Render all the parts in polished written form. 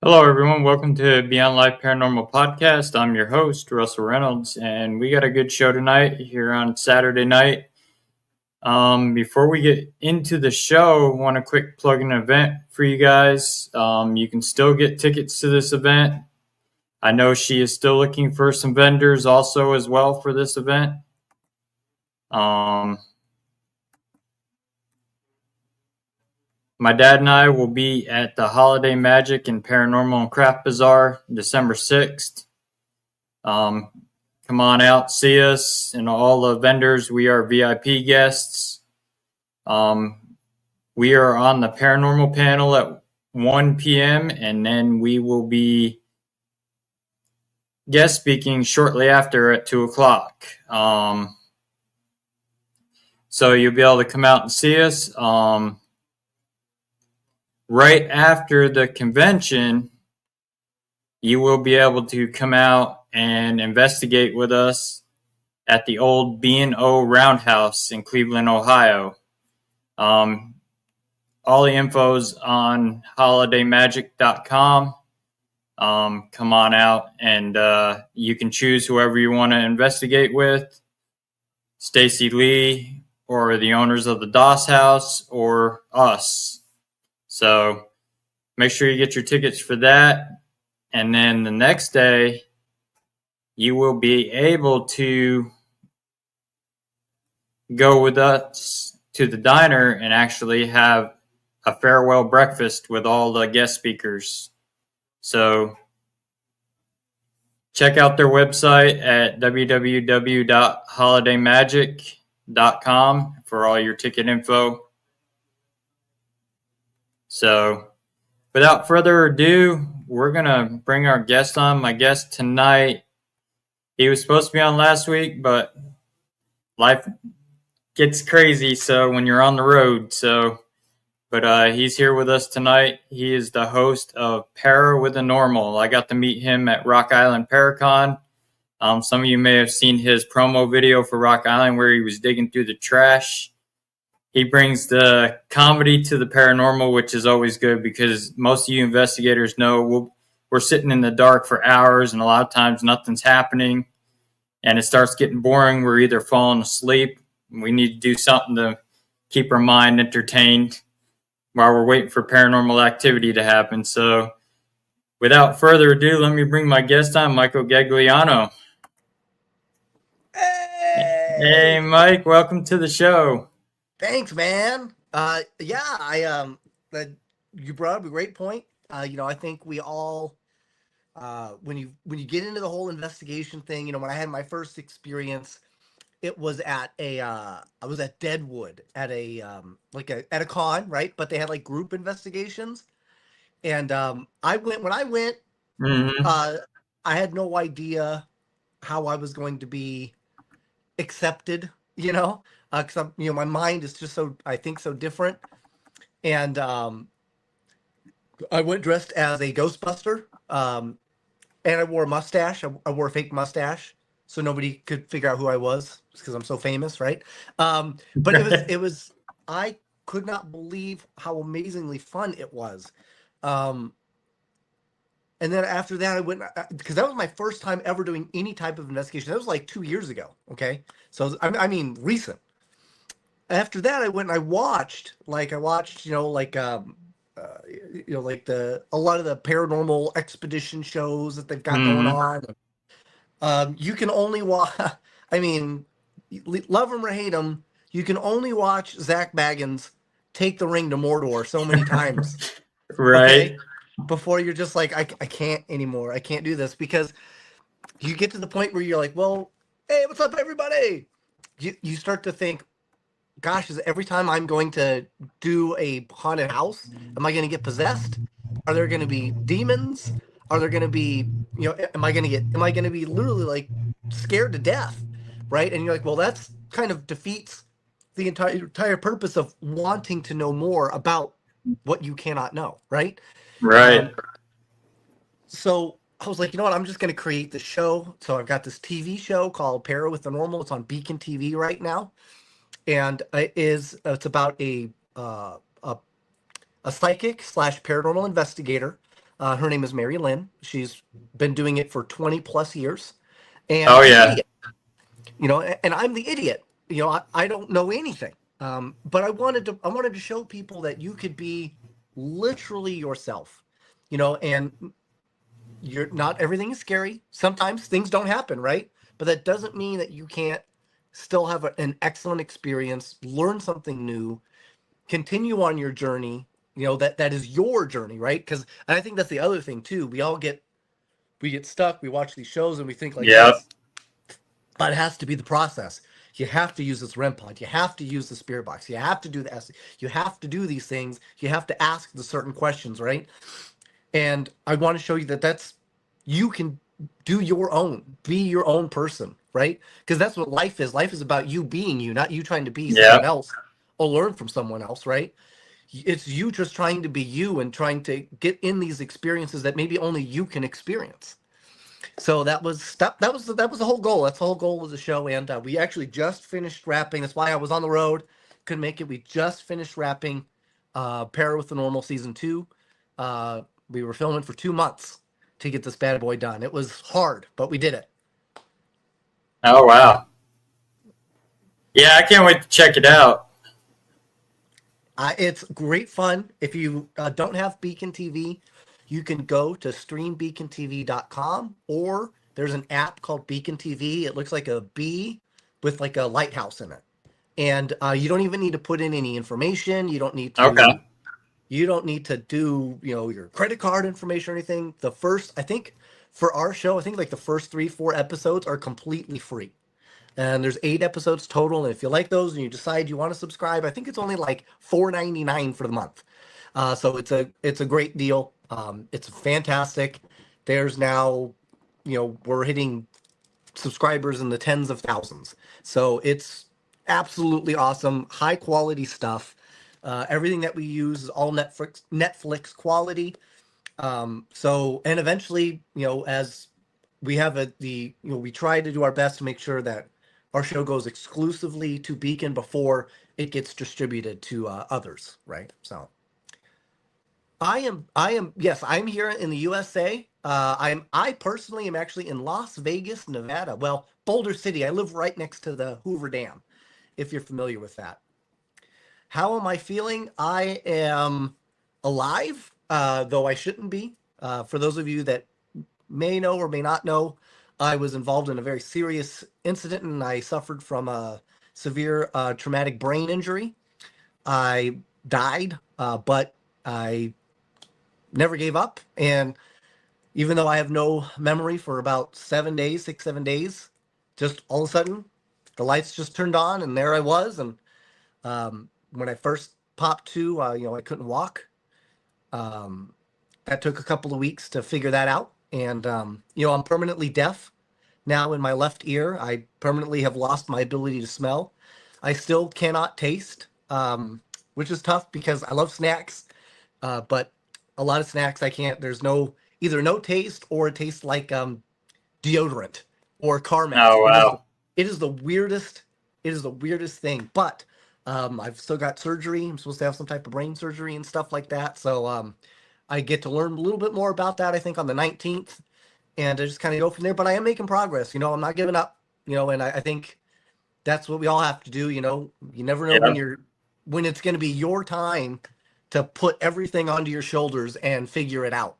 Hello, everyone. Welcome to Beyond Life Paranormal Podcast. I'm your host, Russell Reynolds, and we got a good show tonight here on Saturday night. Before we get into the show, I want to quick plug an event for you guys. You can still get tickets to this event. I know she is still looking for some vendors also as well for this event. My dad and I will be at the Holiday Magic and Paranormal and Craft Bazaar December 6th. Come on out, see us, and all the vendors. We are VIP guests. We are on the paranormal panel at 1 p.m., and then we will be guest speaking shortly after at 2 o'clock. So you'll be able to come out and see us. Right after the convention, you will be able to come out and investigate with us at the old B&O Roundhouse in Cleveland, Ohio. All the info's on holidaymagic.com. Come on out and you can choose whoever you want to investigate with. Stacy Lee or the owners of the Doss House or us. So make sure you get your tickets for that. And then the next day, you will be able to go with us to the diner and actually have a farewell breakfast with all the guest speakers. So check out their website at www.holidaymagic.com for all your ticket info. So without further ado, we're going to bring our guest on. My guest tonight, he was supposed to be on last week, but life gets crazy. So when you're on the road, but he's here with us tonight. He is the host of Paranormal. I got to meet him at Rock Island Paracon. Some of you may have seen his promo video for Rock Island where he was digging through the trash. He brings the comedy to the paranormal, which is always good because most of you investigators know we're sitting in the dark for hours and a lot of times nothing's happening and it starts getting boring. We're either falling asleep. We need to do something to keep our mind entertained while we're waiting for paranormal activity to happen. So without further ado, let me bring my guest on, Michael Gagliano. Hey, Mike, welcome to the show. Thanks, man. You brought up a great point. I think we all, when you get into the whole investigation thing, when I had my first experience, it was at I was at Deadwood at at a con, right? But they had like group investigations, and when I went, I had no idea how I was going to be accepted, because my mind is just so different. And I went dressed as a Ghostbuster, and I wore a mustache. I wore a fake mustache, so nobody could figure out who I was because I'm so famous, right? But it was. I could not believe how amazingly fun it was. And then after that, I went because that was my first time ever doing any type of investigation. That was like 2 years ago. Okay, so I mean recent. After that, I went and I watched like a lot of the paranormal expedition shows that they've got going on. You can only watch. I mean, love them or hate them, you can only watch Zach Baggins take the ring to Mordor so many times, right? Okay? Before you're just like, I can't anymore. I can't do this because you get to the point where you're like, well, hey, what's up, everybody? You start to think, gosh, is every time I'm going to do a haunted house, am I going to get possessed? Are there going to be demons? Are there going to be, am I going to be literally like scared to death, right? And you're like, well, that's kind of defeats the entire purpose of wanting to know more about what you cannot know, right? Right. So I was like, you know what? I'm just going to create the show. So I've got this TV show called Paranormal. It's on Beacon TV right now. And it's about a psychic / paranormal investigator Her name is Mary Lynn. She's been doing it for 20 plus years. And Oh I'm the yeah. idiot, and I'm the idiot. I don't know anything. But I wanted to show people that you could be literally yourself, and you're not everything is scary. Sometimes things don't happen, right? But that doesn't mean that you can't still have an excellent experience, learn something new, continue on your journey. That is your journey, right? Because I think that's the other thing too. We get stuck. We watch these shows and we think like Yep. this, but it has to be the process. You have to use this REM pod. You have to use the spirit box. You have to do the essay. You have to do these things. You have to ask the certain questions, right? And I want to show you that you can do your own, be your own person, right? Because that's what life is. Life is about you being you, not you trying to be someone Yep. else or learn from someone else, right? It's you just trying to be you and trying to get in these experiences that maybe only you can experience. So that was the whole goal. That's the whole goal of the show, and we actually just finished wrapping. That's why I was on the road, couldn't make it. We just finished wrapping Paranormal season 2. We were filming for 2 months to get this bad boy done. It was hard, but we did it. Oh wow. Yeah, I can't wait to check it out. It's great fun. If you don't have Beacon TV, you can go to streambeacontv.com, or there's an app called Beacon TV. It looks like a bee with like a lighthouse in it. And you don't even need to put in any information. Okay. You don't need to do your credit card information or anything. The first, I think, for our show, I think like the first 3-4 episodes are completely free, and there's 8 episodes total. And if you like those and you decide you want to subscribe, I think it's only like $4.99 for the month. So it's a great deal. It's fantastic. There's now, we're hitting subscribers in the tens of thousands. So it's absolutely awesome, high quality stuff. Everything that we use is all Netflix quality. And eventually, as we have we try to do our best to make sure that our show goes exclusively to Beacon before it gets distributed to others, right? So yes, I'm here in the USA. I personally am actually in Las Vegas, Nevada. Well, Boulder City. I live right next to the Hoover Dam, if you're familiar with that. How am I feeling? I am alive, though I shouldn't be. For those of you that may know or may not know, I was involved in a very serious incident and I suffered from a severe traumatic brain injury. I died, but I never gave up. And even though I have no memory for about 7 days, 6, 7 days, just all of a sudden the lights just turned on and there I was. And when I first popped to, I couldn't walk. Um, that took a couple of weeks to figure that out. And, I'm permanently deaf now in my left ear. I permanently have lost my ability to smell. I still cannot taste, which is tough because I love snacks. But a lot of snacks I can't. There's either no taste or it tastes like deodorant or Carmex. Oh It is wow. it is the weirdest. It is the weirdest thing. But I've still got surgery. I'm supposed to have some type of brain surgery and stuff like that. So I get to learn a little bit more about that. I think on the 19th, and I just kind of go from there. But I am making progress. I'm not giving up. And I think that's what we all have to do. You never know Yeah. when it's going to be your time to put everything onto your shoulders and figure it out.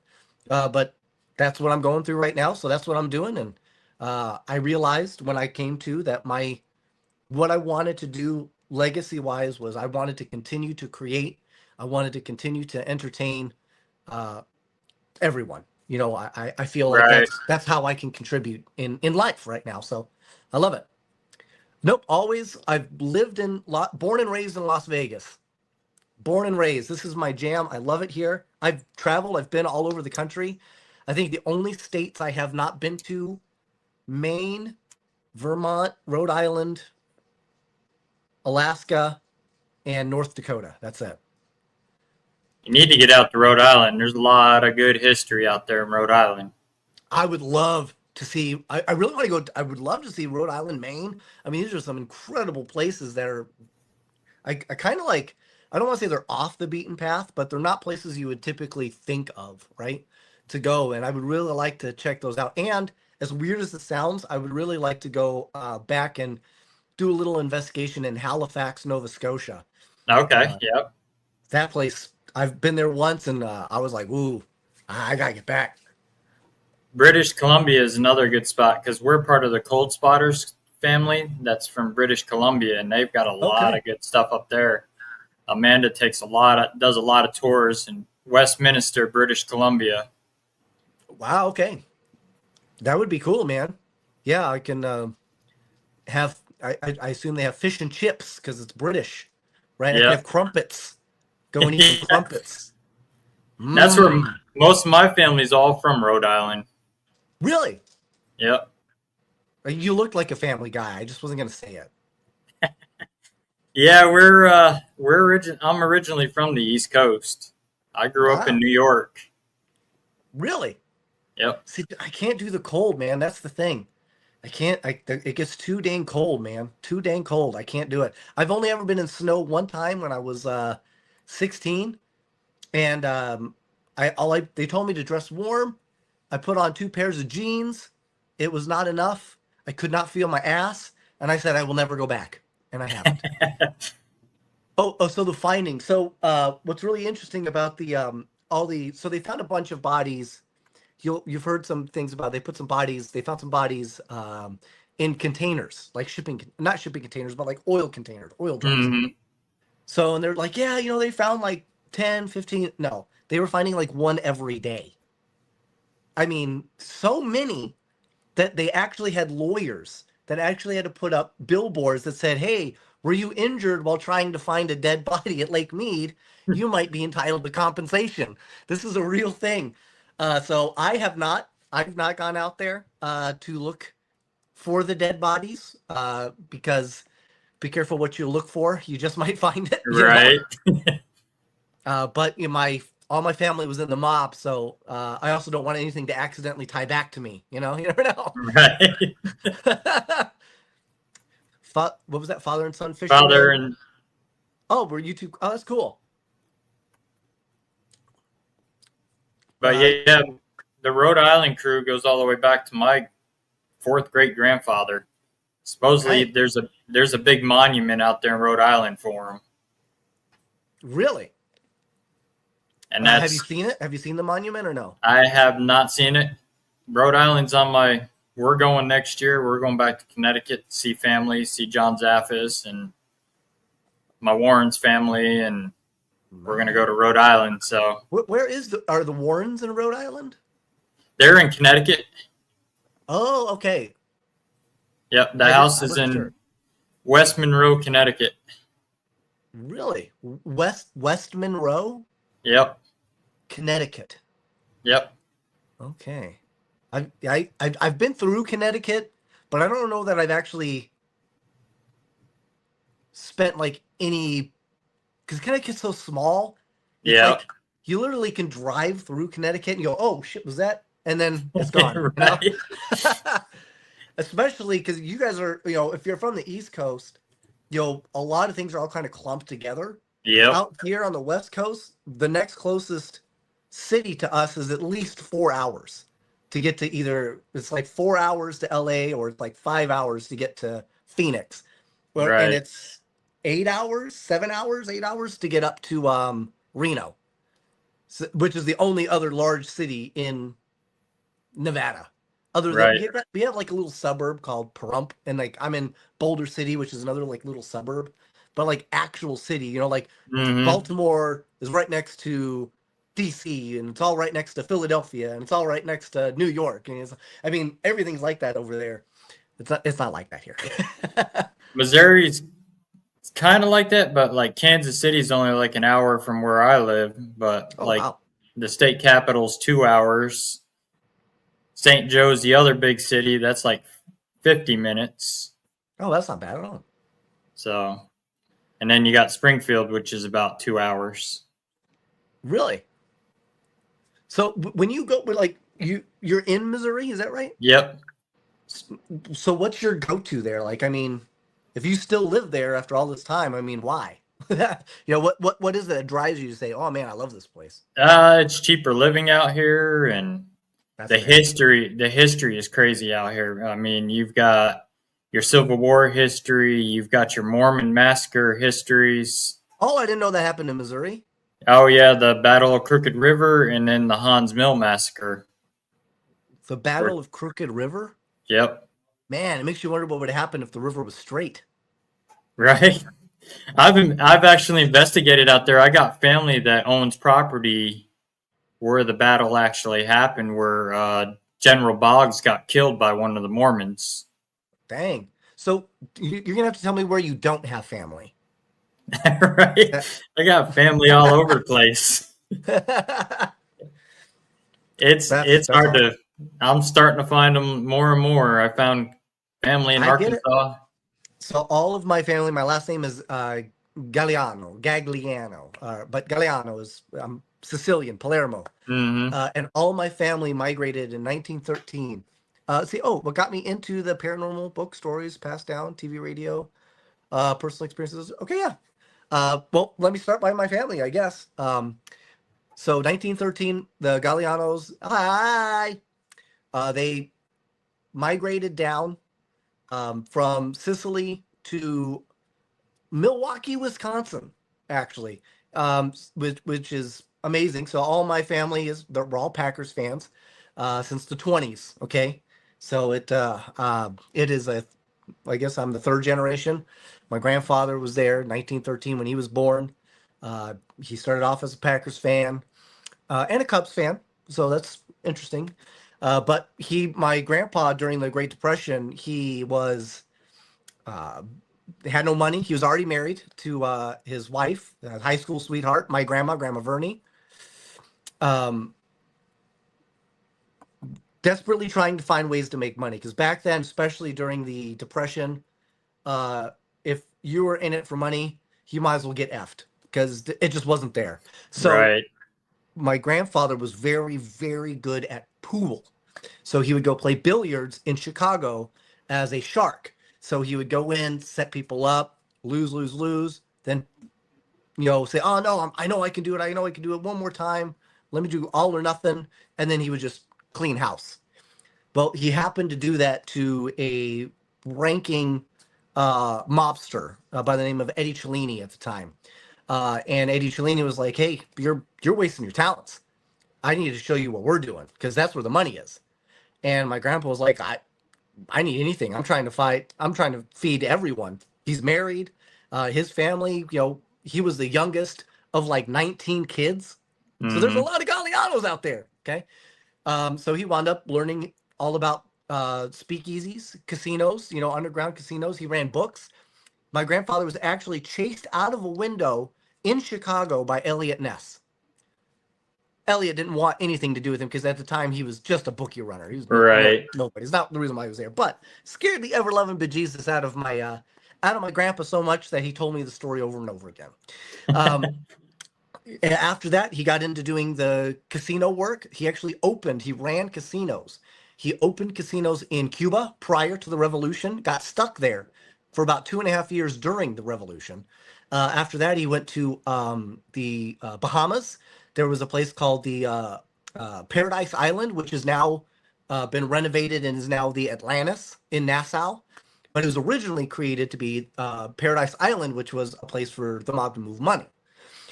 But that's what I'm going through right now. So that's what I'm doing. And I realized when I came to that what I wanted to do legacy wise was I wanted to continue to create. I wanted to continue to entertain uh, everyone. I feel like Right. that's how I can contribute in life right now. So I love it. Nope, always. I've born and raised in Las Vegas. Born and raised. This is my jam. I love it here. I've traveled. I've been all over the country. I think the only states I have not been to: Maine, Vermont, Rhode Island, Alaska, and North Dakota. That's it. You need to get out to Rhode Island. There's a lot of good history out there in Rhode Island. I would love to see. I really want to go. I would love to see Rhode Island, Maine. I mean, these are some incredible places that are. I kind of like. I don't want to say they're off the beaten path, but they're not places you would typically think of, right? to go, and I would really like to check those out. And as weird as it sounds, I would really like to go back and do a little investigation in Halifax, Nova Scotia. Okay, Uh, yep. that place, I've been there once, and I was like, "Ooh, I gotta get back." British Columbia is another good spot because we're part of the Cold Spotters family that's from British Columbia, and they've got a lot Okay. of good stuff up there. Amanda does a lot of tours in Westminster, British Columbia. Wow. Okay. That would be cool, man. Yeah, I can have. I assume they have fish and chips because it's British, right? I can Yep. have crumpets. Go and eat some Yeah. crumpets. That's where Mmm. most of my family's all from, Rhode Island. Really? Yep. You looked like a family guy. I just wasn't gonna say it. Yeah, I'm originally from the East Coast. I grew up in Wow. New York. Really? Yep. See, I can't do the cold, man. That's the thing. I can't. It gets too dang cold, man. Too dang cold. I can't do it. I've only ever been in snow one time when I was 16, and they told me to dress warm. I put on two pairs of jeans. It was not enough. I could not feel my ass, and I said I will never go back, and I haven't. Oh, so the finding. So, what's really interesting about the all the so they found a bunch of bodies. You've heard some things about they put some bodies. They found some bodies in containers, like not shipping containers, but like oil containers, oil drums. Hmm. So, and they're like, yeah, they found like 10, 15. No, they were finding like one every day. I mean, so many that they actually had lawyers that actually had to put up billboards that said, "Hey, were you injured while trying to find a dead body at Lake Mead? You might be entitled to compensation." This is a real thing. So I've not gone out there to look for the dead bodies because be careful what you look for. You just might find it. Right. But my all my family was in the mob, so I also don't want anything to accidentally tie back to me. You never know. Right. What was that? Father and son fishing Father in? and Oh, were you two? Oh, that's cool. but Uh, yeah, the Rhode Island crew goes all the way back to my fourth great grandfather. Supposedly, right. there's a big monument out there in Rhode Island for him, Really? and Have you that's seen it? Have you seen the monument or no? I have not seen it. Rhode Island's on my. We're going next year. We're going back to Connecticut to see family, see John Zaffis and my Warren's family, and we're gonna go Man, to Rhode Island. So where are the Warrens in Rhode Island? they're in Connecticut. Oh, okay. Yep, the house I is wasn't in sure. West Monroe, Connecticut. Really? West Monroe, Yep, Connecticut. yep. Okay. I've been through Connecticut, but I don't know that I've actually spent like any because Connecticut's so small. It's Yeah, like you literally can drive through Connecticut and you go, "Oh shit, was that?" And then it's gone. right. Especially because you guys are, if you're from the East Coast, a lot of things are all kind of clumped together. Yep, Out here on the West Coast, the next closest city to us is at least 4 hours to get to either. It's like 4 hours to LA or it's like 5 hours to get to Phoenix. Well, and right, it's 8 hours, 7 hours, 8 hours to get up to Reno, which is the only other large city in Nevada. Other than right. we have like a little suburb called Pahrump, and like I'm in Boulder City, which is another like little suburb, but like actual city, like Hmm. Baltimore is right next to DC, and it's all right next to Philadelphia, and it's all right next to New York, and I mean everything's like that over there. It's not like that here. Missouri's kind of like that, but like Kansas City's only like an hour from where I live. But Oh like wow. the state capital's 2 hours. St. Joe's the other big city. That's like 50 minutes. Oh, that's not bad at all. So, and then you got Springfield, which is about 2 hours. Really? So when you go, like you're in Missouri, is that right? Yep. So what's your go-to there? Like, I mean, if you still live there after all this time, I mean, why? What is it that drives you to say, "Oh man, I love this place"? It's cheaper living out here, and That's the fair. history is crazy out here. I mean, you've got your Civil War history, you've got your Mormon massacre histories. Oh, I didn't know that happened in Missouri. Oh yeah, the Battle of Crooked River, and then the Hans Mill massacre. The Or, Battle of Crooked River. yep, Man, it makes you wonder what would happen if the river was straight. right. I've actually investigated out there. I got family that owns property where the battle actually happened, where General Boggs got killed by one of the Mormons. Dang. So you're gonna have to tell me where you don't have family. Right? That- I got family all over the place. that's It's that's hard awesome. to. I'm starting to find them more and more. I found family in I get it. Arkansas. So all of my family, my last name is Gagliano, but Galliano is Sicilian, Palermo, Hmm. and all my family migrated in 1913. What got me into the paranormal book stories passed down, TV, radio, personal experiences? Okay, yeah. Well, let me start by my family, I guess. So 1913, the Gallianos, hi, they migrated down from Sicily to Milwaukee, Wisconsin, actually, which is amazing. So all my family they're all Packers fans since the 20s. Okay, so it is I guess I'm the third generation. My grandfather was there, 1913, when he was born. He started off as a Packers fan and a Cubs fan, so that's interesting. But my grandpa during the Great Depression, he was uh, had no money. He was already married to his wife, high school sweetheart, my Grandma Verney. Um, Desperately trying to find ways to make money because back then, especially during the Depression, uh, if you were in it for money, you might as well get effed because it just wasn't there. So Right. my grandfather was very, very good at pool. So he would go play billiards in Chicago as a shark. So he would go in, set people up, lose, lose, lose, then say, "Oh no, I know I can do it. I know I can do it one more time. Let me do all or nothing," and then he would just clean house. Well, he happened to do that to a ranking mobster by the name of Eddie Cellini at the time, and Eddie Cellini was like, "Hey, you're wasting your talents. I need to show you what we're doing because that's where the money is." And my grandpa was like, I need anything. I'm trying to fight. I'm trying to feed everyone. He's married. His family, he was the youngest of like 19 kids. So there's a Hmm. lot of Gallianos out there. Okay. So he wound up learning all about speakeasies, casinos, underground casinos. He ran books. My grandfather was actually chased out of a window in Chicago by Elliot Ness. Elliot didn't want anything to do with him because at the time he was just a bookie runner. He was Right. nobody. It's not the reason why he was there, but scared the ever loving bejesus out of my grandpa so much that he told me the story over and over again. Um, After that, he got into doing the casino work. He ran casinos. He opened casinos in Cuba prior to the revolution, got stuck there for about 2.5 years during the revolution. After that, he went to the Bahamas. There was a place called the Paradise Island, which has now been renovated and is now the Atlantis in Nassau. But it was originally created to be Paradise Island, which was a place for the mob to move money.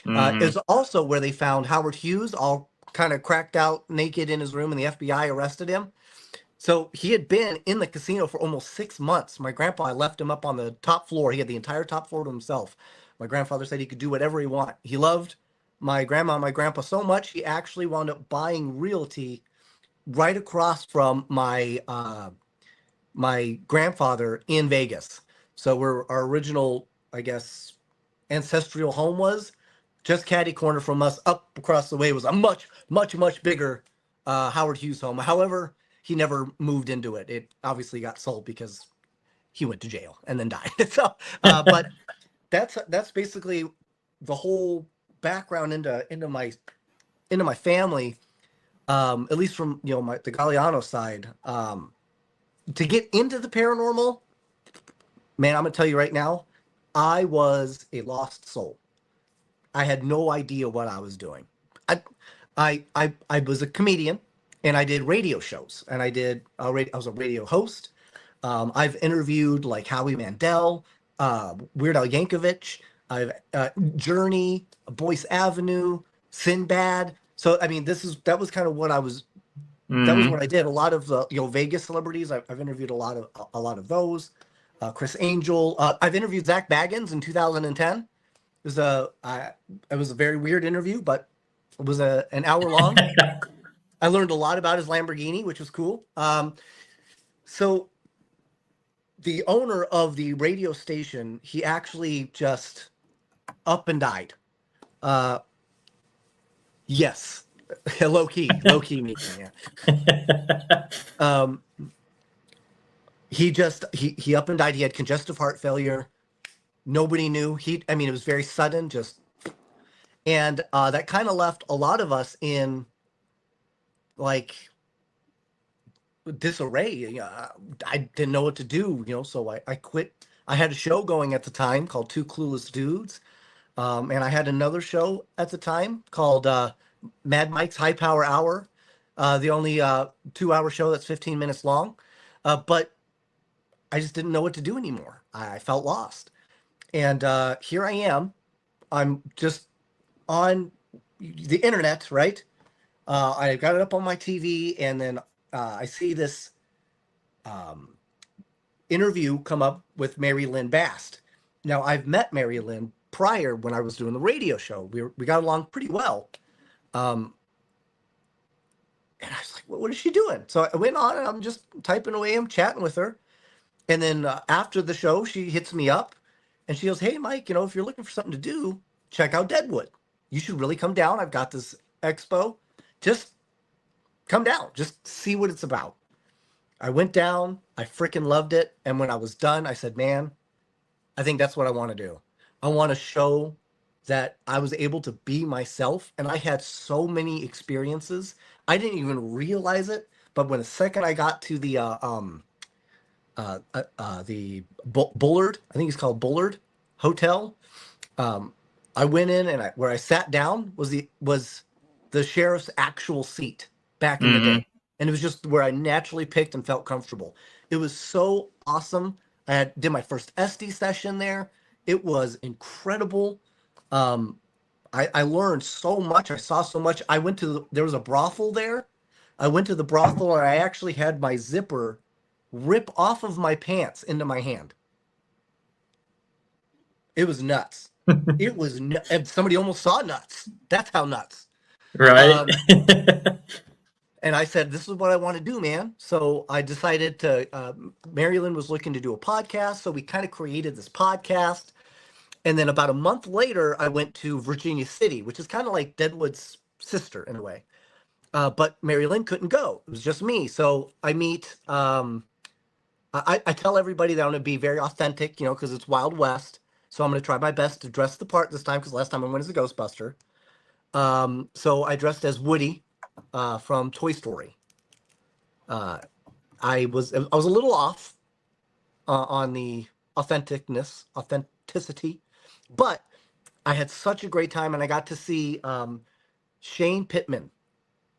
Hmm. Is also where they found Howard Hughes all kind of cracked out naked in his room, and the FBI arrested him. So he had been in the casino for almost 6 months. My grandpa left him up on the top floor. He had the entire top floor to himself. My grandfather said he could do whatever he wanted. He loved my grandma and my grandpa so much he actually wound up buying realty right across from my grandfather in Vegas. So where our original, I guess, ancestral home was, just caddy corner from us, up across the way was a much, much, much bigger Howard Hughes home. However, he never moved into it. It obviously got sold because he went to jail and then died. But that's basically the whole background into my family. At least from the Galliano side. To get into the paranormal, man, I'm gonna tell you right now, I was a lost soul. I had no idea what I was doing. I I was a comedian, and I did radio shows, and I was a radio host. I've interviewed like Howie Mandel, Weird Al Yankovic, I've Journey, Boyce Avenue, Sinbad. So I mean, that was kind of what I was. That was what Mm-hmm. I did. A lot of Vegas celebrities. I've interviewed a lot of those. Chris Angel. I've interviewed Zach Baggins in 2010. It was a very weird interview, but it was an hour long. I learned a lot about his Lamborghini, which was cool. So the owner of the radio station, he actually just up and died. Uh, yes, low key meeting. Yeah. He up and died. He had congestive heart failure. Nobody knew. I mean, it was very sudden. And that kind of left a lot of us in like disarray. I didn't know what to do, so I quit. I had a show going at the time called Two Clueless Dudes. And I had another show at the time called Mad Mike's High Power Hour, the only 2-hour show that's 15 minutes long. But I just didn't know what to do anymore. I felt lost. And here I am. I'm just on the internet, right? I got it up on my TV, and then I see this interview come up with Mary Lynn Bast. Now, I've met Mary Lynn prior when I was doing the radio show. We got along pretty well. And I was like, what is she doing? So I went on, and I'm just typing away. I'm chatting with her. And then after the show, she hits me up, and she goes, hey, Mike, if you're looking for something to do, check out Deadwood. You should really come down. I've got this expo. Just come down. Just see what it's about. I went down. I freaking loved it. And when I was done, I said, man, I think that's what I want to do. I want to show that I was able to be myself. And I had so many experiences. I didn't even realize it. But when the second I got to the Bullard, I think it's called Bullard Hotel, I went in, and where I sat down was the sheriff's actual seat back in the Mm-hmm. day. And it was just where I naturally picked and felt comfortable. It was so awesome. Did my first SD session there. It was incredible. I learned so much. I saw so much. There was a brothel there. I went to the brothel, and I actually had my zipper rip off of my pants into my hand. It was nuts. It was and somebody almost saw nuts. That's how nuts. Right. Um, and I said, this is what I want to do, man. So I decided Marilyn was looking to do a podcast. So we kind of created this podcast. And then about a month later, I went to Virginia City, which is kind of like Deadwood's sister in a way. But Marilyn couldn't go. It was just me. So I meet, I tell everybody that I'm going to be very authentic, because it's Wild West. So I'm going to try my best to dress the part this time, because last time I went as a Ghostbuster. So I dressed as Woody from Toy Story. I was a little off on the authenticity, but I had such a great time, and I got to see Shane Pittman,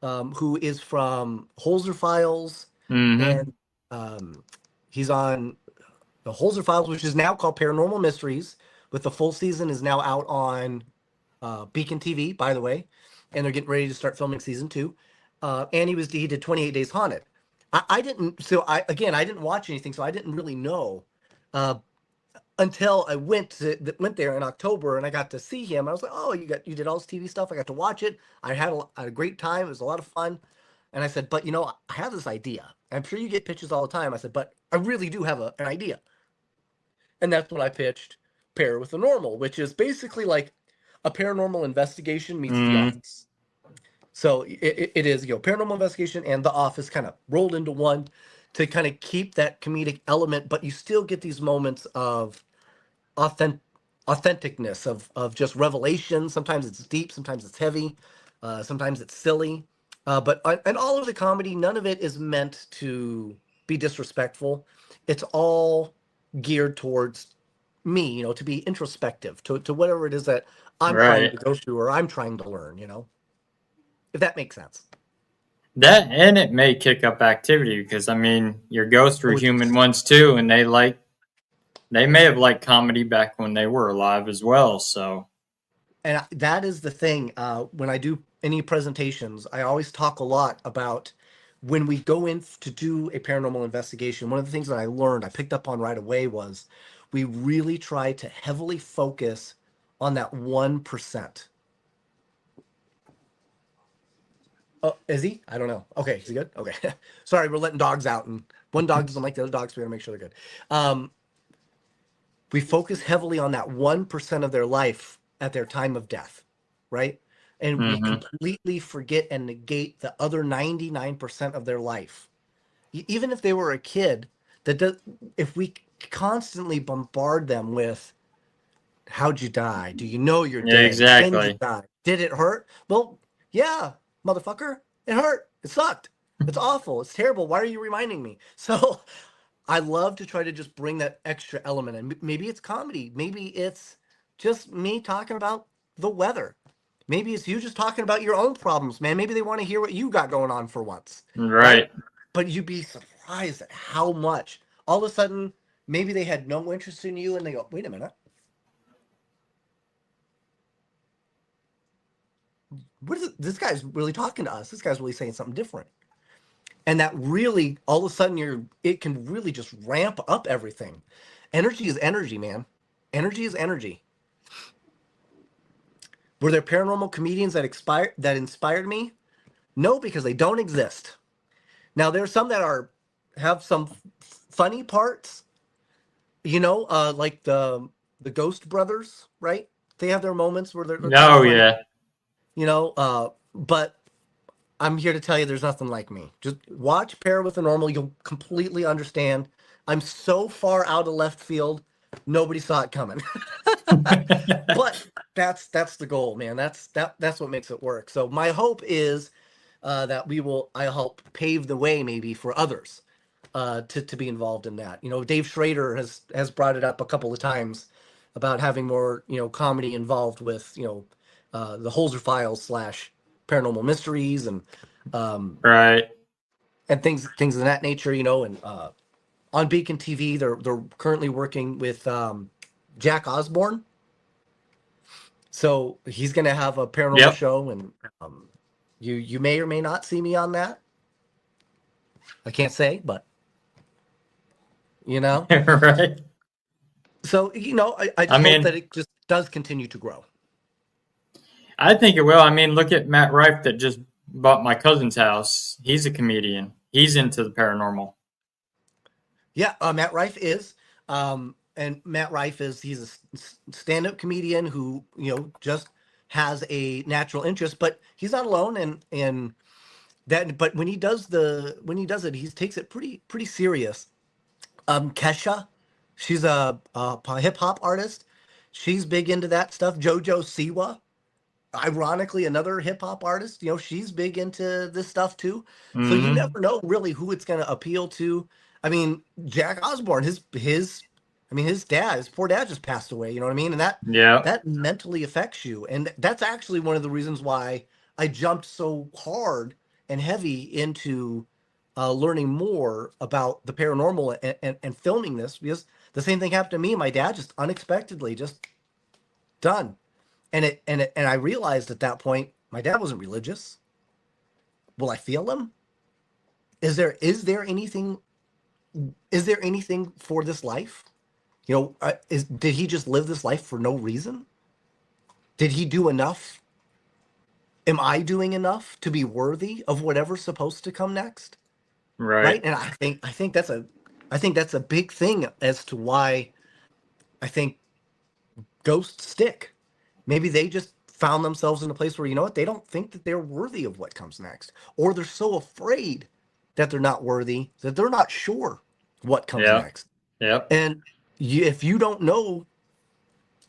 who is from Holzer Files, Mm-hmm. and he's on the Holzer Files, which is now called Paranormal Mysteries, with the full season is now out on Beacon TV, by the way, and they're getting ready to start filming season 2. And he did 28 Days Haunted. I didn't. So I didn't watch anything, so I didn't really know until I went there in October, and I got to see him. I was like, oh, you did all this TV stuff. I got to watch it. I had a great time. It was a lot of fun. And I said, but I have this idea. I'm sure you get pitches all the time. I said, but I really do have an idea. And that's when I pitched Pair with the Normal, which is basically like a paranormal investigation meets The Mm-hmm. Office. So it is, paranormal investigation and The Office kind of rolled into one to kind of keep that comedic element, but you still get these moments of authentic authenticness of just revelation. Sometimes it's deep, sometimes it's heavy, sometimes it's silly. But and all of the comedy, none of it is meant to be disrespectful. It's all geared towards me, to be introspective to whatever it is that I'm trying Right. to go through or I'm trying to learn, if that makes sense. That and it may kick up activity because I mean your ghosts were Oh, it human just, ones too, and they may have liked comedy back when they were alive as well. So and that is the thing. When I do any presentations, I always talk a lot about when we go in to do a paranormal investigation. One of the things that I picked up on right away was we really try to heavily focus on that 1%. Oh, is he? I don't know. Okay, is he good? Okay. Sorry, we're letting dogs out, and one dog doesn't like the other dogs, so we gotta make sure they're good. We focus heavily on that 1% of their life at their time of death, right? And we hmm completely forget and negate the other 99% of their life. Even if they were a kid, that does, if we constantly bombard them with, how'd you die? Do you know you're yeah, dead? When you exactly. die? Did it hurt? Well, yeah, motherfucker. It hurt. It sucked. It's awful. It's terrible. Why are you reminding me? So I love to try to just bring that extra element in. Maybe it's comedy. Maybe it's just me talking about the weather. Maybe it's you just talking about your own problems, man. Maybe they want to hear what you got going on for once, right? Right. But you'd be surprised at how much all of a sudden maybe they had no interest in you and they go, wait a minute, what is it? This guy's really talking to us. This guy's really saying something different. And that really all of a sudden it can really just ramp up everything. Energy is energy, man. Energy is energy. Were there paranormal comedians that inspired me? No, because they don't exist. Now there's some that have some funny parts, like the Ghost Brothers, right? They have their moments where they're kind of Oh funny, yeah. but I'm here to tell you there's nothing like me. Just watch Pair with the Normal. You'll completely understand. I'm so far out of left field, nobody saw it coming. But that's the goal, man. That's what makes it work. So my hope is that I'll help pave the way maybe for others to be involved in that. Dave Schrader has brought it up a couple of times about having more comedy involved with the Holzer Files slash Paranormal Mysteries Right. and things of that nature. And on Beacon TV, they're currently working with Jack Osborne. So he's going to have a paranormal Yep. show, and you may or may not see me on that. I can't say, but you know. Right. So I I just hope that mean, it just does continue to grow. I think it will. I mean, look at Matt Rife that just bought my cousin's house. He's a comedian. He's into the paranormal. Yeah, Matt Rife is, and Matt Rife he's a stand-up comedian who just has a natural interest, but he's not alone, and that. But when he does it, he takes it pretty serious. Kesha, she's a hip hop artist. She's big into that stuff. JoJo Siwa, ironically, another hip hop artist. She's big into this stuff too. So you hmm never know really who it's going to appeal to. I mean, Jack Osborne, his poor dad just passed away. You know what I mean? And that Yeah. that mentally affects you. And that's actually one of the reasons why I jumped so hard and heavy into learning more about the paranormal and filming this, because the same thing happened to me. My dad just unexpectedly just done. And I realized at that point, my dad wasn't religious. Will I feel him? Is there anything for this life? Did he just live this life for no reason? Did he do enough? Am I doing enough to be worthy of whatever's supposed to come next? Right? Right. And I think that's a big thing as to why I think ghosts stick. Maybe they just found themselves in a place where, they don't think that they're worthy of what comes next. Or they're so afraid that they're not worthy that they're not sure what comes Yeah. next. Yep. And if you don't know,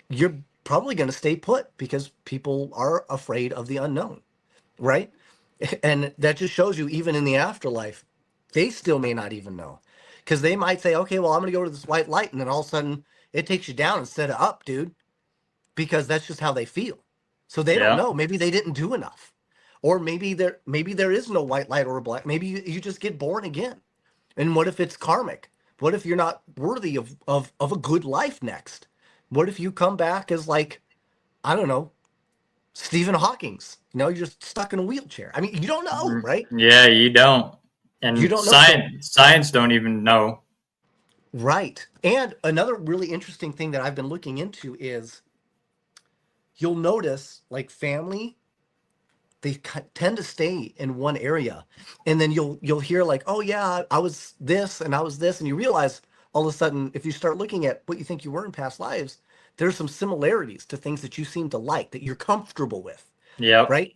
you're probably going to stay put because people are afraid of the unknown, right? And that just shows you, even in the afterlife, they still may not even know. Because they might say, okay, well, I'm going to go to this white light. And then all of a sudden, It takes you down instead of up, dude, because that's just how they feel. So they don't Yeah. know. Maybe they didn't do enough. Or maybe there is no white light or a black. Maybe you just get born again. And what if it's karmic? What if you're not worthy of a good life next? What if you come back as like, I don't know, Stephen Hawking's? You're just stuck in a wheelchair. I mean, you don't know, right? Yeah, you don't. You And don't know. So science don't even know. right. And another really interesting thing that I've been looking into is you'll notice like family, they tend to stay in one area, and then you'll hear like, oh yeah, I was this and I was this, and you realize all of a sudden if you start looking at what you think you were in past lives, there's some similarities to things that you seem to like, that you're comfortable with, Yep. right?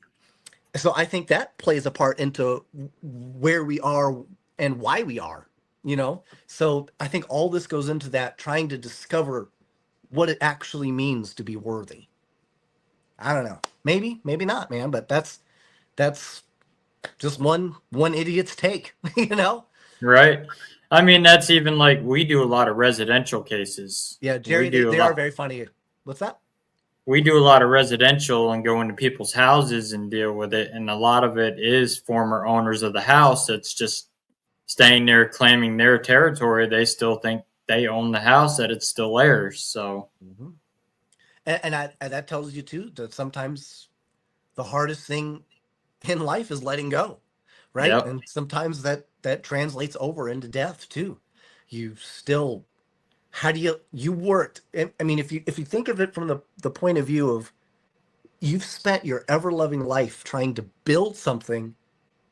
So I think that plays a part into where we are and why we are, so I think all this goes into that, trying to discover what it actually means to be worthy. I don't know, maybe not, man, but that's just one idiot's take, Right. I mean, that's even like we do a lot of residential cases. Yeah, We Jerry, they, do a they are lot. very funny. What's that? We do a lot of residential and go into people's houses and deal with it, and a lot of it is former owners of the house that's just staying there, claiming their territory. They still think they own the house, that it's still theirs. So, Hmm. And that tells you too that sometimes the hardest thing in life is letting go, right? yep, And sometimes that translates over into death too. You still, how do you worked? I mean, if you think of it from the point of view of, you've spent your ever loving life trying to build something,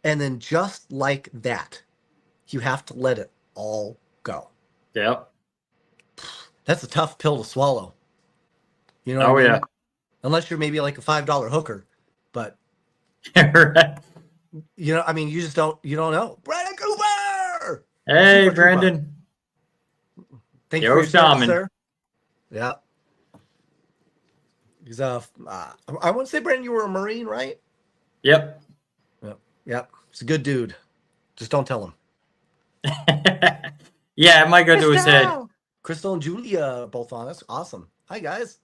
and then just like that, you have to let it all go. yep. That's a tough pill to swallow. You know what I Oh mean? yeah. Unless you're maybe like a $5 hooker, but Right. I mean, you don't know. Brandon Cooper, Hey, Super Trooper. Brandon. Thank you for Yo, your service, shaman. sir. Yeah, he's I want to say, Brandon, you were a Marine, right? Yep. Yep, yep. He's a good dude. Just don't tell him. Yeah, it might go to his head. Crystal and Julia both on us. Awesome. Hi guys.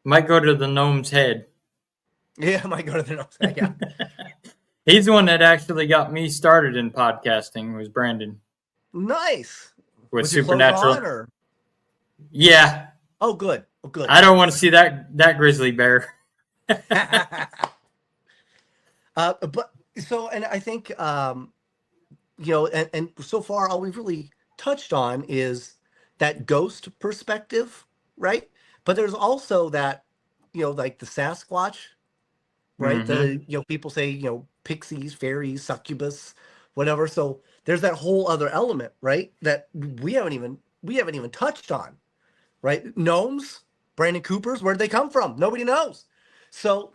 Might go to the gnome's head. Yeah, I might go to the nose. Yeah. He's the one that actually got me started in podcasting. Was Brandon Nice. with Was your clothes on Supernatural? or? Yeah, Oh, good. Oh, good. I don't want to see that grizzly bear. But so, and I think, and so far, all we've really touched on is that ghost perspective, right? But there's also that, like the Sasquatch, right? Mm-hmm. People say, pixies, fairies, succubus, whatever. So there's that whole other element, right? That we haven't even touched on, right? Gnomes, Brandon Coopers, where'd they come from? Nobody knows. So,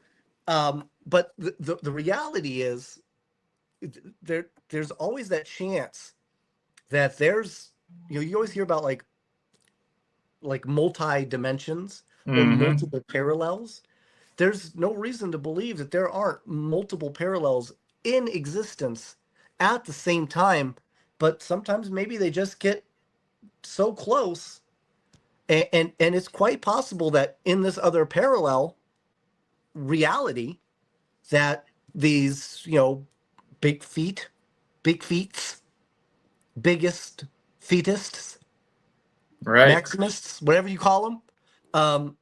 but the reality is, there's always that chance that there's, you always hear about like multi dimensions or Mm-hmm. multiple parallels. There's no reason to believe that there aren't multiple parallels in existence at the same time, but sometimes maybe they just get so close, and it's quite possible that in this other parallel reality, that these, big feet, big feets, biggest feetists, Right. maximists, whatever you call them, um,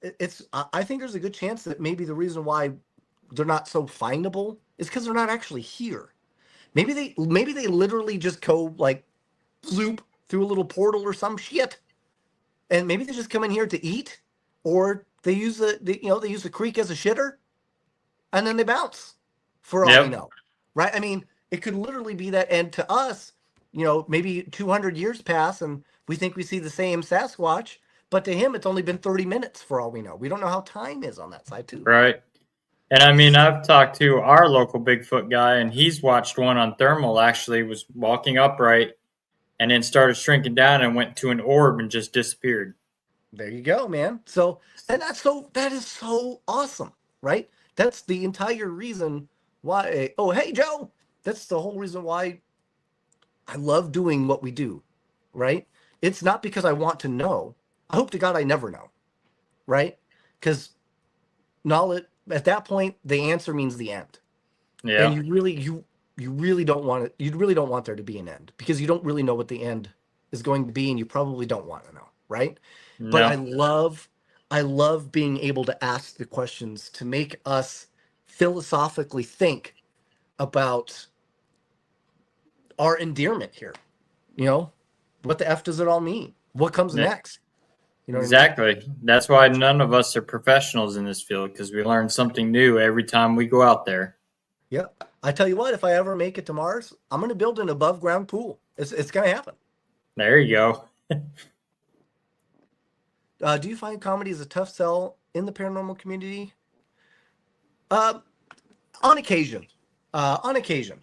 it's I think there's a good chance that maybe the reason why they're not so findable is because they're not actually here. Maybe they literally just go like zoop through a little portal or some shit, and maybe they just come in here to eat, or they use the creek as a shitter, and then they bounce, for all we Yep. know, right? I mean, it could literally be that, and to us, maybe 200 years pass and we think we see the same Sasquatch, but to him, it's only been 30 minutes for all we know. We don't know how time is on that side, too. Right. And I mean, I've talked to our local Bigfoot guy, and he's watched one on thermal. Actually, was walking upright, and then started shrinking down and went to an orb and just disappeared. There you go, man. So, and that is so awesome, right? That's the entire reason why. Oh, hey, Joe. That's the whole reason why I love doing what we do, right? it's not because I want to know. I hope to God I never know, right? Because knowledge at that point, the answer means the end, and Yeah. you really don't want it. You really don't want there to be an end because you don't really know what the end is going to be, and you probably don't want to know, right? But No. I love being able to ask the questions to make us philosophically think about our endearment here. You know, what the f does it all mean? What comes Yeah, next? You know what I mean? exactly. That's why none of us are professionals in this field because we learn something new every time we go out there. Yeah. I tell you what, if I ever make it to Mars, I'm going to build an above ground pool. It's going to happen. There you go. Do you find comedy is a tough sell in the paranormal community? Uh, on occasion. On occasion.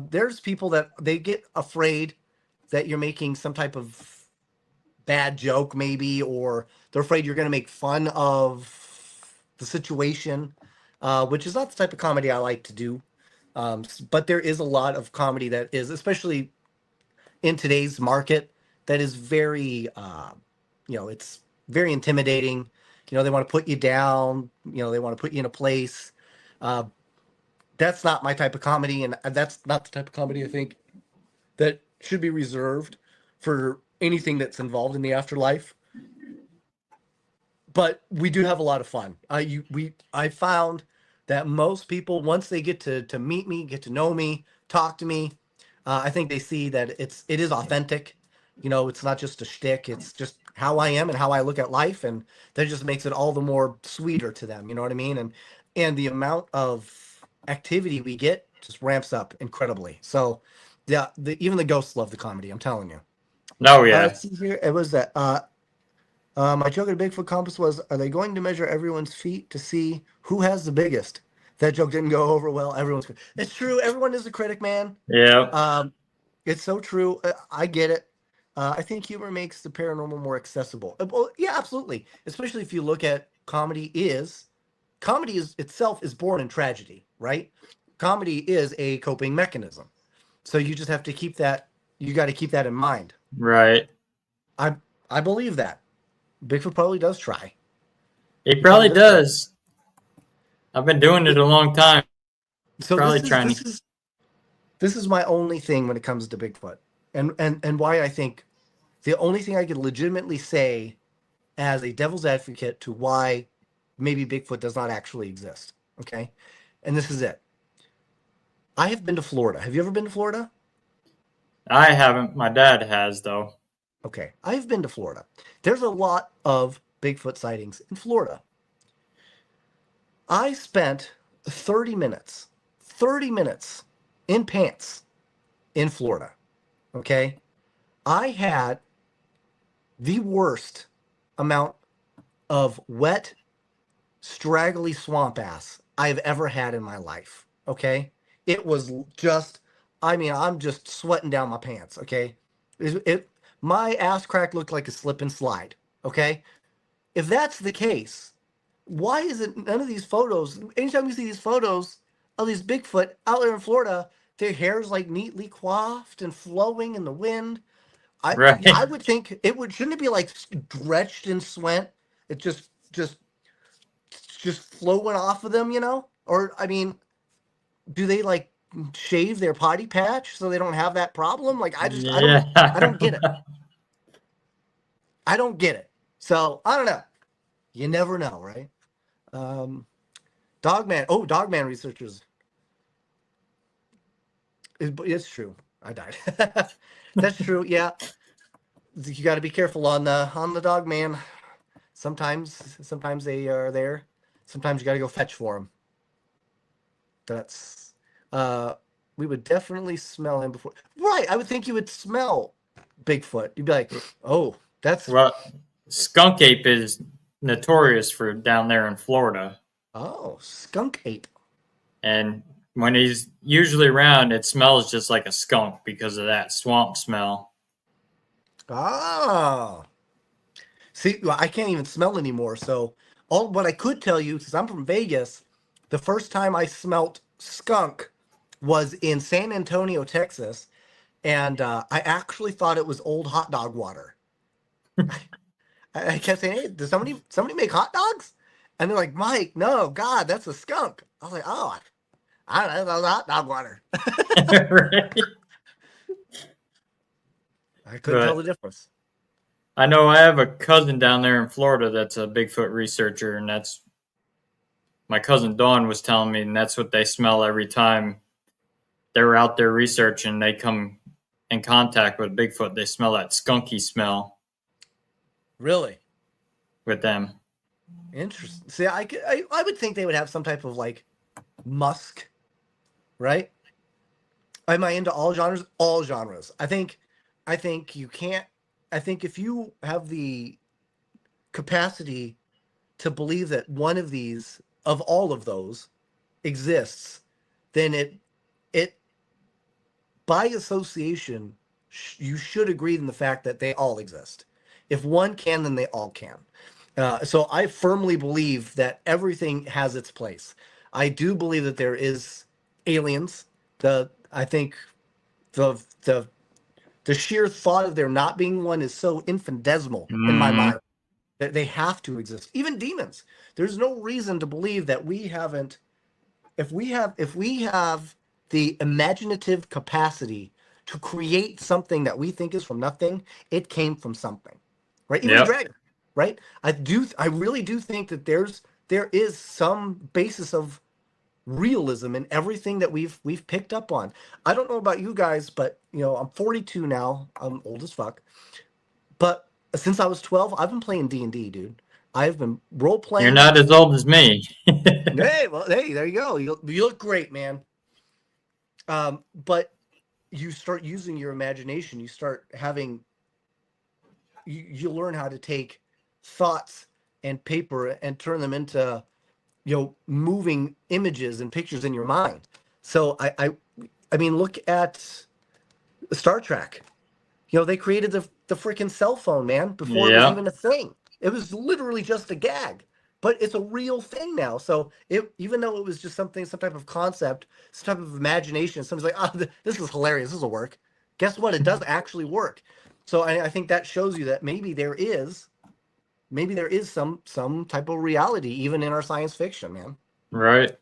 There's people that they get afraid that you're making some type of bad joke, maybe, or they're afraid you're going to make fun of the situation, which is not the type of comedy I like to do. But there is a lot of comedy that is, especially in today's market, that is very, it's very intimidating. They want to put you down. They want to put you in a place. Uh, that's not my type of comedy, and that's not the type of comedy I think that should be reserved for anything that's involved in the afterlife. But we do have a lot of fun. I found that most people, once they get to meet me, get to know me, talk to me, I think they see that it is authentic. It's not just a shtick. It's just how I am and how I look at life, and that just makes it all the more sweeter to them. You know what I mean? And the amount of activity we get just ramps up incredibly. So, yeah, even the ghosts love the comedy. I'm telling you. No, yeah. Let's see here. It was that. My joke at a Bigfoot compass was, are they going to measure everyone's feet to see who has the biggest? That joke didn't go over well. It's true. Everyone is a critic, man. Yeah. Um, it's so true. I get it. I think humor makes the paranormal more accessible. Well, yeah, absolutely. Especially if you look at comedy is itself is born in tragedy, right? Comedy is a coping mechanism. So you just have to keep that. You got to keep that in mind. Right. I I believe that Bigfoot probably does try. He He probably probably does try. does. I've been doing it a long time. So Probably this is trying this to. is this is my only thing when it comes to Bigfoot, and why I think the only thing I could legitimately say as a devil's advocate to why maybe Bigfoot does not actually exist. Okay, and this is it. I have been to Florida. Have you ever been to Florida? I haven't. My dad has, though. Okay, I've been to Florida. There's a lot of Bigfoot sightings in Florida. I spent 30 minutes in pants in Florida. Okay, I had the worst amount of wet, straggly swamp ass I've ever had in my life. Okay. It was just, I mean, I'm just sweating down my pants. Okay. My ass crack looked like a slip and slide. Okay. If that's the case, why is it none of these photos? Anytime you see these photos of these Bigfoot out there in Florida, their hair's like neatly coiffed and flowing in the wind. I Right. would think it would shouldn't it be like drenched in sweat? It just flowing off of them, Or I mean, do they like shave their potty patch so they don't have that problem? Like Yeah. I don't get it. I don't get it. So I don't know. You never know, right? Um, Dogman. Oh, Dogman researchers. It's true. I died. That's true. Yeah, you got to be careful on the Dogman. Sometimes they are there. Sometimes you got to go fetch for them. That's uh we would definitely smell him before. Right, I would think you would smell Bigfoot. You'd be like, "Oh, that's Well, skunk ape is notorious for down there in Florida. skunk ape." And when he's usually around, it smells just like a skunk because of that swamp smell. Ah. See, well, I can't even smell anymore. So all what I could tell you, since I'm from Vegas, the first time I smelt skunk was in San Antonio, Texas, and I actually thought it was old hot dog water. I kept saying, "Hey, does somebody make hot dogs?" And they're like, "Mike, no, God, that's a skunk." I was like, "Oh, I don't know, that was hot dog water." Right? I couldn't tell the But difference. I know I have a cousin down there in Florida that's a Bigfoot researcher, and that's my cousin Dawn was telling me, and that's what they smell every time they're out there researching. They come in contact with Bigfoot. They smell that skunky smell Really with them. interesting. See, I would think they would have some type of like musk, right? Am I into all genres? All genres. I think you can't. I think if you have the capacity to believe that one of these, of all of those, exists, then it by association, you should agree in the fact that they all exist. If one can, then they all can. So I firmly believe that everything has its place. I do believe that there is aliens. I think the the sheer thought of there not being one is so infinitesimal in my Mm-hmm. mind that they have to exist. Even demons. There's no reason to believe that we haven't. If we have the imaginative capacity to create something that we think is from nothing, it came from something, right? Even a Yep. dragon, right? I really do think that there is some basis of realism in everything that we've picked up on. I don't know about you guys, but I'm 42 now. I'm old as fuck. But since I was 12, I've been playing D&D, dude. I've been role You're playing. not as old as me. Hey, well, hey, there you go. You look great, man. But you start using your imagination. You start having you learn how to take thoughts and paper and turn them into moving images and pictures in your mind. So I mean, look at Star Trek. They created the freaking cell phone, man, before it was Yeah. even a thing. It was literally just a gag, but it's a real thing now. So even though it was just something, some type of concept, some type of imagination, somebody's like, "Oh, this is hilarious. This will work." Guess what? It does actually work. So I think that shows you that maybe there is some type of reality even in our science fiction, man. Right.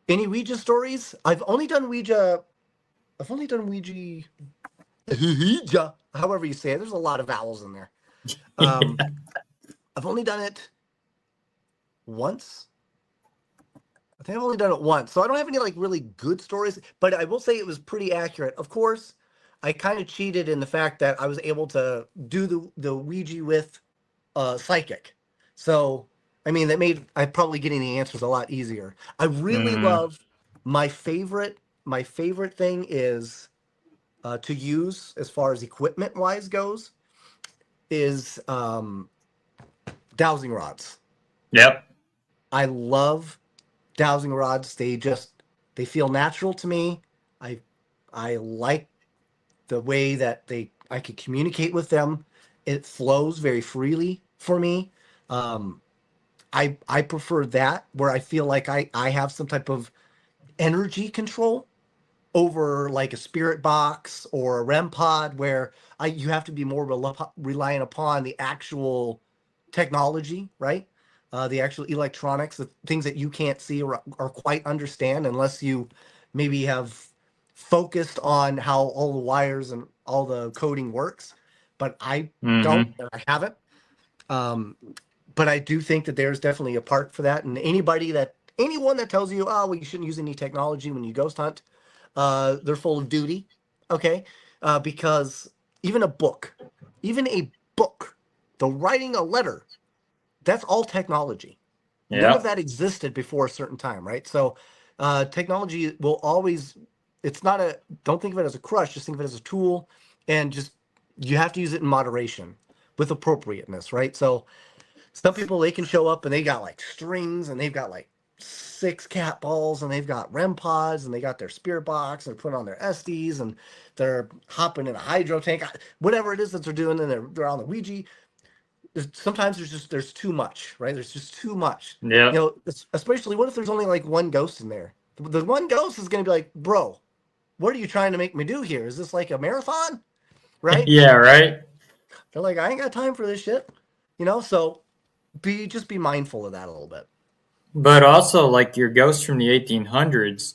Any Ouija stories? I've only done Ouija, however you say it. There's a lot of vowels in there. Um, I've only done it once. I think I've only done it once, so I don't have any like really good stories. But I will say it was pretty accurate. Of course, I kind of cheated in the fact that I was able to do the Ouija with psychic. So I mean that made I probably getting the answers a lot easier. I really Mm-hmm. love my favorite thing is to use as far as equipment wise goes is dowsing rods. Yep. I love dowsing rods. They feel natural to me. I I like the way that I could communicate with them. It flows very freely for me. Um, I prefer that where I feel like I have some type of energy control over like a spirit box or a REM pod where you have to be more reliant upon the actual technology, right? The actual electronics, the things that you can't see or quite understand unless you maybe have focused on how all the wires and all the coding works. But I don't, Mm-hmm. and I haven't. Um, but I do think that there's definitely a part for that. And anyone that tells you, oh, well, you shouldn't use any technology when you ghost hunt, they're full of duty. Okay. Because even a book, even a book, the writing a letter, that's all technology. None of Yep. that existed before a certain time, right? So technology will always, it's not a, don't think of it as a crush, just think of it as a tool, and just, you have to use it in moderation with appropriateness, right? So some people, they can show up and they got like strings and they've got like 6 cat balls and they've got REM pods and they got their spirit box and they're putting on their SDs and they're hopping in a hydro tank, whatever it is that they're doing, and they're on the Ouija. Sometimes there's too much, right? There's just too much. Yep. Especially what if there's only like one ghost in there? The one ghost is going to be like, bro, what are you trying to make me do here? Is this like a marathon? Right? Yeah, right. They're like, I ain't got time for this shit. So be mindful of that a little bit. But also, like your ghosts from the 1800s,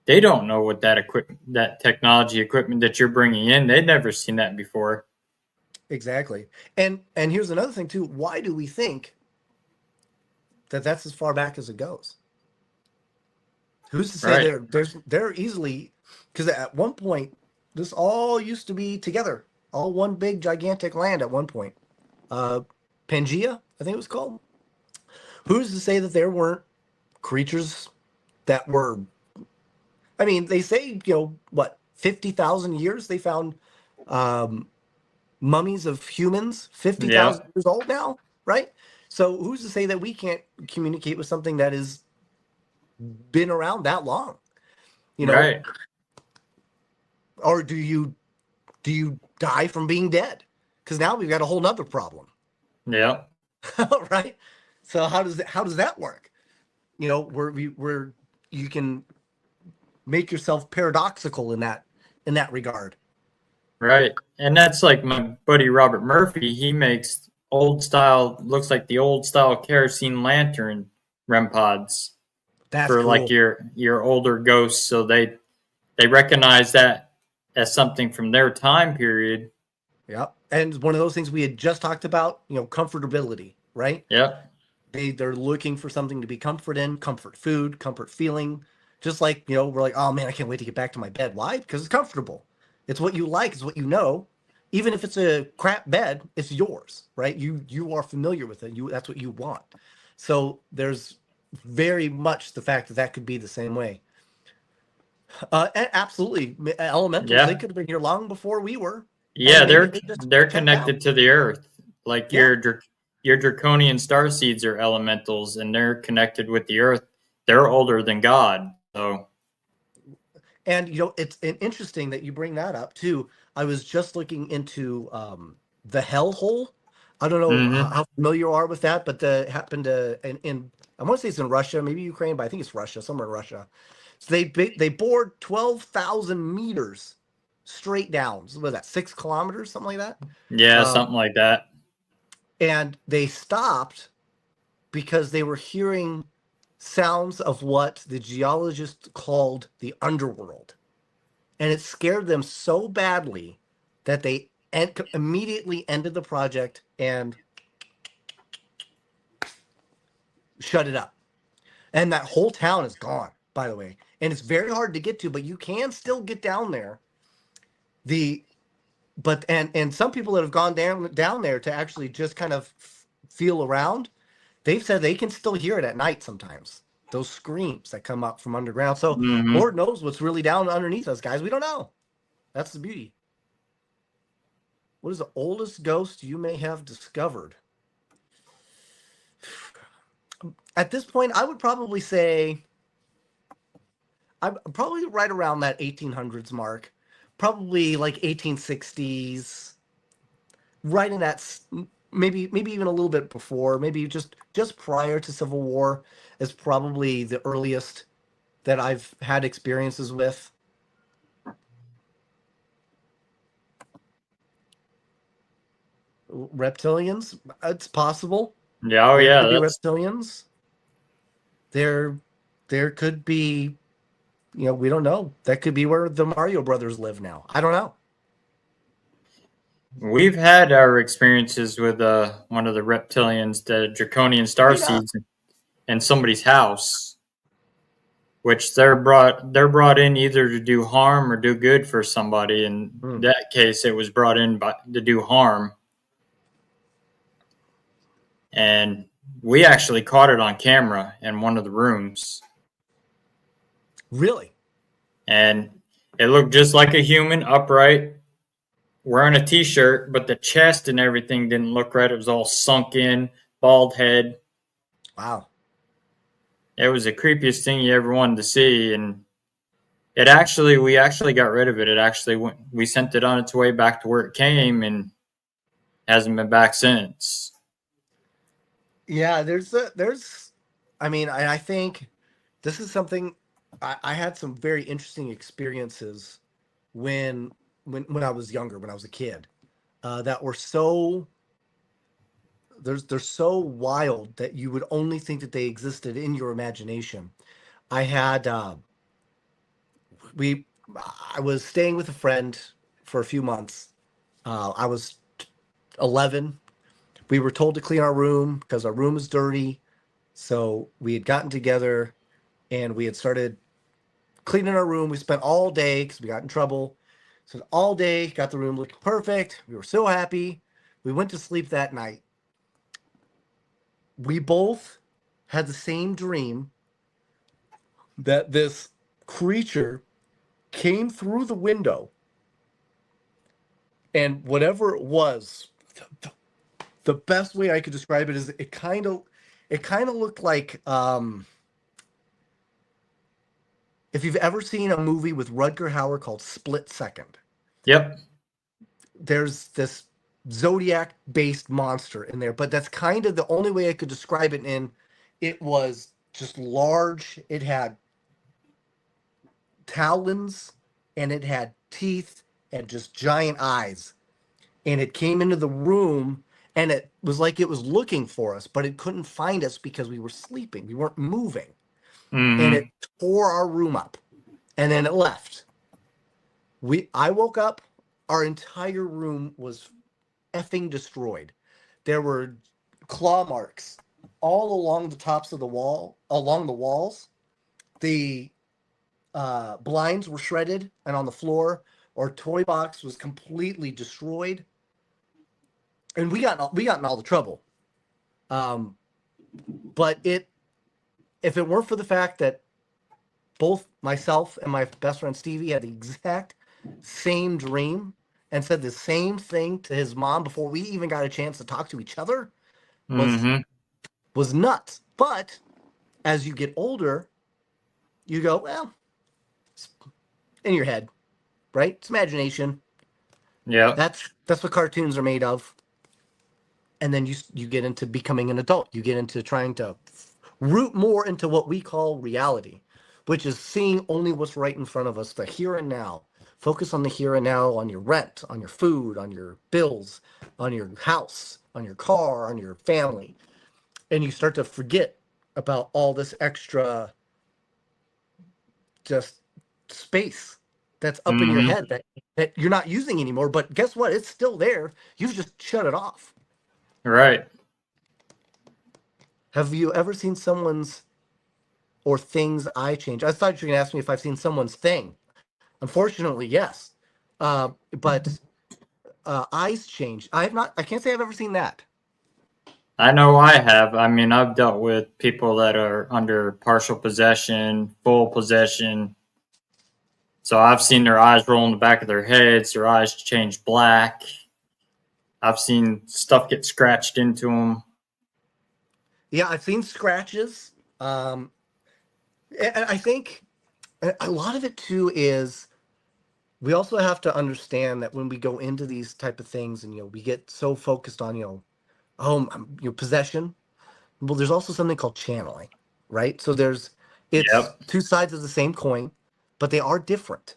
they don't know what that technology equipment that you're bringing in. They'd never seen that before. Exactly. And here's another thing too. Why do we think that that's as far back as it goes? Who's to say Right. they're easily, because at one point this all used to be together, all one big gigantic land at one point. Uh, Pangea, I think it was called. Who's to say that there weren't creatures that were? I mean, they say what 50,000 years they found um, mummies of humans fifty Yeah. thousand years old now, right? So who's to say that we can't communicate with something that has been around that long? You know, Right. or do you die from being dead? Because now we've got a whole nother problem, Yeah. right? So how does that work? Where you can make yourself paradoxical in that regard. Right. And that's like my buddy Robert Murphy. He makes old style, looks like the old style kerosene lantern REM pods That's for like cool. your older ghosts. So they recognize that as something from their time period. Yeah, and one of those things we had just talked about, comfortability, right? Yep. They're looking for something to be comfort in, comfort food, comfort feeling. Just like, we're like, oh man, I can't wait to get back to my bed. Why? Because it's comfortable. It's what you like, it's what you know. Even if it's a crap bed, it's yours, right? You are familiar with it. That's what you want. So there's very much the fact that that could be the same way. Absolutely, elementals. They Yeah. could have been here long before we were, Yeah, and maybe they just they're checked out. connected to the earth. Like Yeah, your draconian star seeds are elementals and they're connected with the earth. They're older than God. So, and it's interesting that you bring that up too. I was just looking into the hellhole. I don't know mhm. how familiar you are with that, but the happened in I want to say it's in Russia, maybe Ukraine, but I think it's Russia, somewhere in Russia. So they bored 12,000 meters straight down. So what was that, 6 kilometers, something like that? Yeah, Um, something like that. and they stopped because they were hearing sounds of what the geologists called the underworld. And it scared them so badly that they immediately ended the project and shut it up. And that whole town is gone, by the way. And it's very hard to get to, but you can still get down there. The but and some people that have gone down there to actually just kind of feel around, they've said they can still hear it at night sometimes. Those screams that come up from underground. So Mhm. Lord knows what's really down underneath us, guys. We don't know. That's the beauty. What is the oldest ghost you may have discovered? At this point, I would probably say I'm probably right around that 1800s mark, probably like 1860s, right in that maybe even a little bit before, maybe just prior to Civil War is probably the earliest that I've had experiences with. Reptilians, it's possible. Yeah, oh There yeah, could be that's reptilians. There there could be, we don't know. That could be where the Mario brothers live now. I don't know. we've had our experiences with one of the reptilians, the draconian star Straight up. seeds in somebody's house, which they're brought in either to do harm or do good for somebody. In Hmm. that case, it was brought in to do harm, and we actually caught it on camera in one of the rooms, Really? and it looked just like a human, upright, wearing a t-shirt, but the chest and everything didn't look right. It was all sunk in, bald head. Wow. It was the creepiest thing you ever wanted to see, and we actually got rid of it. It actually went. We sent it on its way back to where it came, and hasn't been back since. Yeah, I mean, I think this is something I had some very interesting experiences when when I was younger, when I was a kid, that were so they're so wild that you would only think that they existed in your imagination. I had we I was staying with a friend for a few months. I was 11. We were told to clean our room because our room was dirty. So we had gotten together and we had started cleaning our room. We spent all day because we got in trouble. So all day, got the room looking perfect. We were so happy. We went to sleep that night. We both had the same dream that this creature came through the window, and whatever it was, the best way I could describe it is it kind of looked like if you've ever seen a movie with Rutger Hauer called Split Second. Yep. There's this zodiac based monster in there, but that's kind of the only way I could describe it. In it was just large. It had talons and it had teeth and just giant eyes, and it came into the room, and it was like it was looking for us, but it couldn't find us because we were sleeping, we weren't moving, and it Mm-hmm. tore our room up, and then it left. I woke up, our entire room was effing destroyed. There were claw marks all along the tops of the wall, along the walls. The blinds were shredded and on the floor. Our toy box was completely destroyed, and we got in all the trouble. Um, but if it weren't for the fact that both myself and my best friend Stevie had the exact same dream and said the same thing to his mom before we even got a chance to talk to each other, was Mm-hmm. was nuts. But as you get older, you go, well, it's in your head, right? It's imagination. Yep. That's what cartoons are made of. And then you get into becoming an adult. You get into trying to root more into what we call reality, which is seeing only what's right in front of us, the here and now. Focus on the here and now, on your rent, on your food, on your bills, on your house, on your car, on your family. And you start to forget about all this extra just space that's up in your Mm-hmm. head that you're not using anymore. But guess what? It's still there. You've just shut it off. Right. Have you ever seen someone's or things eye change? I thought you were going to ask me if I've seen someone's thing. Unfortunately, yes. But eyes change. I have not. I can't say I've ever seen that. I know I have. I mean, I've dealt with people that are under partial possession, full possession. So I've seen their eyes roll in the back of their heads, their eyes change black. I've seen stuff get scratched into them. Yeah, I've seen scratches. And I think a lot of it too is we also have to understand that when we go into these type of things, and we get so focused on possession. Well, there's also something called channeling, right? So it's Yep. two sides of the same coin, but they are different,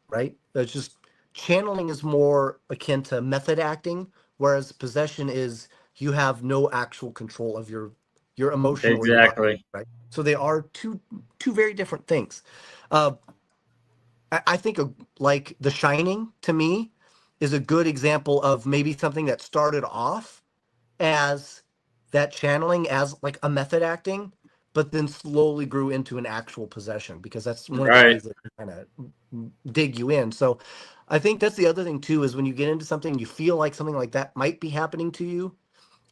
right? It's just channeling is more akin to method acting, whereas possession is you have no actual control of your emotion or your body, Exactly. right? So they are two very different things. Uh, I think like The Shining to me is a good example of maybe something that started off as that channeling as like a method acting, but then slowly grew into an actual possession, because that's one of the Right. ways that kind of dig you in. So I think that's the other thing too, is when you get into something, you feel like something like that might be happening to you.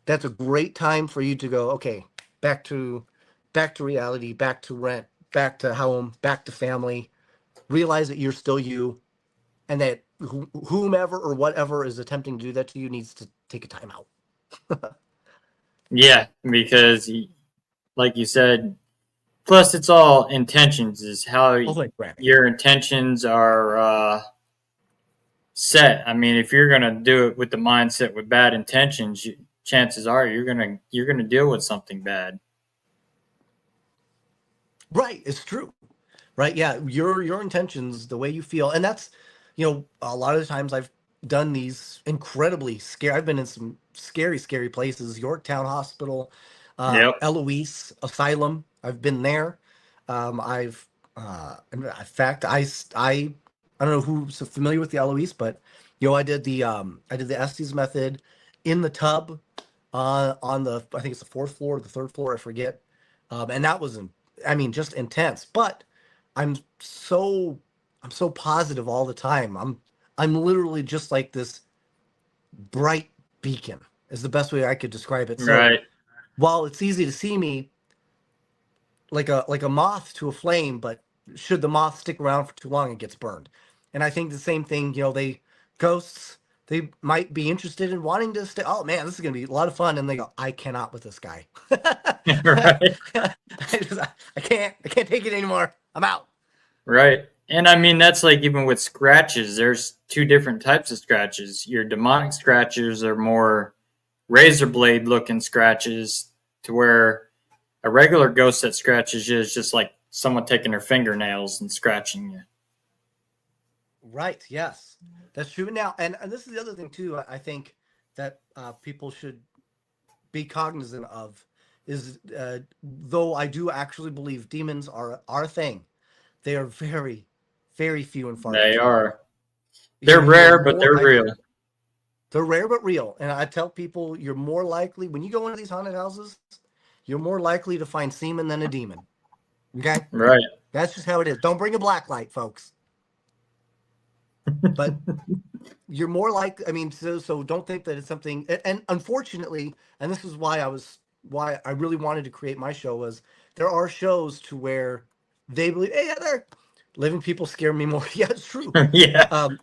That's a great time for you to go, okay, back to reality, back to rent, back to home, back to family. Realize that you're still you, and that whomever or whatever is attempting to do that to you needs to take a time out. Yeah, because like you said, plus it's all intentions is how Oh, like Granny. your intentions are set. I mean, if you're gonna do it with the mindset with bad intentions, chances are you're gonna deal with something bad. Right, it's true. Right, yeah, your intentions, the way you feel, and that's a lot of the times I've done these incredibly scary. I've been in some scary, scary places. Yorktown Hospital, Yep. Eloise Asylum. I've been there. I've, in fact, I don't know who's familiar with the Eloise, but I did the Estes method in the tub, on the, I think it's the fourth floor or the third floor, I forget. And that was, I mean, just intense. But I'm so I'm so positive all the time. I'm literally just like this bright beacon is the best way I could describe it. So Right. while it's easy to see me like a moth to a flame, but should the moth stick around for too long, it gets burned. And I think the same thing, they ghosts, they might be interested in wanting to stay. Oh man, this is gonna be a lot of fun, and they go, I cannot with this guy. Right. I can't take it anymore. I'm out. Right. And I mean, that's like even with scratches, there's two different types of scratches. Your demonic scratches are more razor blade looking scratches, to where a regular ghost that scratches you is just like someone taking their fingernails and scratching you. Right. Yes, that's true. Now, and this is the other thing too. I think that people should be cognizant of is, though I do actually believe demons are a thing. They are very, very few and far They between. are. They're You're rare, but more they're real. they're rare but real. And I tell people you're more likely when you go into these haunted houses, you're more likely to find semen than a demon. Okay, Right. that's just how it is. Don't bring a black light, folks. But you're more like, I mean, so don't think that it's something. And unfortunately, and this is why I really wanted to create my show, was there are shows to where they believe, hey, yeah, they're living people scare me more. Yeah, it's true. Yeah. Um,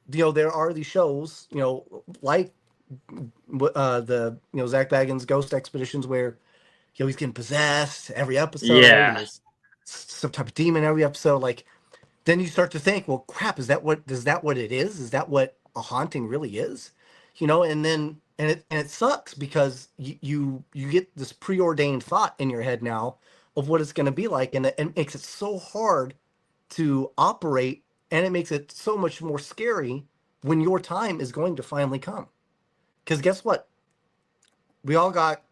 there are these shows, like the Zach Baggins Ghost Expeditions, where he's getting possessed every episode, and Yeah. there's some type of demon every episode. Like, then you start to think, well, crap, is that what it is? Is that what a haunting really is? And then and it sucks because you get this preordained thought in your head now of what it's going to be like, and it makes it so hard to operate, and it makes it so much more scary when your time is going to finally come. Because guess what? We all got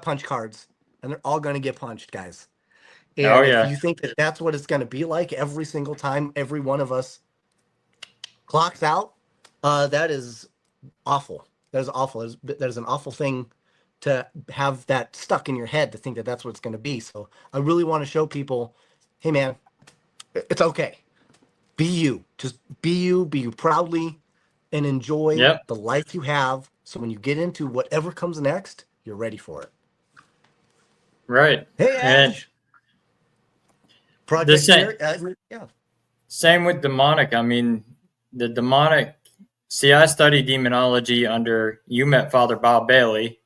punch cards, and they're all going to get punched, guys. Oh And if yeah. you think that that's what it's going to be like every single time every one of us clocks out, that is awful. That is awful. That is an awful thing to have that stuck in your head, to think that that's what it's going to be. So I really want to show people, hey man, it's okay. Be you. Just be you. Be you proudly, and enjoy Yep. the life you have. So when you get into whatever comes next, you're ready for it. Right. Hey And Ash, the Project same Mary. Yeah. same with demonic. I mean, the demonic. See, I study demonology under, you met Father Bob Bailey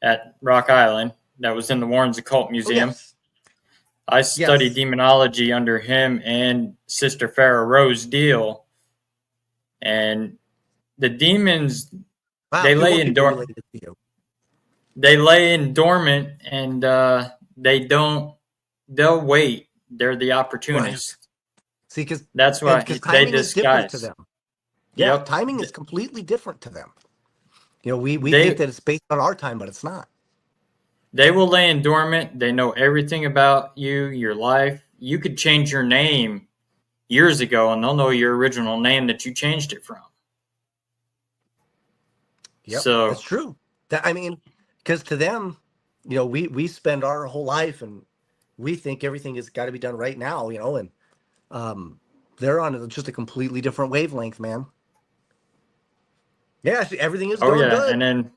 at Rock Island. That was in the Warrens Occult Oh Museum. yes. I studied Yes. demonology under him and Sister Farrah Rose Deal. And the demons, Wow. they Two lay more in people dor- related to you. they lay in dormant, and they don't. They'll wait. They're the Right. opportunists. See, because That's why because they timing is different to disguise. them. Yeah, Yep. timing is completely different to them. We think They that it's based on our time, but it's not. they will lay in dormant. They know everything about you, your life. You could change your name years ago, and they'll know your original name that you changed it from. Yep, it's So, true. That I mean, because to them, we spend our whole life, and we think everything has got to be done right now, and um, they're on just a completely different wavelength, man. Yeah, see, everything is oh going yeah, and good. then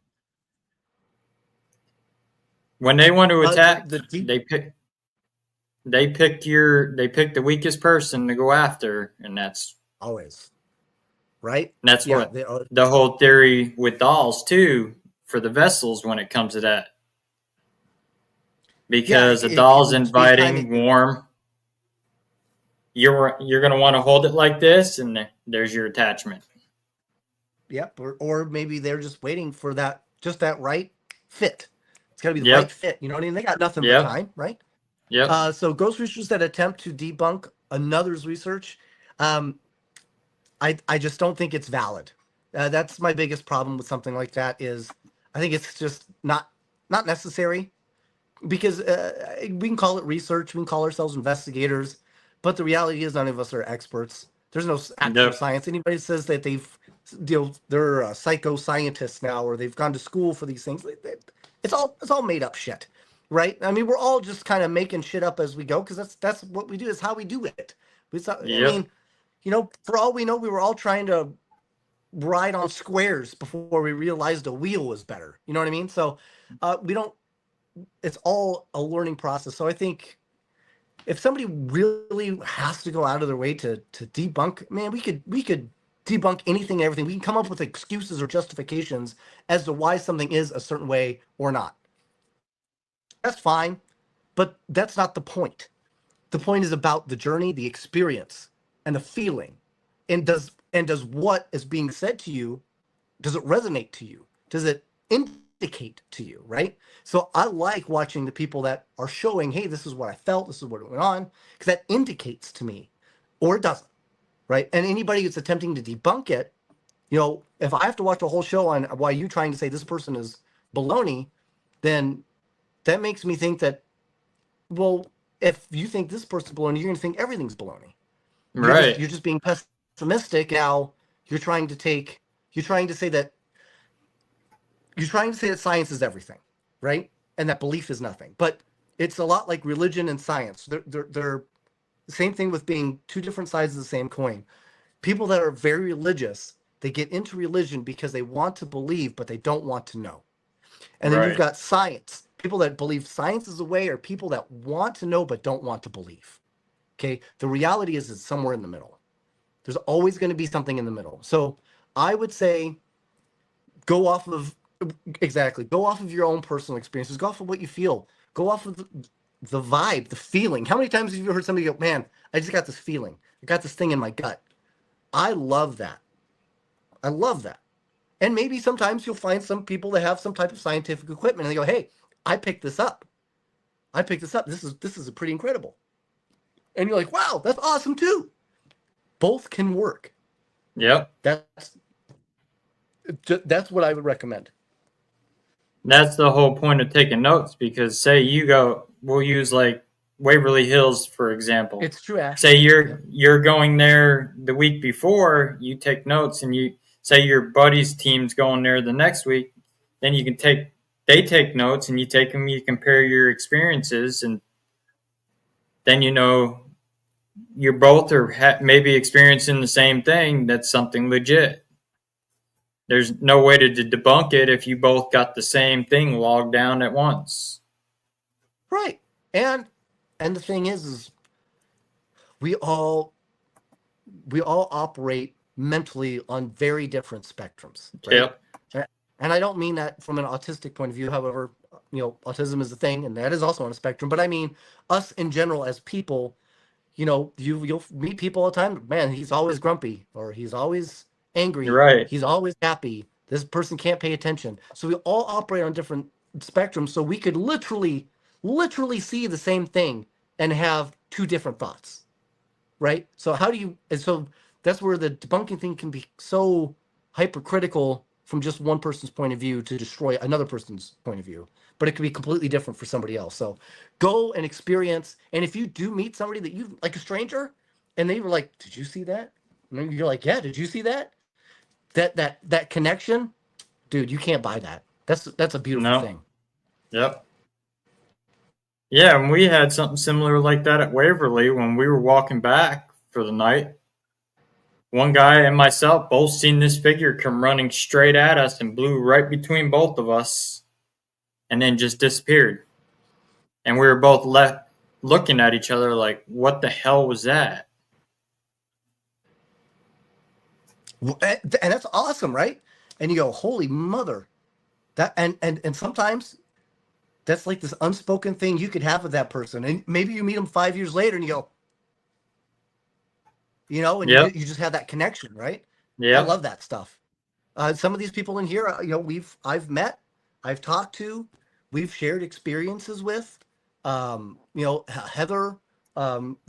when they want to attack, The deep they pick the weakest person to go after, and always right. that's Yeah, what the whole theory with dolls too, for the vessels when it comes to that, yeah. because a doll's Space time. inviting, warm. You're gonna want to hold it like this, and there's your attachment. Yep, or maybe they're just waiting for that right fit. It's got to be the right Yep, fit. You know what I mean? They got nothing but yep, time, right? yep. So ghost researchers that attempt to debunk another's research, Um, I just don't think it's valid. That's my biggest problem with something like that. Is I think it's just not necessary, because we can call it research, we can call ourselves investigators, but the reality is none of us are experts. There's no actual Yep. science. Anybody says that they're psychoscientists now, or they've gone to school for these things, it's all made up shit, right? I mean, we're all just kind of making shit up as we go, because that's what we do. Is how we do it. I Yep. mean, for all we know, we were all trying to ride on squares before we realized a wheel was better. You know what I mean? So we don't. It's all a learning process. So I think if somebody really has to go out of their way to debunk, man, we could debunk anything and everything. We can come up with excuses or justifications as to why something is a certain way or not. That's fine, but that's not the point. The point is about the journey, the experience, and the feeling. And does what is being said to you, does it resonate to you? Does it indicate to you, right? So I like watching the people that are showing, hey, this is what I felt, this is what went on, because that indicates to me, or it doesn't, right? And anybody that's attempting to debunk it, if I have to watch a whole show on why you trying to say this person is baloney, then that makes me think that, well, if you think this person's baloney, you're going to think everything's baloney. You're just Right. you're just being pessimistic. Now you're trying to take you're trying to say that science is everything, right? And that belief is nothing. But it's a lot like religion and science. They're the same thing with being two different sides of the same coin. People that are very religious, they get into religion because they want to believe, but they don't want to know. And then you've Right. got science. People that believe science is the way are people that want to know but don't want to believe. Okay. The reality is it's somewhere in the middle. There's always going to be something in the middle. So I would say go off of exactly. Go off of your own personal experiences. Go off of what you feel. Go off of the vibe, the feeling. How many times have you heard somebody go, "Man, I just got this feeling. I got this thing in my gut." I love that. I love that. And maybe sometimes you'll find some people that have some type of scientific equipment, and they go, "Hey, I picked this up. I picked this up. This is pretty incredible." And you're like, "Wow, that's awesome too." Both can work. Yep. That's that's what I would recommend. That's the whole point of taking notes, because say you go, we'll use like Waverly Hills for example. It's true, Ash. Say Yep. you're going there the week before, you take notes, and you say your buddy's team's going there the next week, then you can take they take notes and you take them, you compare your experiences, and then you both are maybe experiencing the same thing. That's something legit. There's no way to debunk it if you both got the same thing logged down at once. Right. And the thing is we all we all operate mentally on very different spectrums, right? Yep. And I don't mean that from an autistic point of view. However, autism is a thing, and that is also on a spectrum. But I mean us in general as people. You'll meet people all the time. Man, he's always grumpy, or he's always You're angry. right. He's always happy. This person can't pay attention. So we all operate on different spectrums. So we could literally see the same thing and have two different thoughts, right? So how do you? And so that's where the debunking thing can be so hypercritical from just one person's point of view to destroy another person's point of view. But it could be completely different for somebody else. So go and experience. And if you do meet somebody that you like, a stranger, and they were like, "Did you see that?" And you're like, "Yeah, did you see that?" That connection, dude, you can't buy that. That's a beautiful No. thing. Yep. Yeah, and we had something similar like that at Waverly when we were walking back for the night. One guy and myself both seen this figure come running straight at us and blew right between both of us and then just disappeared. And we were both left looking at each other like, what the hell was that? And that's awesome, right? And you go, "Holy mother!" That and sometimes that's like this unspoken thing you could have with that person, and maybe you meet them 5 years later, and you go, and Yep. you just have that connection, right? I Yep. love that stuff. Some of these people in here, I've met, I've talked to, we've shared experiences with. Heather,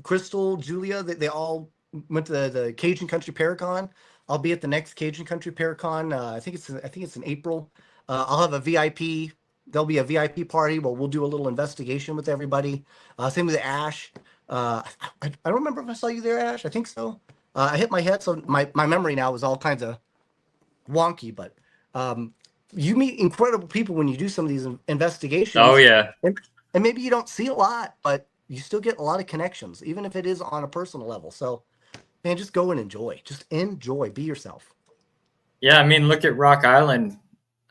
Crystal, Julia, they all went to the Cajun Country Paracon. I'll be at the next Cajun Country Paracon. I think it's in April. I'll have a VIP. There'll be a VIP party where we'll do a little investigation with everybody. Same with Ash. I don't remember if I saw you there, Ash. I think so. I hit my head, so my memory now is all kinds of wonky. But you meet incredible people when you do some of these Oh investigations, yeah. and maybe you don't see a lot, but you still get a lot of connections, even if it is on a personal level. So, man, just go and enjoy. Just enjoy. Be yourself. Yeah, I mean, look at Rock Island.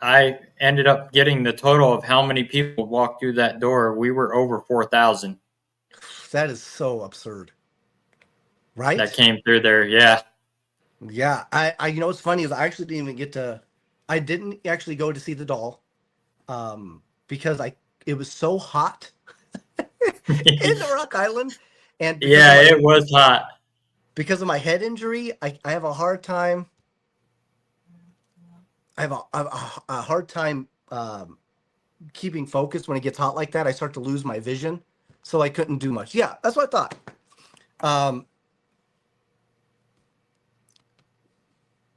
I ended up getting the total of how many people walked through that door. We were over 4,000 That is so absurd, that right? came through there. Yeah. Yeah. You know what's funny is I actually didn't even get to. I didn't actually go to see the doll, because it was so hot in the Rock Island, and Yeah, it was hot. because of my head injury, I have a hard time. I have a hard time keeping focused when it gets hot like that. I start to lose my vision, so I couldn't do much. Yeah, that's what I thought. Um,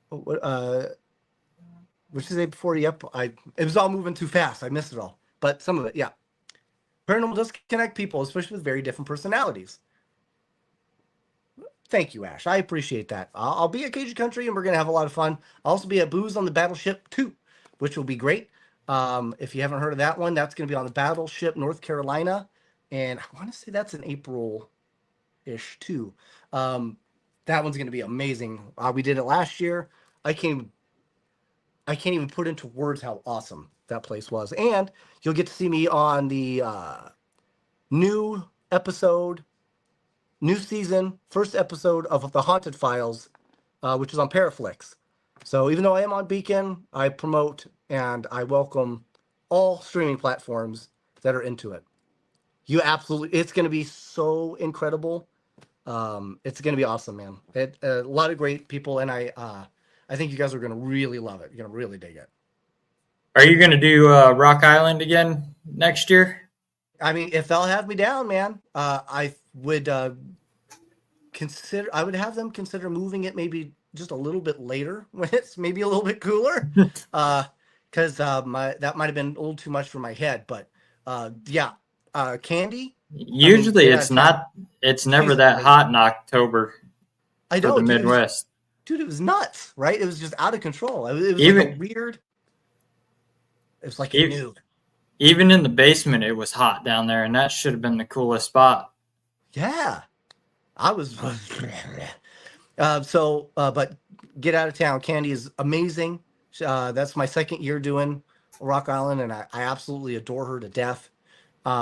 what did you say before? Yep, it was all moving too fast. I missed it all, but some of it, yeah. Paranormal does connect people, especially with very different personalities. Thank you, Ash. I appreciate that. I'll be at Cajun Country, and we're gonna have a lot of fun. I'll also be at Booze on the Battleship 2, which will be great. If you haven't heard of that one, that's gonna be on the Battleship North Carolina, and I want to say that's in April-ish too. Um, that one's gonna be amazing. We did it last year. I can't I can't even put into words how awesome that place was. And you'll get to see me on the new episode, new season, first episode of The Haunted Files, which is on Paraflix. So even though I am on Beacon, I promote and I welcome all streaming platforms that are into it. It's going to be so incredible. It's going to be awesome, man. A lot of great people, and I think you guys are going to really love it. You're going to really dig it. Are you going to do Rock Island again next year? I mean, if they'll have me down, man, I would consider. I would have them consider moving it maybe just a little bit later when it's maybe a little bit cooler, because my that might have been a little too much for my head. But yeah, Candy. I mean, Usually get out it's of town. not, it's never She's that amazing. hot in October I for know, the dude. Midwest. It was nuts, right? It was just out of control. It was like a Even weird. It was like it e- knew. even in the basement, it was hot down there, and that should have been the coolest spot. Yeah, I was. But get out of town. Candy is amazing. That's my second year doing Rock Island, and I absolutely adore her to death.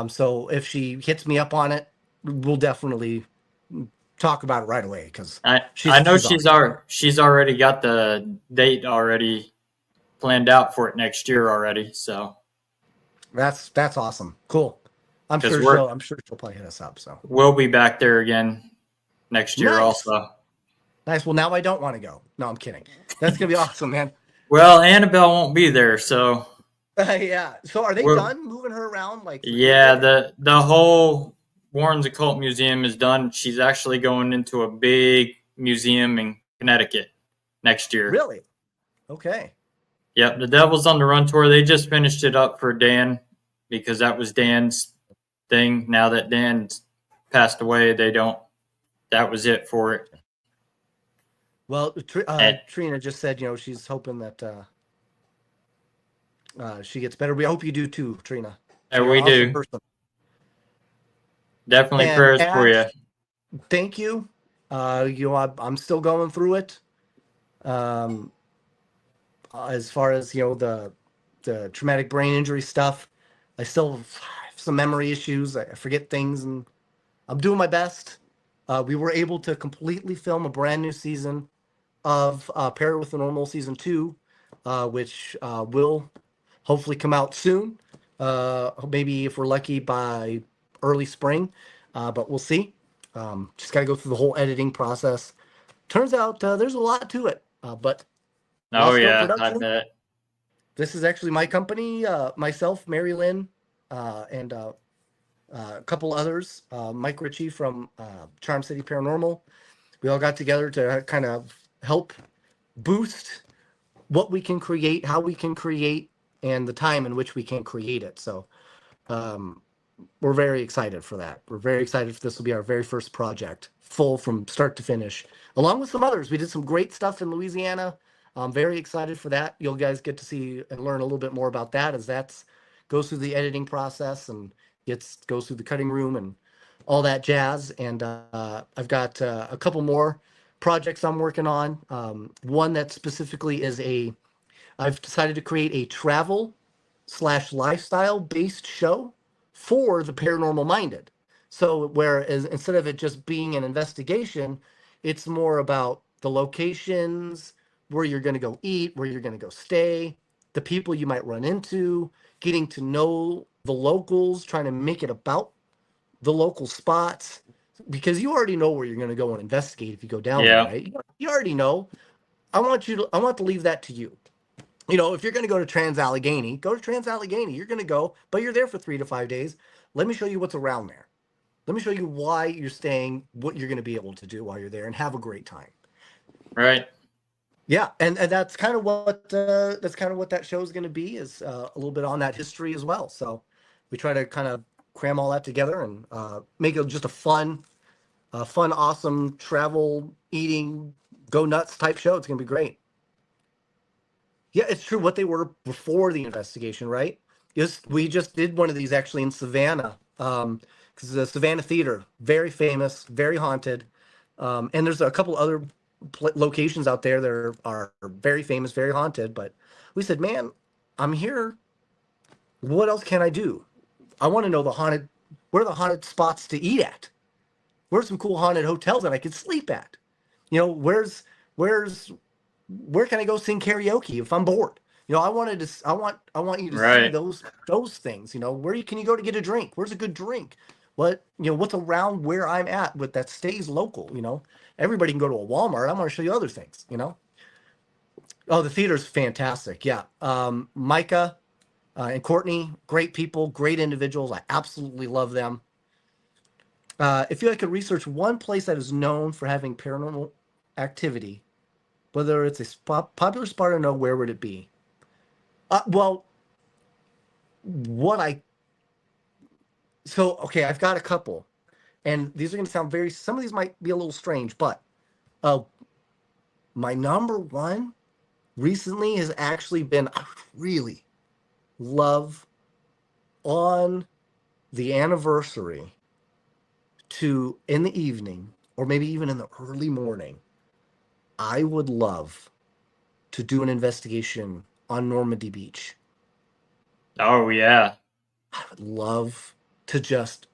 So if she hits me up on it, we'll definitely talk about it right away because I know she's awesome. she's already got the date already planned out for it next year already. So That's awesome. Cool. because I'm sure she'll probably hit us up. So we'll be back there again next year nice. also. Nice. Well, now I don't want to go. No, I'm kidding. That's gonna be awesome, man. Well, Annabelle won't be there, so Yeah. So are they we're done moving her around like for yeah, good? the whole Warren's Occult Museum is done. She's actually going into a big museum in Connecticut next year. Really? Okay. Yep, the Devil's on the Run tour. They just finished it up for Dan because that was Dan's thing. Now that Dan's passed away, they don't. That was it for it. Well, And, Trina just said, she's hoping that she gets better. We hope you do too, Trina. and You're we an awesome do person. definitely And prayers for you. Ash, thank you. I'm still going through it. Um, as far as the traumatic brain injury stuff, I still have some memory issues. I forget things, and I'm doing my best. We were able to completely film a brand new season of Paranormal season 2, which will hopefully come out soon. Maybe if we're lucky by early spring, but we'll see. Just got to go through the whole editing process. Turns out there's a lot to it, but Oh Lost Film yeah, I Production. bet. This is actually my company, myself, Mary Lynn, and a couple others, Mike Ritchie from Charm City Paranormal. We all got together to kind of help boost what we can create, how we can create, and the time in which we can create it. So um, we're very excited for that. We're very excited for this will be our very first project, full from start to finish, along with some others. We did some great stuff in Louisiana. I'm very excited for that. You'll guys get to see and learn a little bit more about that as that's goes through the editing process and goes through the cutting room and all that jazz. And I've got a couple more projects I'm working on. One that specifically is I've decided to create a travel slash lifestyle based show for the paranormal minded. So whereas instead of it just being an investigation, it's more about the locations, where you're going to go eat, where you're going to go stay, the people you might run into, getting to know the locals, trying to make it about the local spots because you already know where you're going to go and investigate if you go down there, Yeah. right? You already know. I want to leave that to you. If you're going to go to Trans-Allegheny, go to Trans-Allegheny. You're going to go, but you're there for 3 to 5 days. Let me show you what's around there. Let me show you why you're staying, what you're going to be able to do while you're there, and have a great time. Right. Yeah, and that's kind of what that show is going to be is a little bit on that history as well. So we try to kind of cram all that together and make it just a fun, awesome travel, eating, go nuts type show. It's going to be great. Yeah, it's true what they were before the investigation, right? Yes, we just did one of these actually in Savannah, because the Savannah Theater, very famous, very haunted, and there's a couple other locations out there that are very famous, very haunted. But we said, man, I'm here. What else can I do? I want to know where are the haunted spots to eat at? Where's some cool haunted hotels that I could sleep at? Where's where can I go sing karaoke if I'm bored? I want you to see Right. those things. Where can you go to get a drink? Where's a good drink? What's around where I'm at with that stays local? Everybody can go to a Walmart. I want to show you other things. Oh, the theater's fantastic. Yeah. Micah and Courtney, great people, great individuals. I absolutely love them. If you could research one place that is known for having paranormal activity, whether it's a popular spot or no, where would it be? Well, what I so okay, I've got a couple, and these are going to sound some of these might be a little strange, but uh, my number one recently has actually been I really love on the anniversary to in the evening or maybe even in the early morning. I would love to do an investigation on Normandy Beach. Oh yeah. I would love to just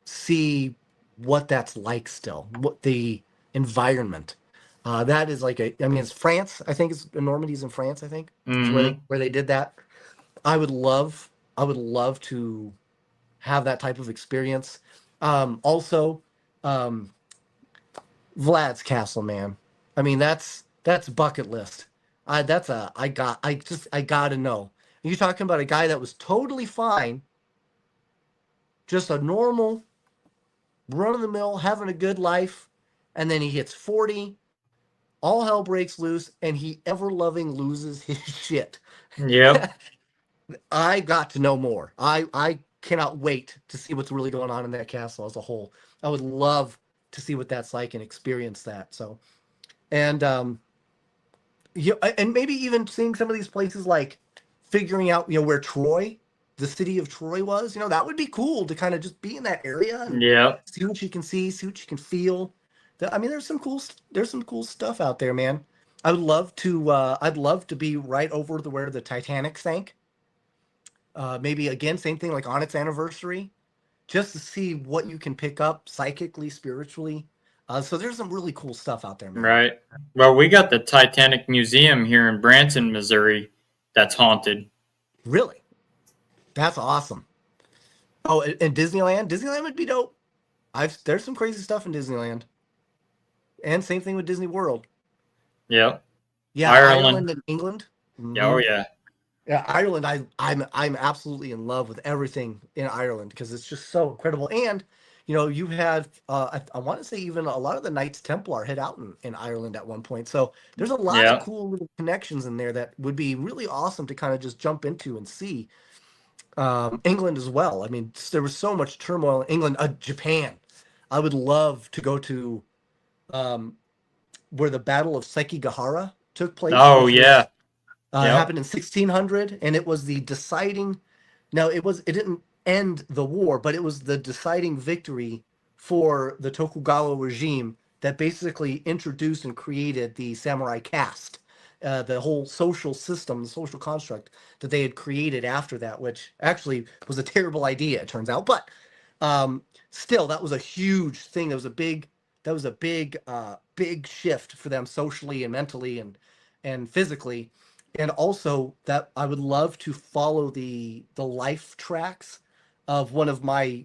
see what that's like still, what the environment. That is it's France. I think it's Normandy's in France. I think is Mm-hmm. where they did that. I would love to have that type of experience. Also, um, Vlad's Castle, man. I mean, that's bucket list. I gotta know. You're talking about a guy that was totally fine, just a normal, run of the mill, having a good life, and then he hits 40, all hell breaks loose, and he ever loving loses his shit. Yep. I got to know more. I cannot wait to see what's really going on in that castle as a whole. I would love to see what that's like and experience that. So, and yeah, and maybe even seeing some of these places like figuring out where Troy, the city of Troy was. That would be cool to kind of just be in that area and Yep. see what you can see what you can feel. I mean, there's some cool stuff out there, man. I would love to. I'd love to be right over the where the Titanic sank. Maybe again, same thing like on its anniversary, just to see what you can pick up psychically, spiritually. So there's some really cool stuff out there, man. Right. Well, we got the Titanic Museum here in Branson, Missouri, that's haunted. Really, that's awesome. Oh, and Disneyland would be dope. There's some crazy stuff in Disneyland, and same thing with Disney World. Yep. Yeah, Ireland. Ireland and England. Yeah, oh Hmm. yeah. Yeah, Ireland. I'm absolutely in love with everything in Ireland because it's just so incredible. And You had, I want to say even a lot of the Knights Templar hid out in Ireland at one point. So there's a lot of Yeah. cool little connections in there that would be really awesome to kind of just jump into and see. England as well. I mean, there was so much turmoil in England. Japan. I would love to go to um, where the Battle of Sekigahara took place, Oh which was yeah. Yep. happened in 1600, and it was the deciding. Now it didn't end the war, but it was the deciding victory for the Tokugawa regime that basically introduced and created the samurai caste, the whole social system, the social construct that they had created after that, which actually was a terrible idea, it turns out. But still, that was a huge thing. Big shift for them socially and mentally and physically. And also that I would love to follow the life tracks of one of my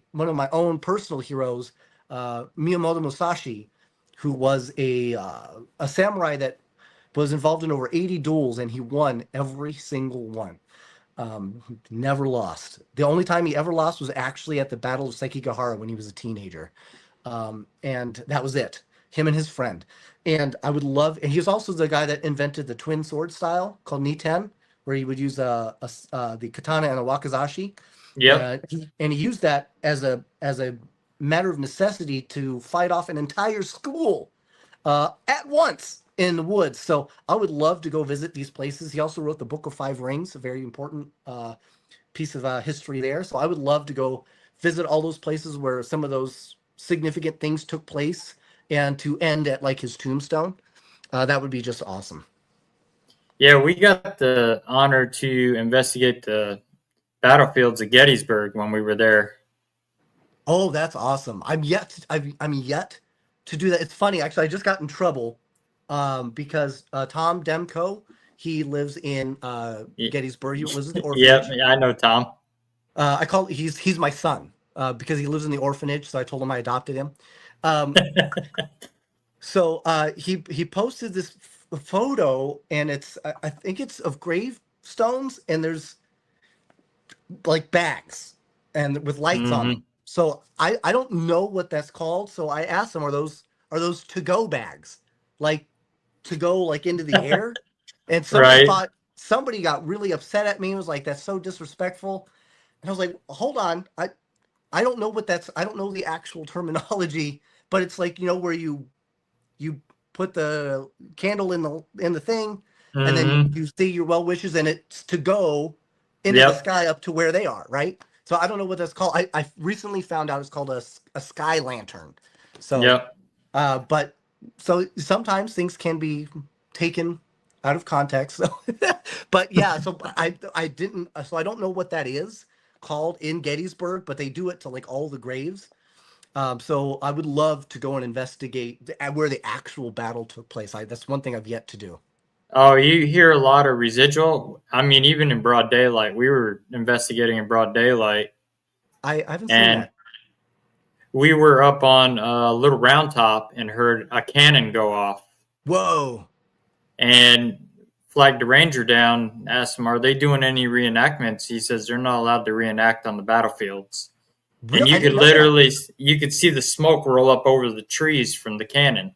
own personal heroes, Miyamoto Musashi, who was a samurai that was involved in over 80 duels, and he won every single one. Never lost. The only time he ever lost was actually at the Battle of Sekigahara when he was a teenager. And that was it. Him and his friend. And I would love, and he was also the guy that invented the twin sword style called Niten, where he would use the katana and a wakizashi. Yep. And he used that as a matter of necessity to fight off an entire school at once in the woods. So I would love to go visit these places. He also wrote the Book of Five Rings, a very important piece of history there. So I would love to go visit all those places where some of those significant things took place, and to end at like his tombstone. That would be just awesome. Yeah, we got the honor to investigate the battlefields of Gettysburg when we were there. Oh, that's awesome. I'm yet to do that. It's funny, actually. I just got in trouble because Tom Demko, he lives in Gettysburg. He lives in the Yep, orphanage. I know Tom. He's my son because he lives in the orphanage. So I told him I adopted him. Um, so he posted this photo, and I think it's of gravestones, and there's like bags and with lights on them. Hmm. So I don't know what that's called. So I asked him, are those to go bags, like to go like into the air? And Right. somebody got really upset at me and was like, that's so disrespectful. And I was like, hold on, I don't know what that's. I don't know the actual terminology, but it's like where you put the candle in the thing, and then Hmm. you say your well wishes, and it's to go into the Yep. sky up to where they are, right? So I don't know what that's called. I recently found out it's called a sky lantern. So, Yep. but so sometimes things can be taken out of context. So, but yeah, so I didn't. So I don't know what that is called in Gettysburg, but they do it to like all the graves. So I would love to go and investigate where the actual battle took place. That's one thing I've yet to do. Oh, you hear a lot of residual. I mean, even in broad daylight, we were investigating in broad daylight, I haven't seen and that. we were up on a little round top and heard a cannon go off, Whoa. and flagged the ranger down, asked him, "Are they doing any reenactments?" He says they're not allowed to reenact on the battlefields. And Real? I didn't know that. you could see the smoke roll up over the trees from the cannon.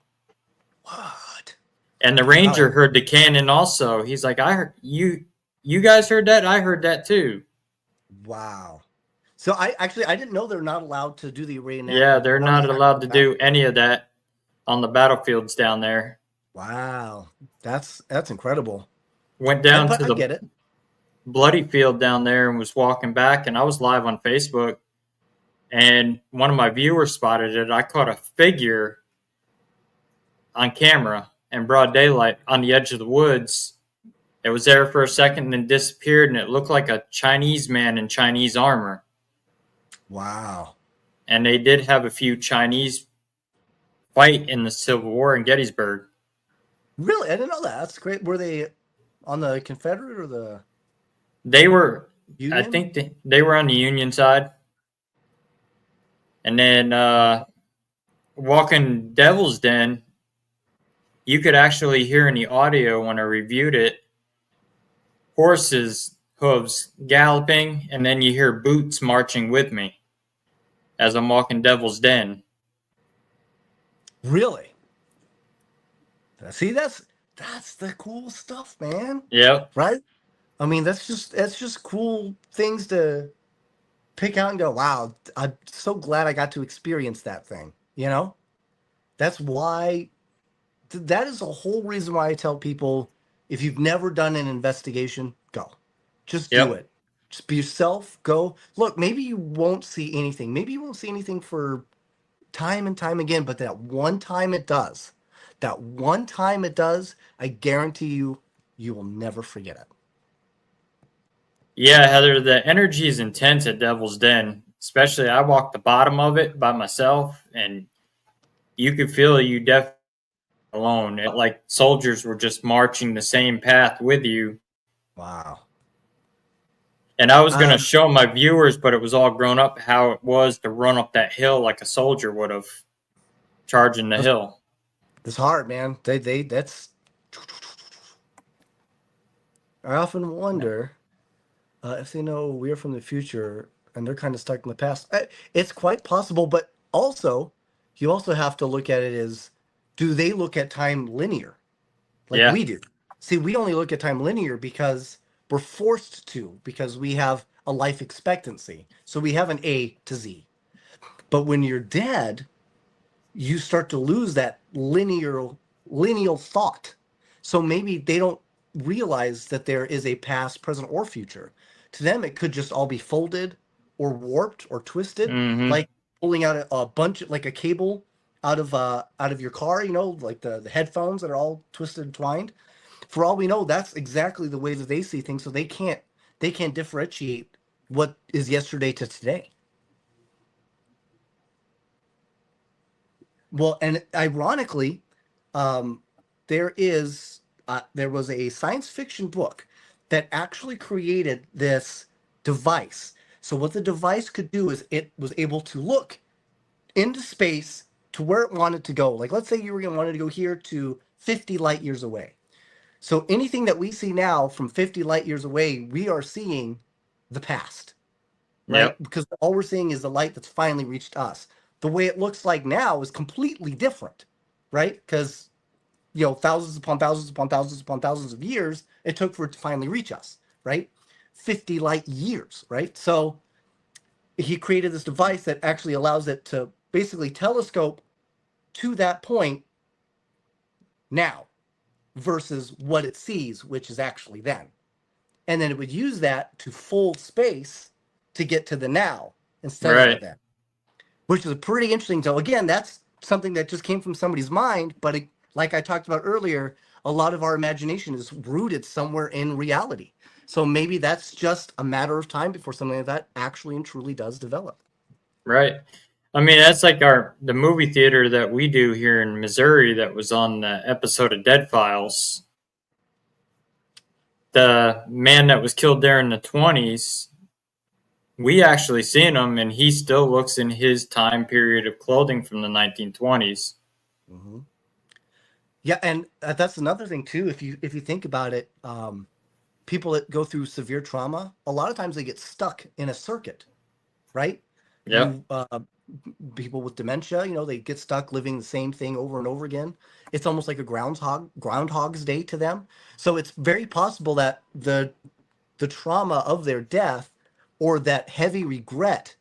What? And the Wow. ranger heard the cannon also. He's like, "I heard you guys heard that? I heard that too." Wow. So I didn't know they're not allowed to do the Yeah, reenactment they're on not the allowed actual to do battlefield. any of that on the battlefields down there. Wow. That's incredible. Went down But to I the get it. bloody field down there and was walking back, and I was live on Facebook, and one of my viewers spotted it. I caught a figure on camera in broad daylight on the edge of the woods. It was there for a second and then disappeared, and it looked like a Chinese man in Chinese armor. Wow. And they did have a few Chinese fight in the Civil War in Gettysburg. Really? I didn't know that. That's great. Were they on the Confederate or the They were, I Union? think they were on the Union side. And then walking Devil's Den, you could actually hear in the audio when I reviewed it horses' hooves galloping, and then you hear boots marching with me. as I'm walking Devil's Den. Really? See, that's the cool stuff, man. Yep. Right? I mean, that's just cool things to pick out and go, wow, I'm so glad I got to experience that thing. You know? That's why that is the whole reason why I tell people if you've never done an investigation, go. Just do Yep. it. Just be yourself. Go. Look, maybe you won't see anything. Maybe you won't see anything for time and time again, but that one time it does. That one time it does, I guarantee you, you will never forget it. Yeah, Heather, the energy is intense at Devil's Den. Especially, I walked the bottom of it by myself, and you could feel you definitely alone. It, like soldiers were just marching the same path with you. Wow. And I was going to Um, show my viewers, but it was all grown up how it was to run up that hill like a soldier would have, charging the that's, hill. that's hard, man. That's. I often wonder if they know we're from the future and they're kind of stuck in the past. It's quite possible, but also, you also have to look at it as, do they look at time linear like Yeah. we do? See, we only look at time linear because we're forced to, because we have a life expectancy. So we have an A to Z. But when you're dead, you start to lose that lineal thought. So maybe they don't realize that there is a past, present, or future. To them, it could just all be folded or warped or twisted, Mm-hmm. like pulling out a bunch, like a cable out of your car. You know, like the headphones that are all twisted and twined. For all we know, that's exactly the way that they see things. So they can't differentiate what is yesterday to today. Well, and ironically, um, there was a science fiction book that actually created this device. So what the device could do is it was able to look into space to where it wanted to go. Like let's say you were going to wanted to go here to 50 light years away. So anything that we see now from 50 light years away, we are seeing the past, right? Yep. Because all we're seeing is the light that's finally reached us. The way it looks like now is completely different, right? Because thousands upon thousands upon thousands upon thousands of years it took for it to finally reach us, right? 50 light years, right? So he created this device that actually allows it to basically telescope to that point now versus what it sees, which is actually then. And then it would use that to fold space to get to the now instead of the Right. then, which is pretty interesting. So again, that's something that just came from somebody's mind, but like I talked about earlier, a lot of our imagination is rooted somewhere in reality. So maybe that's just a matter of time before something like that actually and truly does develop. Right. I mean, that's like the movie theater that we do here in Missouri that was on the episode of Dead Files. The man that was killed there in the 20s, we actually seen him, and he still looks in his time period of clothing from the 1920s. Mm-hmm. Yeah, and that's another thing too. If you think about it, people that go through severe trauma, a lot of times they get stuck in a circuit, right? Yep. You People with dementia, they get stuck living the same thing over and over again. It's almost like a groundhog's day to them. So it's very possible that the trauma of their death or that heavy regret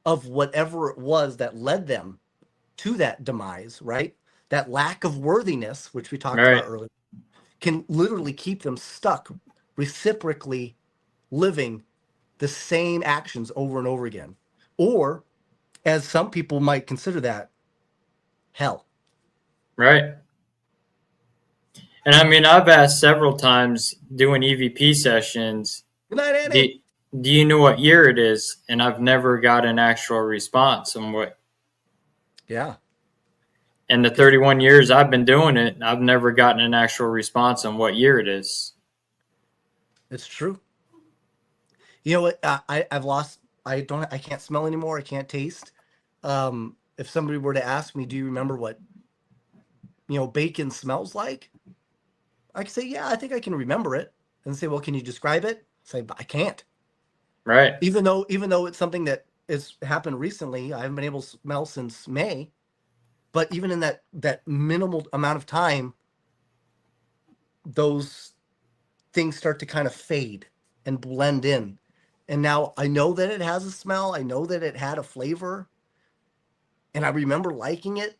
of whatever it was that led them to that demise, right? That lack of worthiness, which we talked about Right. earlier, can literally keep them stuck reciprocally living the same actions over and over again. Or, as some people might consider that, hell. Right. And I mean, I've asked several times doing EVP sessions, Good night, do, Annie. do you know what year it is? And I've never got an actual response on what. Yeah, In the because 31 years I've been doing it, I've never gotten an actual response on what year it is. it's true. You know what? I've lost. I can't smell anymore. I can't taste. If somebody were to ask me, do you remember what bacon smells like? I could say, yeah, I think I can remember it. And say, well, can you describe it? Say, I can't. Right. Even though it's something that it's happened recently. I haven't been able to smell since May, but even in that minimal amount of time, those things start to kind of fade and blend in. And now I know that it has a smell. I know that it had a flavor, and I remember liking it.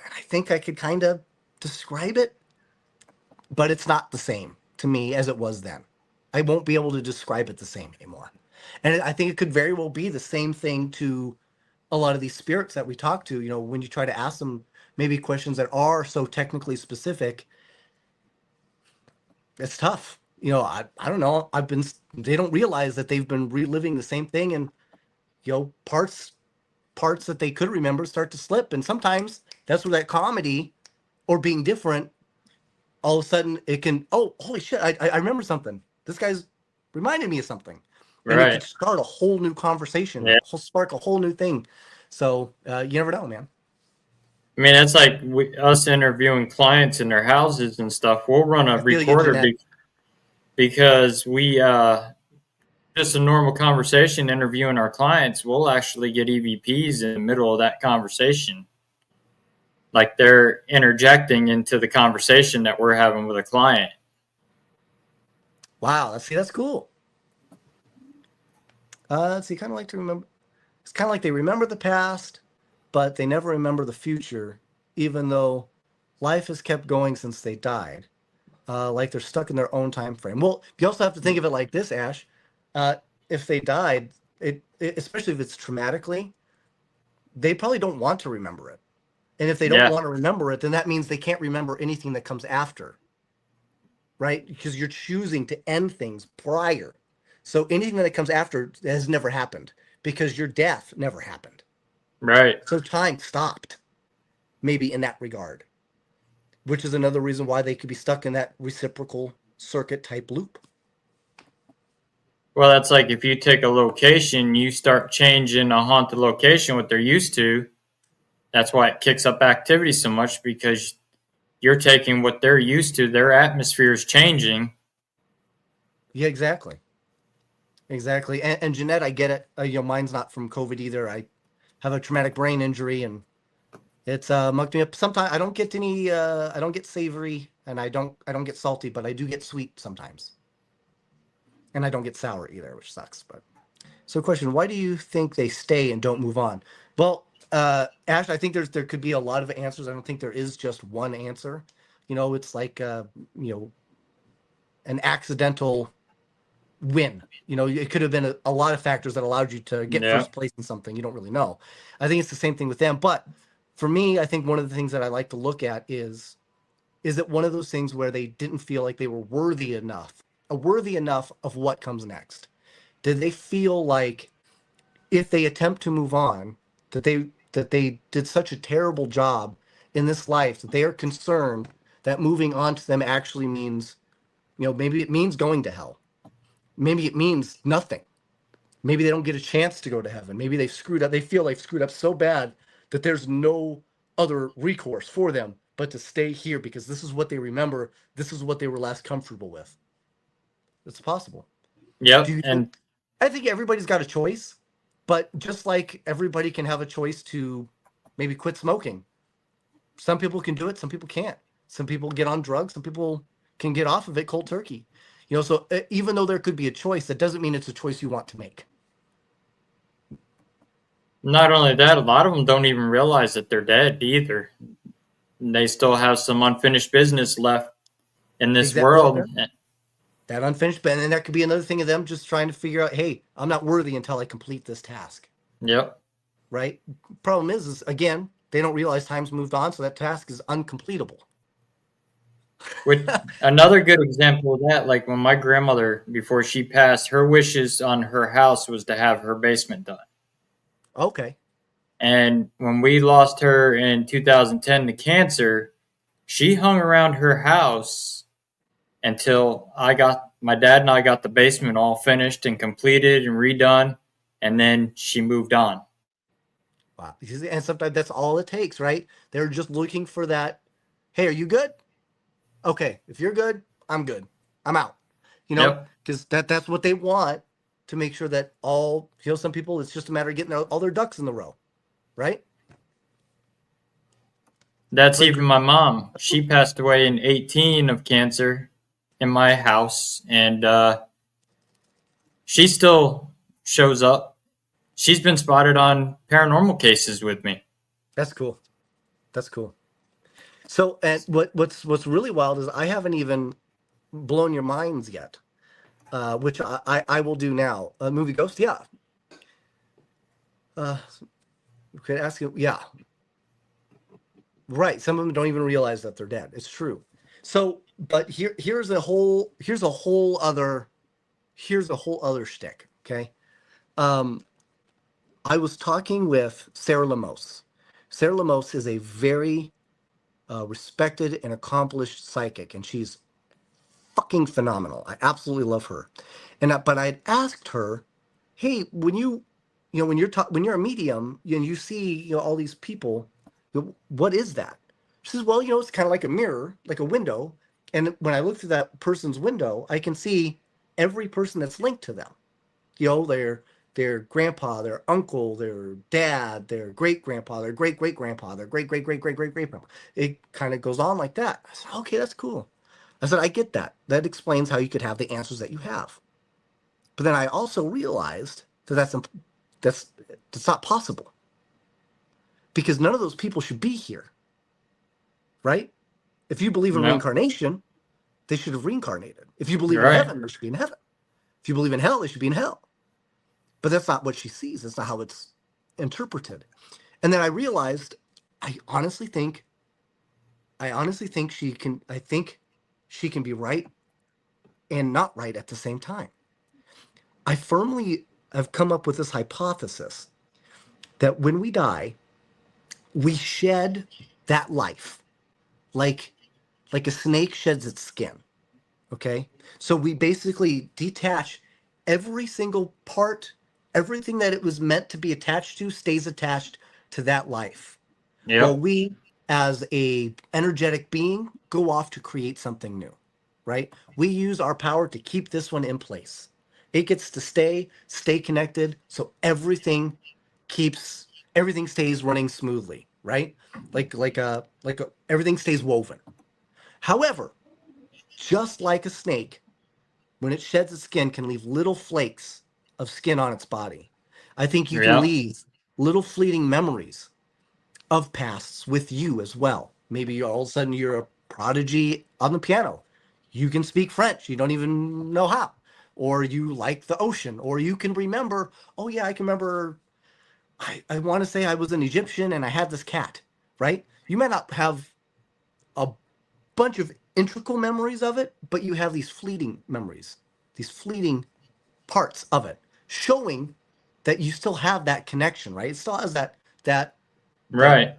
And I think I could kind of describe it, but it's not the same to me as it was then. I won't be able to describe it the same anymore. And I think it could very well be the same thing to a lot of these spirits that we talk to. You know, when you try to ask them maybe questions that are so technically specific, it's tough. You know, I don't know. They don't realize that they've been reliving the same thing, and you know, parts that they could remember start to slip. And sometimes that's where that comedy or being different, all of a sudden it can, oh, holy shit, I remember something. This guy's reminded me of something. And it could Right. start a whole new conversation, Yeah. spark a whole new thing. So you never know, man. I mean, it's like us interviewing clients in their houses and stuff. We'll run a I feel you, recorder Jeanette. because we just a normal conversation interviewing our clients. We'll actually get EVPs in the middle of that conversation, like they're interjecting into the conversation that we're having with a client. Wow, see, that's cool. Let's see, kind of like to remember. It's kind of like they remember the past, but they never remember the future, even though life has kept going since they died. Like they're stuck in their own time frame. Well, you also have to think of it like this, Ash. Uh, if they died, especially if it's traumatically, they probably don't want to remember it. And if they don't Yeah. want to remember it, then that means they can't remember anything that comes after, right? Because you're choosing to end things prior. So anything that comes after has never happened because your death never happened. Right. So time stopped, maybe in that regard, which is another reason why they could be stuck in that reciprocal circuit type loop. Well, that's like if you take a location, you start changing a haunted location, what they're used to. That's why it kicks up activity so much because you're taking what they're used to. Their atmosphere is changing. Yeah, exactly. Exactly. And Jeanette, I get it. You know, mine's not from COVID either. I have a traumatic brain injury and it's mucked me up. Sometimes I don't get savory and I don't get salty, but I do get sweet sometimes. And I don't get sour either, which sucks. But so question, why do you think they stay and don't move on? Well, Ash, I think there could be a lot of answers. I don't think there is just one answer. You know, it's like you know, an accidental win. You know, it could have been a lot of factors that allowed you to get Yeah. first place in something. You don't really know. I think it's the same thing with them. But for me, I think one of the things that I like to look at is it one of those things where they didn't feel like they were worthy enough of what comes next? Did they feel like if they attempt to move on, that they did such a terrible job in this life that they are concerned that moving on to them actually means, you know, maybe it means going to hell. Maybe it means nothing. Maybe they don't get a chance to go to heaven. Maybe they've screwed up. They feel they've screwed up so bad that there's no other recourse for them but to stay here because this is what they remember. This is what they were last comfortable with. It's possible. Do Yep. you think? And I think everybody's got a choice, but just like everybody can have a choice to maybe quit smoking, some people can do it, some people can't. Some people get on drugs, some people can get off of it cold turkey. You know, so even though there could be a choice, that doesn't mean it's a choice you want to make. not only that, a lot of them don't even realize that they're dead either. They still have some unfinished business left in this Exactly. Well, world. that unfinished, and then that could be another thing of them just trying to figure out, hey, I'm not worthy until I complete this task. Yep. Right? Problem is again, they don't realize time's moved on, so that task is uncompletable. With another good example of that, like when my grandmother, before she passed, her wishes on her house was to have her basement done. Okay. And when we lost her in 2010 to cancer, she hung around her house until I got my dad and I got the basement all finished and completed and redone. And then she moved on. Wow. And sometimes that's all it takes, right? They're just looking for that. Hey, are you good? Okay. If you're good, I'm good. I'm out. You know, Yep. because that's what they want. to make sure that all, some people, it's just a matter of getting all their ducks in the row, right? That's Like, even my mom. She passed away in 18 of cancer in my house, and she still shows up. She's been spotted on paranormal cases with me. that's cool. That's cool. So, and what's really wild is I haven't even blown your minds yet, which I will do now. Movie Ghost, yeah. Uh, could ask you, yeah, right. Some of them don't even realize that they're dead. It's true. So, but here's a whole other shtick. Okay. Um, I was talking with Sarah Lemos. Sarah Lemos is a very respected and accomplished psychic, and she's fucking phenomenal. I absolutely love her. But I'd asked her, hey, when you're a medium and you see all these people, what is that? She says, well, it's kind of like a mirror, like a window, and when I look through that person's window, I can see every person that's linked to them. Their grandpa, their uncle, their dad, their great grandpa, their great great grandpa, their great great great great great great grandpa. It kind of goes on like that. I said, okay, that's cool. I said, I get that. That explains how you could have the answers that you have. But then I also realized that that's not possible because none of those people should be here, right? If you believe in No, reincarnation, they should have reincarnated. If you believe you're in right. heaven, they should be in heaven. If you believe in hell, they should be in hell. But that's not what she sees. That's not how it's interpreted. And then I realized, I honestly think, I think she can be right and not right at the same time. I firmly have come up with this hypothesis that when we die, we shed that life, like a snake sheds its skin. Okay, so we basically detach every single part, everything that it was meant to be attached to stays attached to that life. Well, Yep. we, as a energetic being, go off to create something new, right? We use our power to keep this one in place. It gets to stay connected, so keeps everything stays running smoothly, right? Everything stays woven. However, just like a snake, when it sheds its skin, can leave little flakes of skin on its body. I think you can Yep. leave little fleeting memories of pasts with you as well. Maybe all of a sudden you're a prodigy on the piano. You can speak French. You don't even know how. Or you like the ocean. Or you can remember, oh yeah, I can remember, I want to say I was an Egyptian and I had this cat, right? You might not have a bunch of integral memories of it, but you have these fleeting memories, these fleeting parts of it, showing that you still have that connection, right? It still has that that Right.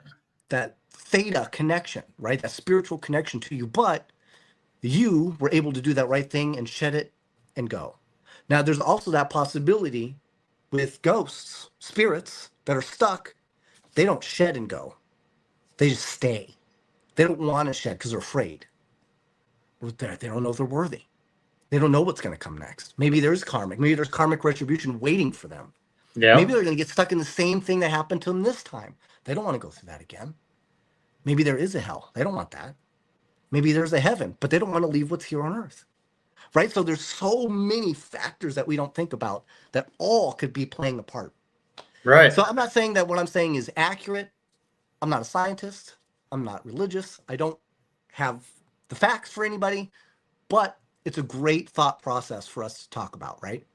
that theta connection, right? That spiritual connection to you, but you were able to do that right thing and shed it and go. Now, there's also that possibility with ghosts, spirits that are stuck. They don't shed and go. They just stay. They don't want to shed because they're afraid. They don't know if they're worthy. They don't know what's going to come next. Maybe there's karmic. Maybe there's karmic retribution waiting for them. Maybe Yep. they're going to get stuck in the same thing that happened to them this time. They don't want to go through that again. Maybe there is a hell. They don't want that. Maybe there's a heaven, but they don't want to leave what's here on earth. Right? So there's so many factors that we don't think about that all could be playing a part. Right. So I'm not saying that what I'm saying is accurate. I'm not a scientist. I'm not religious. I don't have the facts for anybody, but it's a great thought process for us to talk about, right?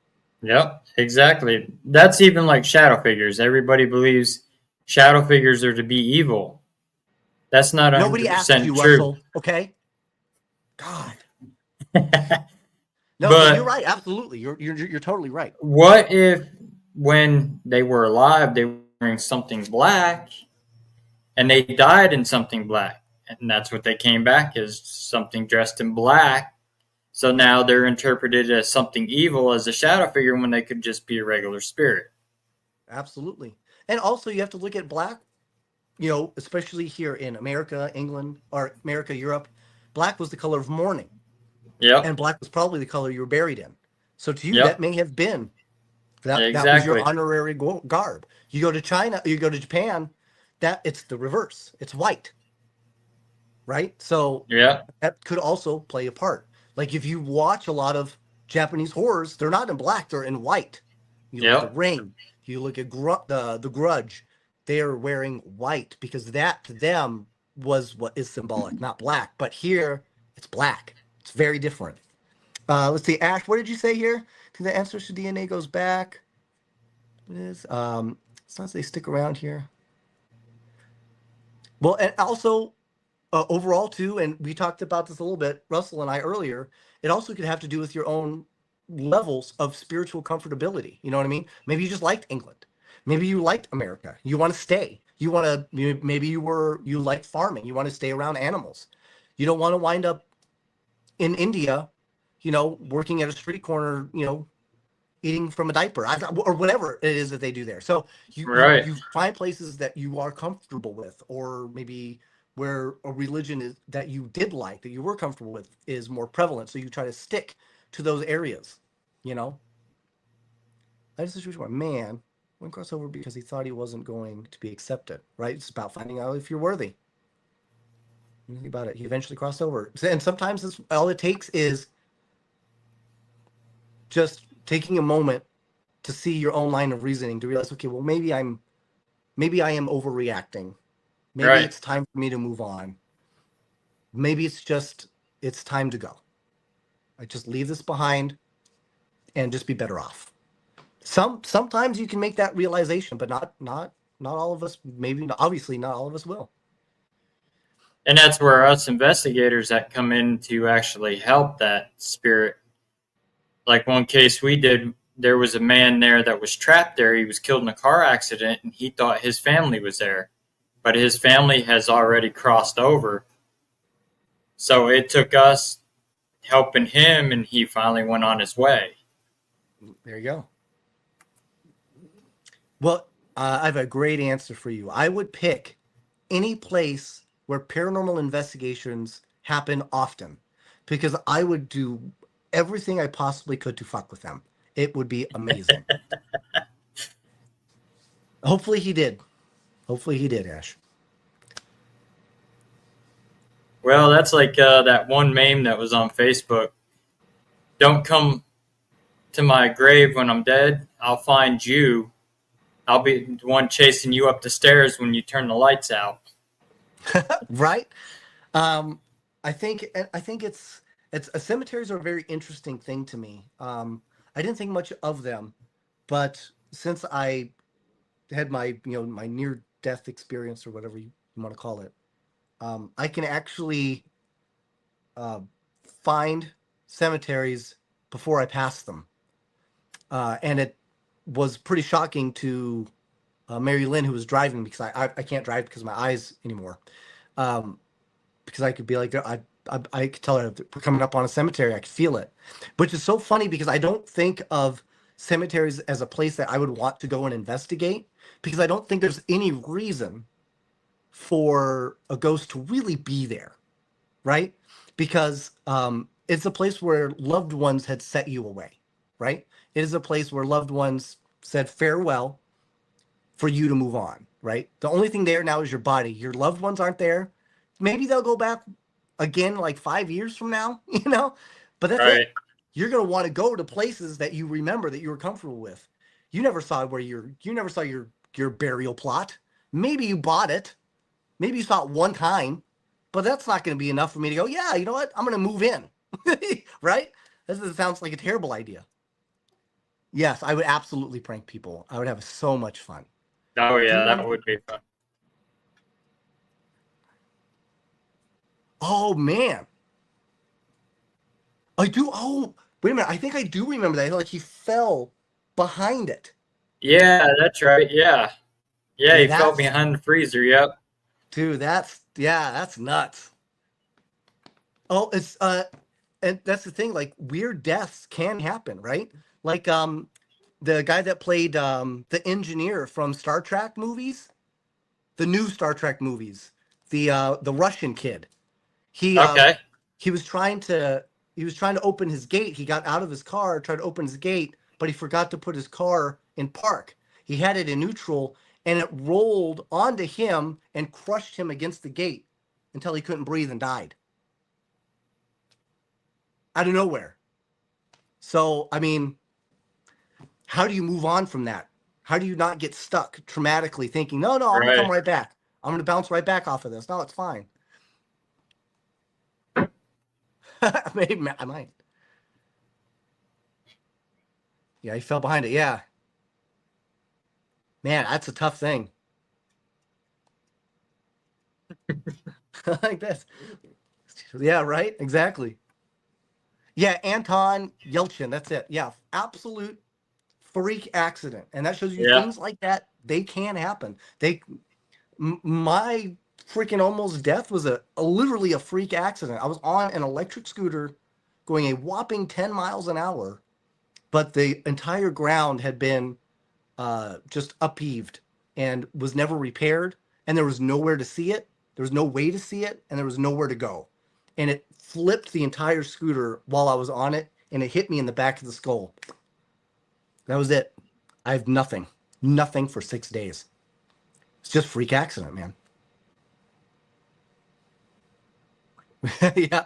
Yep. Exactly. That's even like shadow figures. Everybody believes shadow figures are to be evil. That's not Nobody asked 100% you, true. Russell. Okay. God. No, but you're But right. Absolutely. You're totally right. what if when they were alive, they were wearing something black and they died in something black? And that's what they came back as something dressed in black. So now they're interpreted as something evil as a shadow figure when they could just be a regular spirit. Absolutely. And also you have to look at black, especially here in America, England, or America, Europe. Black was the color of mourning, and Yep. black was probably the color you were buried in. So to you, that Yep. may have been That was your Exactly. honorary garb. You go to China, you go to Japan, that it's the reverse. It's white, right? So Yep. that could also play a part. Like if you watch a lot of Japanese horrors, they're not in black; they're in white. You look at The Yep. Ring, you look at the Grudge. They are wearing white because that to them was what is symbolic, not black. But here, it's black. It's very different. Let's see, Ash. What did you say here? The answers to DNA goes back. It is. As long as they stick around here. Well, and also overall too, and we talked about this a little bit, Russell and I earlier. It also could have to do with your own levels of spiritual comfortability. You know what I mean? Maybe you just liked England. Maybe you liked America. You want to stay. You want to. Maybe you like farming. You want to stay around animals. You don't want to wind up in India, working at a street corner, eating from a diaper, or whatever it is that they do there. So Right. you find places that you are comfortable with, or maybe where a religion is that you did like, that you were comfortable with, is more prevalent. So you try to stick to those areas. You know, I just situation where man went crossover because he thought he wasn't going to be accepted. Right? It's about finding out if you're worthy. Think about it. He eventually crossed over, and sometimes all it takes is just taking a moment to see your own line of reasoning, to realize, okay, well, maybe I am overreacting. Maybe Right. it's time for me to move on. Maybe it's time to go. I just leave this behind and just be better off. Sometimes you can make that realization, but not all of us. Maybe obviously not all of us will. And that's where us investigators that come in to actually help that spirit. Like one case we did, there was a man there that was trapped there. He was killed in a car accident, and he thought his family was there, but his family has already crossed over. So it took us helping him, and he finally went on his way. There you go. Well, I have a great answer for you. I would pick any place where paranormal investigations happen often, because I would do everything I possibly could to fuck with them. It would be amazing. Hopefully he did. Hopefully he did, Ash. Well, that's like that one meme that was on Facebook. Don't come to my grave when I'm dead. I'll find you. I'll be the one chasing you up the stairs when you turn the lights out. Right? Um, I think it's cemeteries are a very interesting thing to me. I didn't think much of them, but since I had my near death experience, or whatever you want to call it, I can actually uh, find cemeteries before I pass them, and it was pretty shocking to Mary Lynn, who was driving, because I can't drive because of my eyes anymore. Um, because I could be like, I could tell her we're coming up on a cemetery. I could feel it, which is so funny because I don't think of cemeteries as a place that I would want to go and investigate, because I don't think there's any reason for a ghost to really be there, right? Because it's a place where loved ones had set you away, right? It is a place where loved ones said farewell for you to move on, right? The only thing there now is your body. Your loved ones aren't there. Maybe they'll go back again like 5 years from now, but that's Right. it. You're going to want to go to places that you remember, that you were comfortable with. You never saw your burial plot. Maybe you bought it. Maybe you saw it one time, but that's not going to be enough for me to go, yeah, you know what? I'm going to move in. Right? This sounds like a terrible idea. Yes, I would absolutely prank people. I would have so much fun. Oh Do you yeah, that want? would be fun. Oh man, I do. Oh, wait a minute. I think I do remember that. Like he fell behind it. Yeah, that's right. Yeah, yeah. Yeah, He fell behind the freezer. Yep. dude. That's nuts. Oh, and that's the thing. Like weird deaths can happen, right? Like the guy that played the engineer from Star Trek movies, the new Star Trek movies, the Russian kid. He uh Okay. he was trying to open his gate. He got out of his car, tried to open his gate, but he forgot to put his car in park. He had it in neutral, and it rolled onto him and crushed him against the gate until he couldn't breathe and died out of nowhere. So, I mean, how do you move on from that? How do you not get stuck traumatically thinking, no, I'm going to come Right. right back. I'm going to bounce right back off of this. No, it's fine. Maybe I might. Yeah, he fell behind it. Yeah. Man, that's a tough thing. Like this. Yeah, right? Exactly. Yeah, Anton Yelchin. That's it. Yeah, absolute freak accident. And that shows you Yeah. things like that, they can happen. My freaking almost death was literally a freak accident. I was on an electric scooter going a whopping 10 miles an hour, but the entire ground had been just upheaved and was never repaired. And there was nowhere to see it. There was no way to see it, and there was nowhere to go. And it flipped the entire scooter while I was on it, and it hit me in the back of the skull. That was it. I have nothing for 6 days. It's just freak accident, man. Yeah.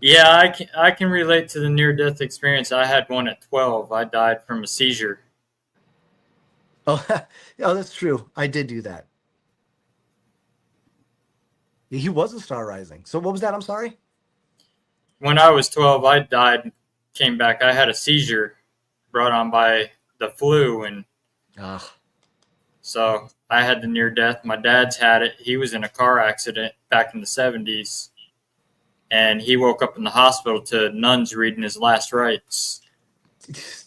Yeah, I can relate to the near death experience. I had one at 12. I died from a seizure. Oh, oh, that's true. I did do that. He was a star rising. So what was that? I'm sorry. When I was 12, I died, came back. I had a seizure brought on by the flu, and Ah, so I had the near death. My dad's had it. He was in a car accident back in the 70s, and he woke up in the hospital to nuns reading his last rites.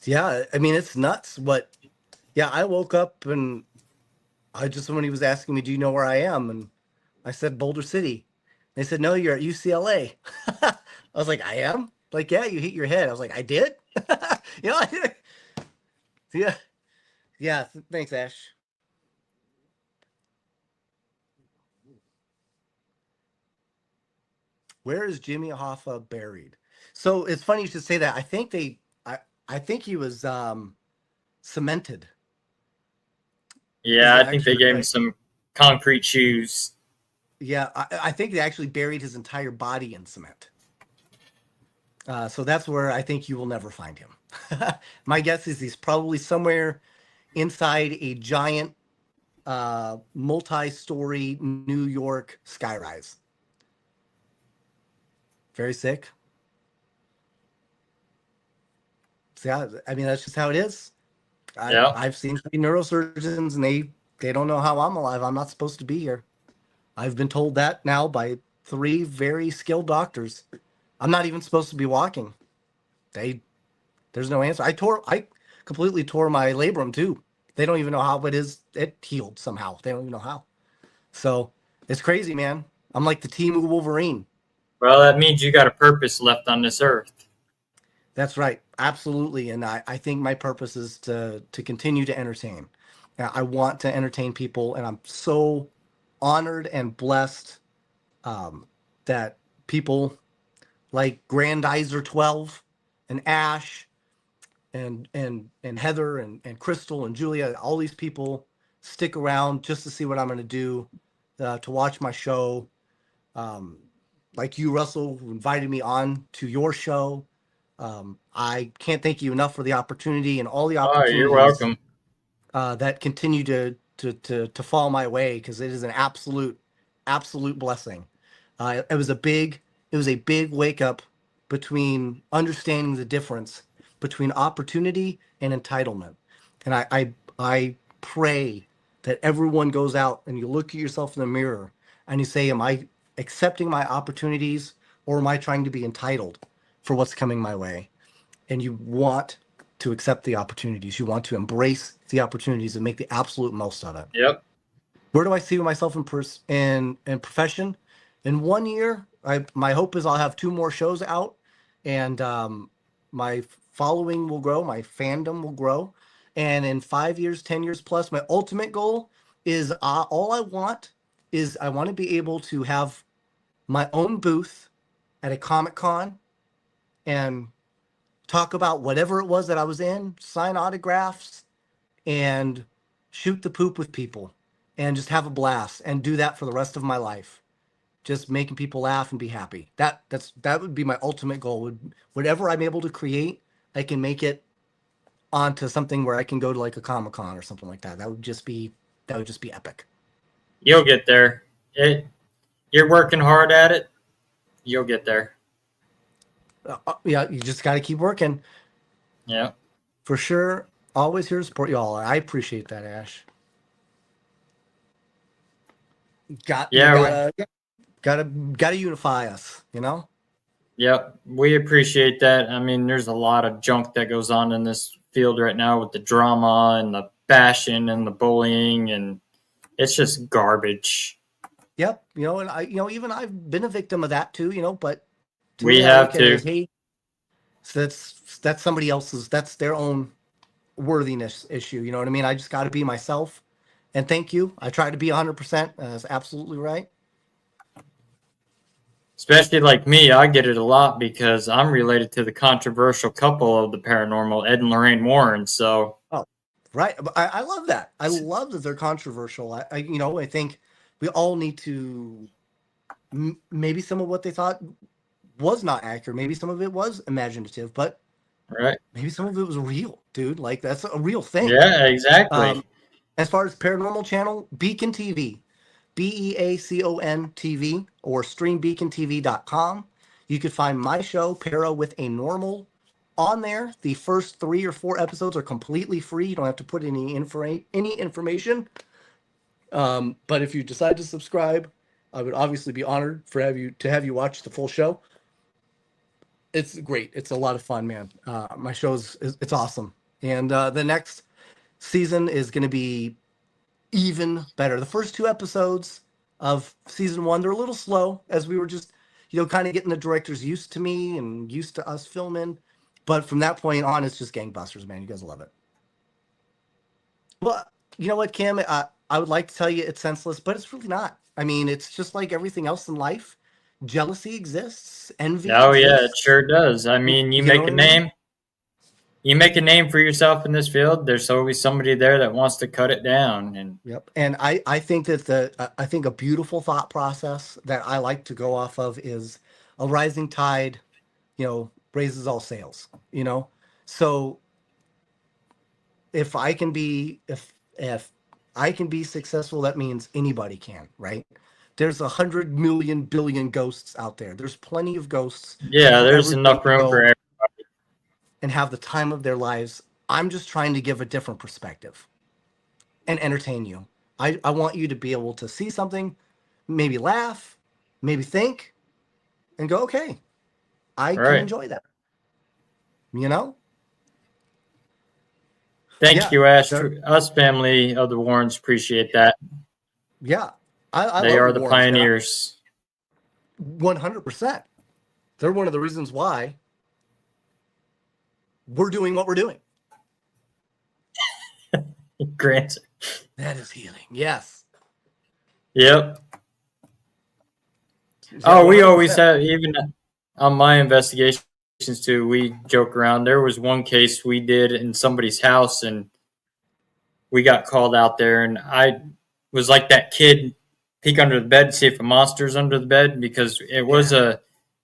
yeah. I mean, it's nuts. What? Yeah, I woke up and I just when he was asking me, "Do you know where I am?" and I said Boulder City. They said, "No, you're at UCLA." I was like, "I am." Like, yeah, you hit your head. I was like, "I did." You know, yeah, yeah. Thanks, Ash. Where is Jimmy Hoffa buried? So it's funny you should say that. I think he was cemented. Is Yeah, I think they actually gave him right. some concrete shoes. Yeah, I think they actually buried his entire body in cement. So that's where I think you will never find him. My guess is he's probably somewhere inside a giant, multi-story New York skyrise. Very sick. So yeah, I mean that's just how it is. Yeah. I've seen neurosurgeons, and they don't know how I'm alive. I'm not supposed to be here. I've been told that now by three very skilled doctors. I'm not even supposed to be walking. They There's no answer. I completely tore my labrum too. They don't even know how it is. It healed somehow. They don't even know how. So it's crazy, man. I'm like the Team Wolverine. Well, that means you got a purpose left on this earth. That's right. Absolutely. And I think my purpose is to continue to entertain. I want to entertain people, and I'm so honored and blessed that people like Grandizer 12 and Ash and Heather and Crystal and Julia, all these people stick around just to see what I'm going to do, to watch my show. Um, like you, Russell, who invited me on to your show. I can't thank you enough for the opportunity and all the Oh, you're opportunities welcome. that continue to fall my way, because it is an absolute blessing. It was a big wake up between understanding the difference between opportunity and entitlement. And I pray that everyone goes out and you look at yourself in the mirror and you say, am I accepting my opportunities, or am I trying to be entitled for what's coming my way? And you want to accept the opportunities. You want to embrace the opportunities and make the absolute most of it. Yep. Where do I see myself in profession? In 1 year, my hope is I'll have two more shows out, and my following will grow, my fandom will grow, and in 5 years, 10 years plus, my ultimate goal is all I want is I want to be able to have my own booth at a Comic Con and talk about whatever it was that I was in, sign autographs, and shoot the poop with people, and just have a blast, and do that for the rest of my life. Just making people laugh and be happy. That would be my ultimate goal. Whatever I'm able to create, I can make it onto something where I can go to like a Comic-Con or something like that. That would just be epic. You'll get there. You're working hard at it. You'll get there. Yeah, you just got to keep working Yeah. for sure. Always here to support you all. I appreciate that, Ash. Got we Yeah. gotta unify us. You know. Yep. We appreciate that. I mean, there's a lot of junk that goes on in this field right now with the drama and the bashing and the bullying, and it's just garbage. Yep. And even I've been a victim of that too. But to We me, I have look at it to. as, hey, so that's somebody else's. That's their own worthiness issue. You know what I mean? I just got to be myself. And thank you. I try to be 100%. That's absolutely right. Especially like me, I get it a lot because I'm related to the controversial couple of the paranormal, Ed and Lorraine Warren. So, Oh, right. But I love that. I love that they're controversial. I think we all need to. Maybe some of what they thought was not accurate. Maybe some of it was imaginative, but right? maybe some of it was real, dude. Like that's a real thing. Yeah, exactly. Um, as far as paranormal channel, Beacon TV, Beacon TV, or streambeacontv.com. You could find my show, Para with a Normal, on there. The first 3 or 4 episodes are completely free. You don't have to put any information. But if you decide to subscribe, I would obviously be honored to have you watch the full show. It's great. It's a lot of fun, man. My it's awesome. And the next season is going to be even better. The first 2 episodes of season 1, they're a little slow as we were just, kind of getting the directors used to me and used to us filming. But from that point on, it's just gangbusters, man. You guys love it. Well, you know what, Kim? I would like to tell you it's senseless, but it's really not. I mean, it's just like everything else in life. Jealousy exists, envy Oh yeah, it exists. sure does. I mean, You know what I mean? you make a name for yourself in this field. There's always somebody there that wants to cut it down, and Yep. And I think that I think a beautiful thought process that I like to go off of is a rising tide, raises all sails. So if I can be successful, that means anybody can, right? There's 100 million billion ghosts out there. There's plenty of ghosts yeah, for there's everybody enough to room for go everyone. and have the time of their lives. I'm just trying to give a different perspective and entertain you. I want you to be able to see something, maybe laugh, maybe think, and go, okay, I can Right. enjoy that. You know? Thank Yeah. you, Ash. Us family of the Warrens appreciate that. Yeah. I They love the are the Warrens, man. pioneers. 100%. They're one of the reasons why we're doing what we're doing. Grant. That is healing. Yes. Yep. Yeah, Oh, we always 100%. have, even on my investigations too, we joke around. There was one case we did in somebody's house, and we got called out there, and I was like that kid, peek under the bed, see if a monster's under the bed, because it was Yeah. a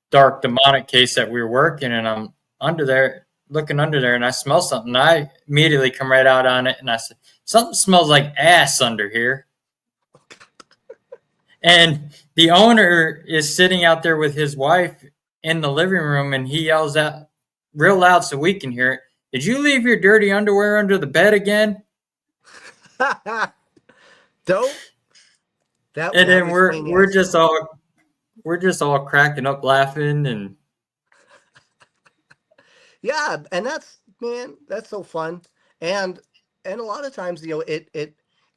dark demonic case that we were working, and I'm under there, looking under there, and I smell something. I immediately come right out on it, and I said, something smells like ass under here. And the owner is sitting out there with his wife in the living room, and he yells out real loud so we can hear it. Did you leave your dirty underwear under the bed again? Dope. And That then was fantastic. we're just all cracking up laughing, and Yeah, and that's so fun. And and a lot of times, it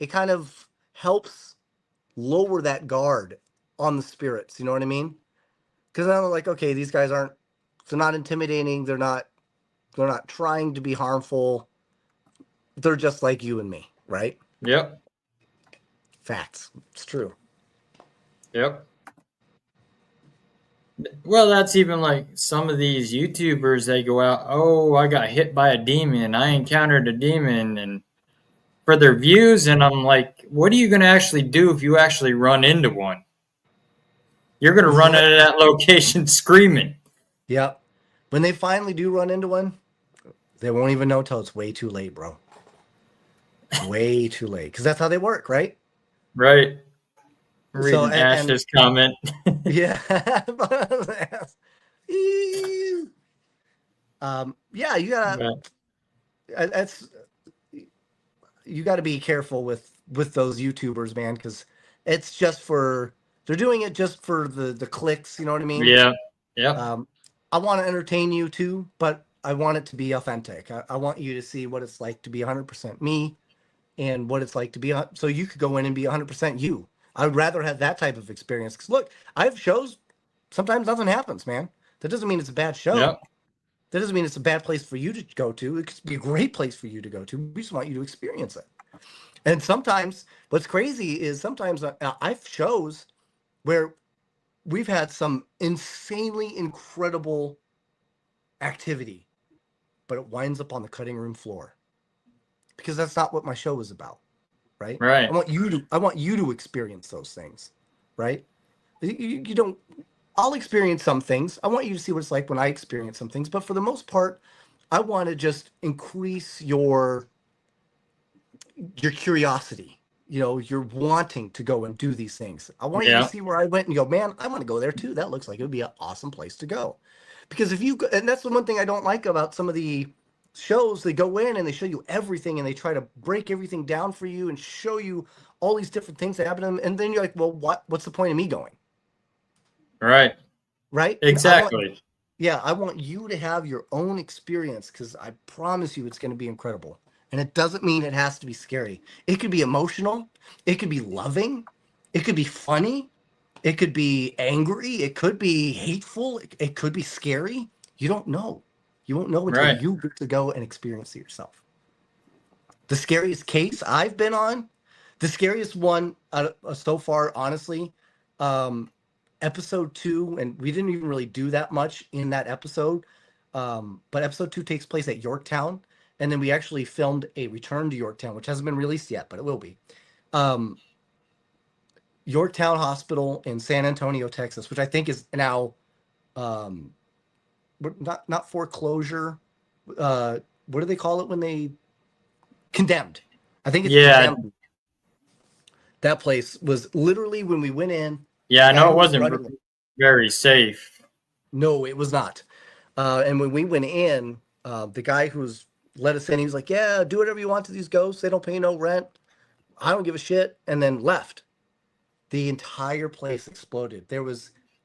kind of helps lower that guard on the spirits, you know what I mean? Because I'm like, okay, these guys they're not intimidating, they're not trying to be harmful. They're just like you and me, right? yep, Facts. It's true. yep. Well, that's even like some of these YouTubers. They go out, oh, I got hit by a demon. I encountered a demon, and for their views. And I'm like, what are you going to actually do if you actually run into one? You're going to run Yep. into that location screaming. Yep. When they finally do run into one, they won't even know till it's way too late, bro. Way too late. Because that's how they work, right? Right. I'm So reading and Ash's comment. yeah. Yeah, you gotta But, that's you gotta be careful with those YouTubers, man, because it's just for they're doing it just for the clicks, you know what I mean? yeah. Yep. Um, I want to entertain you too, but I want it to be authentic. I want you to see what it's like to be 100% me and what it's like to be so you could go in and be 100% you. I would rather have that type of experience. Because look, I have shows. Sometimes nothing happens, man. That doesn't mean it's a bad show. Yep. That doesn't mean it's a bad place for you to go to. It could be a great place for you to go to. We just want you to experience it. And sometimes what's crazy is sometimes I've shows where we've had some insanely incredible activity, but it winds up on the cutting room floor because that's not what my show is about, right? Right. I want you to experience those things, right? You don't. I'll experience some things. I want you to see what it's like when I experience some things, but for the most part, I want to just increase your curiosity. You know, you're wanting to go and do these things. I want you to Yeah. see where I went and go, man, I want to go there too. That looks like it would be an awesome place to go. Because if you go, and that's the one thing I don't like about some of the shows, they go in and they show you everything and they try to break everything down for you and show you all these different things that happen to them. And then you're like, well, what's the point of me going? Right. Right? Exactly. Yeah, I want you to have your own experience because I promise you it's going to be incredible. And it doesn't mean it has to be scary. It could be emotional, it could be loving, it could be funny, it could be angry, it could be hateful, it could be scary. You don't know. You won't know until Right. you get to go and experience it yourself. The scariest case I've been on, the scariest one so far, honestly, um, episode 2, and we didn't even really do that much in that episode. But episode 2 takes place at Yorktown, and then we actually filmed a return to Yorktown, which hasn't been released yet, but it will be. Um, Yorktown Hospital in San Antonio, Texas, which I think is now um, not foreclosure. Uh, what do they call it when they condemned? I think it's Yeah. condemned. That place was literally when we went in, Yeah. the I guy know who it was wasn't running it. very safe. No, it was not. And when we went in, the guy who's let us in, he was like, "Yeah, do whatever you want to these ghosts. They don't pay no rent. I don't give a shit." And then left. The entire place exploded.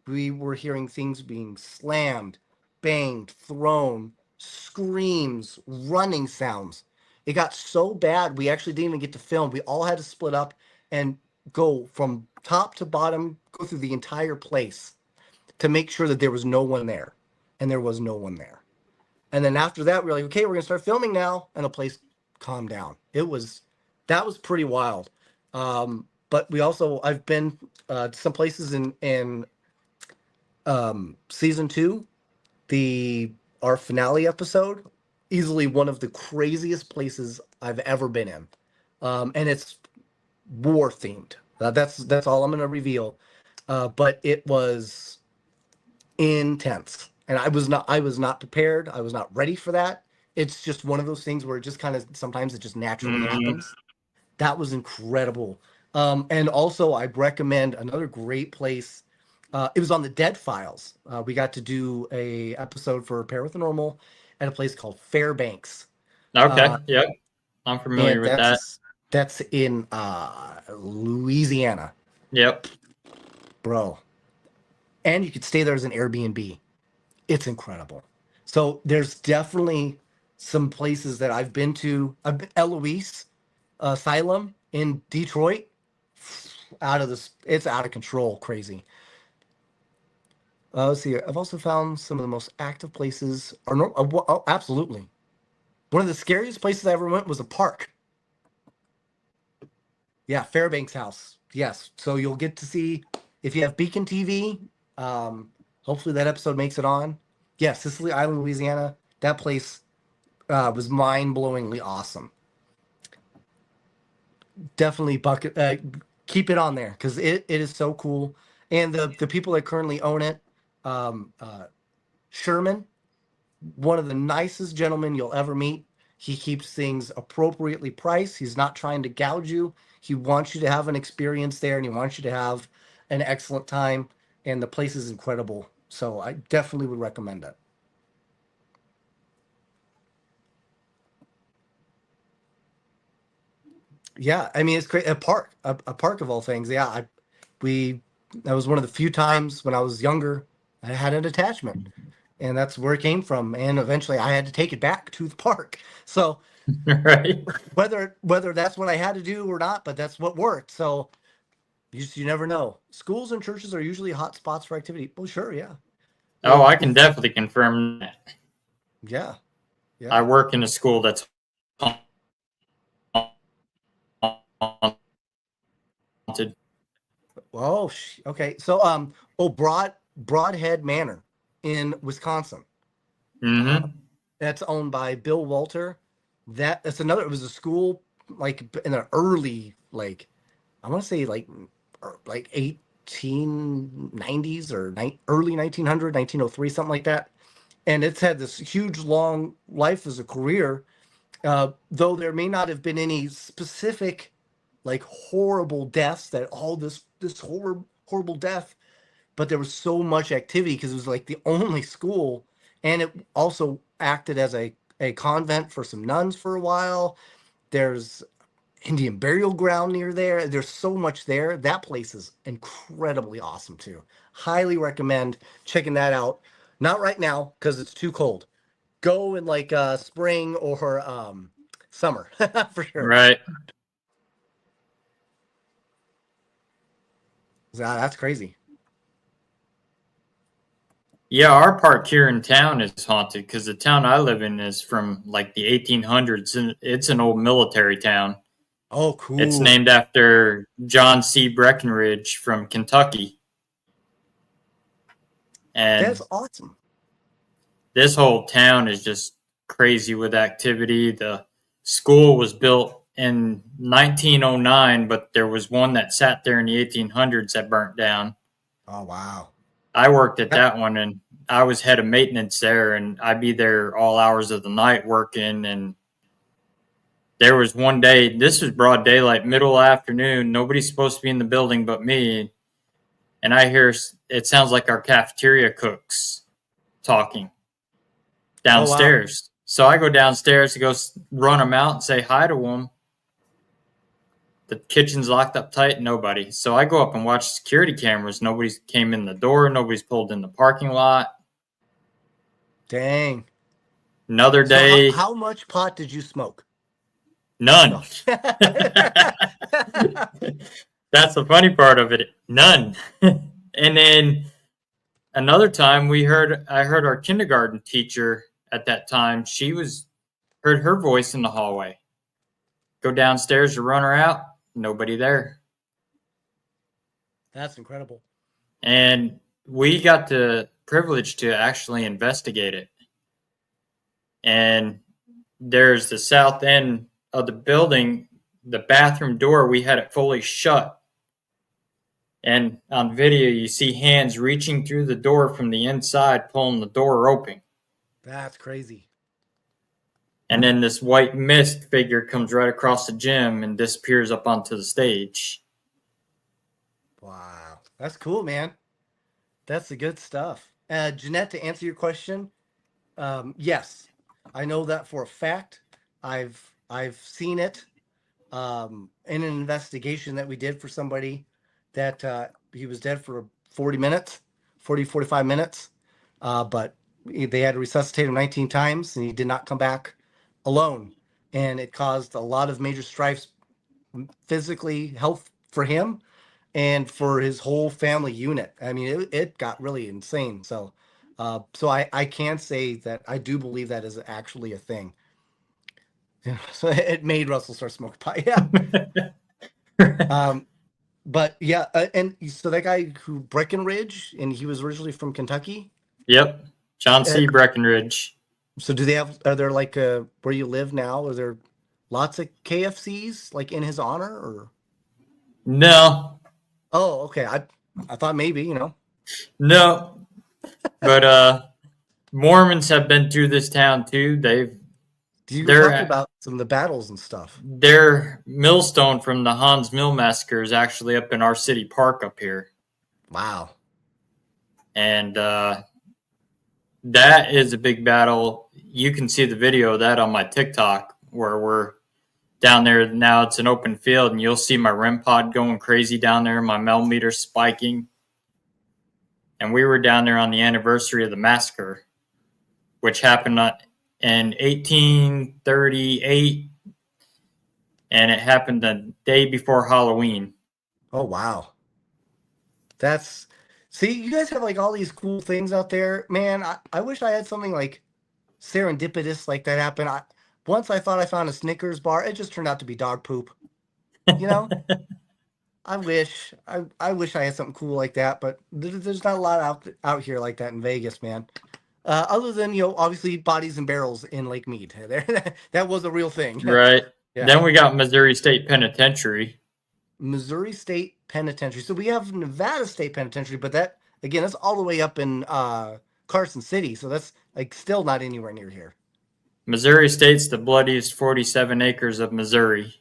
We were hearing things being slammed, banged, thrown, screams, running sounds. It got so bad, we actually didn't even get to film. We all had to split up and go from top to bottom, go through the entire place to make sure that there was no one there. And there was no one there. And then after that, we were like, okay, we're gonna start filming now, and the place calmed down. That was pretty wild. But I've been to some places in season 2, the our finale episode, easily one of the craziest places I've ever been in, and it's war themed. That's all I'm gonna reveal. But it was intense, and I was not prepared. I was not ready for that. It's just one of those things where it just kind of sometimes it just naturally Mhm. happens. That was incredible. And also I recommend another great place. It was on the Dead Files. We got to do a episode for Paranormal at a place called Fairbanks, uh, Okay. Yep. I'm familiar and with that. that's in Louisiana, Yep. bro. And you could stay there as an Airbnb. It's incredible. So there's definitely some places that I've been to. I've been Eloise Asylum in Detroit. Out of this, it's out of control, crazy. Let's see. I've also found some of the most active places. Are no, oh, absolutely. One of the scariest places I ever went was a park. Yeah, Fairbanks House. Yes. So you'll get to see if you have Beacon TV. Um, Hopefully that episode makes it on. Yeah, Sicily Island, Louisiana. That place was mind-blowingly awesome. Definitely bucket keep it on there because it is so cool. And the people that currently own it, um, uh, Sherman, one of the nicest gentlemen you'll ever meet. He keeps things appropriately priced. He's not trying to gouge you. He wants you to have an experience there, and he wants you to have an excellent time. And the place is incredible. So I definitely would recommend it. Yeah, I mean it's great. A park of all things. Yeah, we that was one of the few times when I was younger I had an attachment, and that's where it came from. And eventually, I had to take it back to the park. So Right. whether that's what I had to do or not, but that's what worked. So you never know. Schools and churches are usually hot spots for activity. Well, sure, yeah. Oh, Well, I can definitely confirm that. yeah, I yeah. work in a school that's haunted. Oh, okay. So oh, Broadhead Manor in Wisconsin. Uh, Mm-hmm. that's owned by Bill Walter. That's another. It was a school like in the early I want to say like 1890s or early 1900, 1903, something like that. And it's had this huge long life as a career. Though there may not have been any specific like horrible deaths that all this horrible death, but there was so much activity because it was like the only school, and it also acted as a convent for some nuns for a while. There's Indian burial ground near there. There's so much there. That place is incredibly awesome too. Highly recommend checking that out. Not right now because it's too cold. Go in like spring or summer for sure. Right. That's crazy. Yeah, our park here in town is haunted because the town I live in is from like the 1800s, and it's an old military town. Oh, It's cool. named after John C. Breckinridge from Kentucky. That's And awesome. this whole town is just crazy with activity. The school was built in 1909, but there was one that sat there in the 1800s that burnt down. Oh, wow. I worked at That, that one, and I was head of maintenance there, and I'd be there all hours of the night working. And there was one day, this was broad daylight, middle afternoon. Nobody's supposed to be in the building but me. And I hear it sounds like our cafeteria cooks talking oh, wow. downstairs. So I go downstairs to go run them out and say hi to them. The kitchen's locked up tight, nobody. So I go up and watch security cameras. Nobody's came in the door, nobody's pulled in the parking lot. Dang. Another So day, how much pot did you smoke? none. No. That's the funny part of it. None. And then another time I heard our kindergarten teacher at that time, she was heard her voice in the hallway. Go downstairs to run her out, nobody there. That's incredible. And we got the privilege to actually investigate it. And there's the south end of the building, the bathroom door, we had it fully shut. And on video, you see hands reaching through the door from the inside, pulling the door open. That's crazy. And then this white mist figure comes right across the gym and disappears up onto the stage. Wow. That's cool, man. That's the good stuff. Jeanette, to answer your question, yes, I know that for a fact. I've seen it in an investigation that we did for somebody that he was dead for 40 minutes, 45 minutes. But they had to resuscitate him 19 times and he did not come back alone. And it caused a lot of major strifes physically, health for him and for his whole family unit. I mean, it got really insane. So, I can say that I do believe that is actually a thing. Yeah, so it made Russell start smoking pot. Yeah. Um, But yeah, and so that guy who Breckenridge, and he was originally from Kentucky. Yep, John Uh, C. Breckenridge. so do they have? Are there like where you live now? Are there lots of KFCs like in his honor? Or No, oh, okay. I thought maybe no, but Mormons have been through this town too. You were talking Their about some of the battles and stuff. their millstone from the Hans Mill massacre is actually up in our city park up here, Wow. and that is a big battle. You can see the video of that on my TikTok where we're down there now. It's an open field, and you'll see my REM pod going crazy down there, my millimeter spiking. And we were down there on the anniversary of the massacre, which happened in 1838, and it happened the day before Halloween. Oh wow. That's see, you guys have like all these cool things out there. Man, I wish I had something like serendipitous like that happen. Once I thought I found a Snickers bar, it just turned out to be dog poop. You know? I wish I had something cool like that, but there's not a lot out here like that in Vegas, man. Other than obviously bodies and barrels in Lake Mead. That was a real thing. Right. Yeah. Then we got Missouri State Penitentiary. Missouri State Penitentiary. So we have Nevada State Penitentiary, but that again, that's all the way up in Carson City. So that's like still not anywhere near here. Missouri State's the bloodiest 47 acres of Missouri.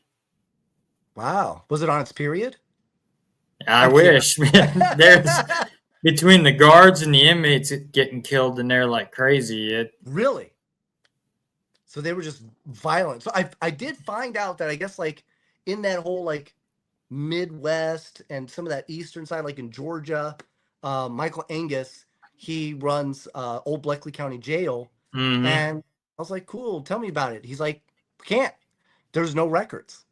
Wow. Was it on its period? I I'm kidding. wish. There's between the guards and the inmates getting killed in there like crazy. Really? So they were just violent. So I did find out that I guess like in that whole like Midwest and some of that eastern side, like in Georgia, Michael Angus, he runs Old Bleckley County Jail. Mm-hmm. And I was like, cool, tell me about it. He's like, can't. There's no records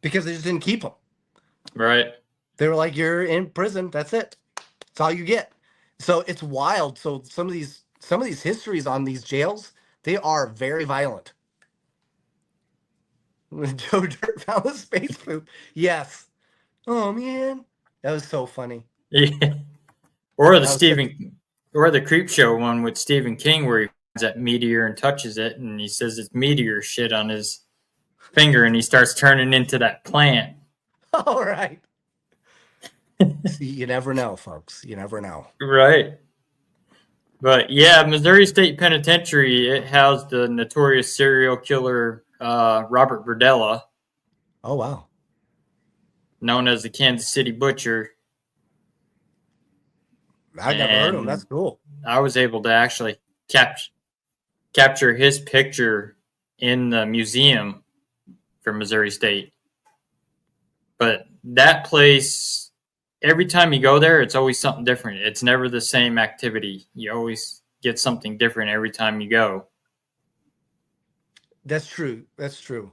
because they just didn't keep them. Right. They were like, you're in prison. That's it. That's all you get. So it's wild. So some of these histories on these jails, they are very violent. When Joe Dirt found the space poop. Yes. Oh man. That was so funny. Yeah. Or the That was such Stephen or the Creep Show one with Stephen King where he finds that meteor and touches it and he says it's meteor shit on his finger and he starts turning into that plant. all right. See, you never know, folks. You never know. Right. But yeah, Missouri State Penitentiary, it housed the notorious serial killer Robert Verdella, Oh wow. known as the Kansas City Butcher. I've never heard of them. That's And cool. I was able to actually capture his picture in the museum for Missouri State. But that place, every time you go there, it's always something different. It's never the same activity. You always get something different every time you go. That's true. That's true.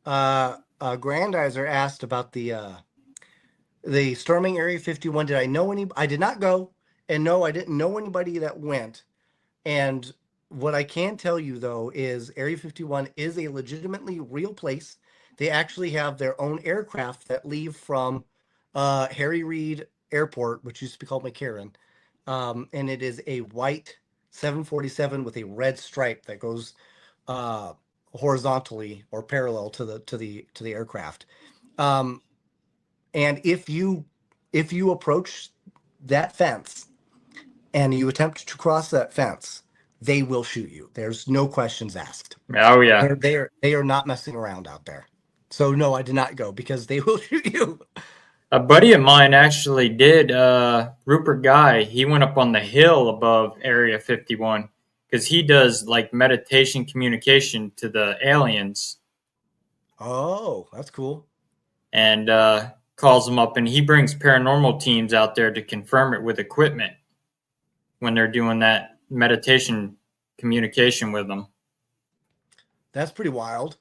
Grandizer asked about the storming Area 51. Did I know any? I did not go, and no, I didn't know anybody that went. And what I can tell you though is Area 51 is a legitimately real place. They actually have their own aircraft that leave from Harry Reid Airport, which used to be called McCarran, and it is a white 747 with a red stripe that goes uh, horizontally or parallel to the aircraft. Um, and if you approach that fence and you attempt to cross that fence, they will shoot you. There's no questions asked. Oh, yeah. They are not messing around out there. So no, I did not go because they will shoot you. A buddy of mine actually did. Rupert Guy. He went up on the hill above Area 51 because he does like meditation communication to the aliens Oh, that's cool. and calls them up, and he brings paranormal teams out there to confirm it with equipment when they're doing that meditation communication with them. That's pretty wild.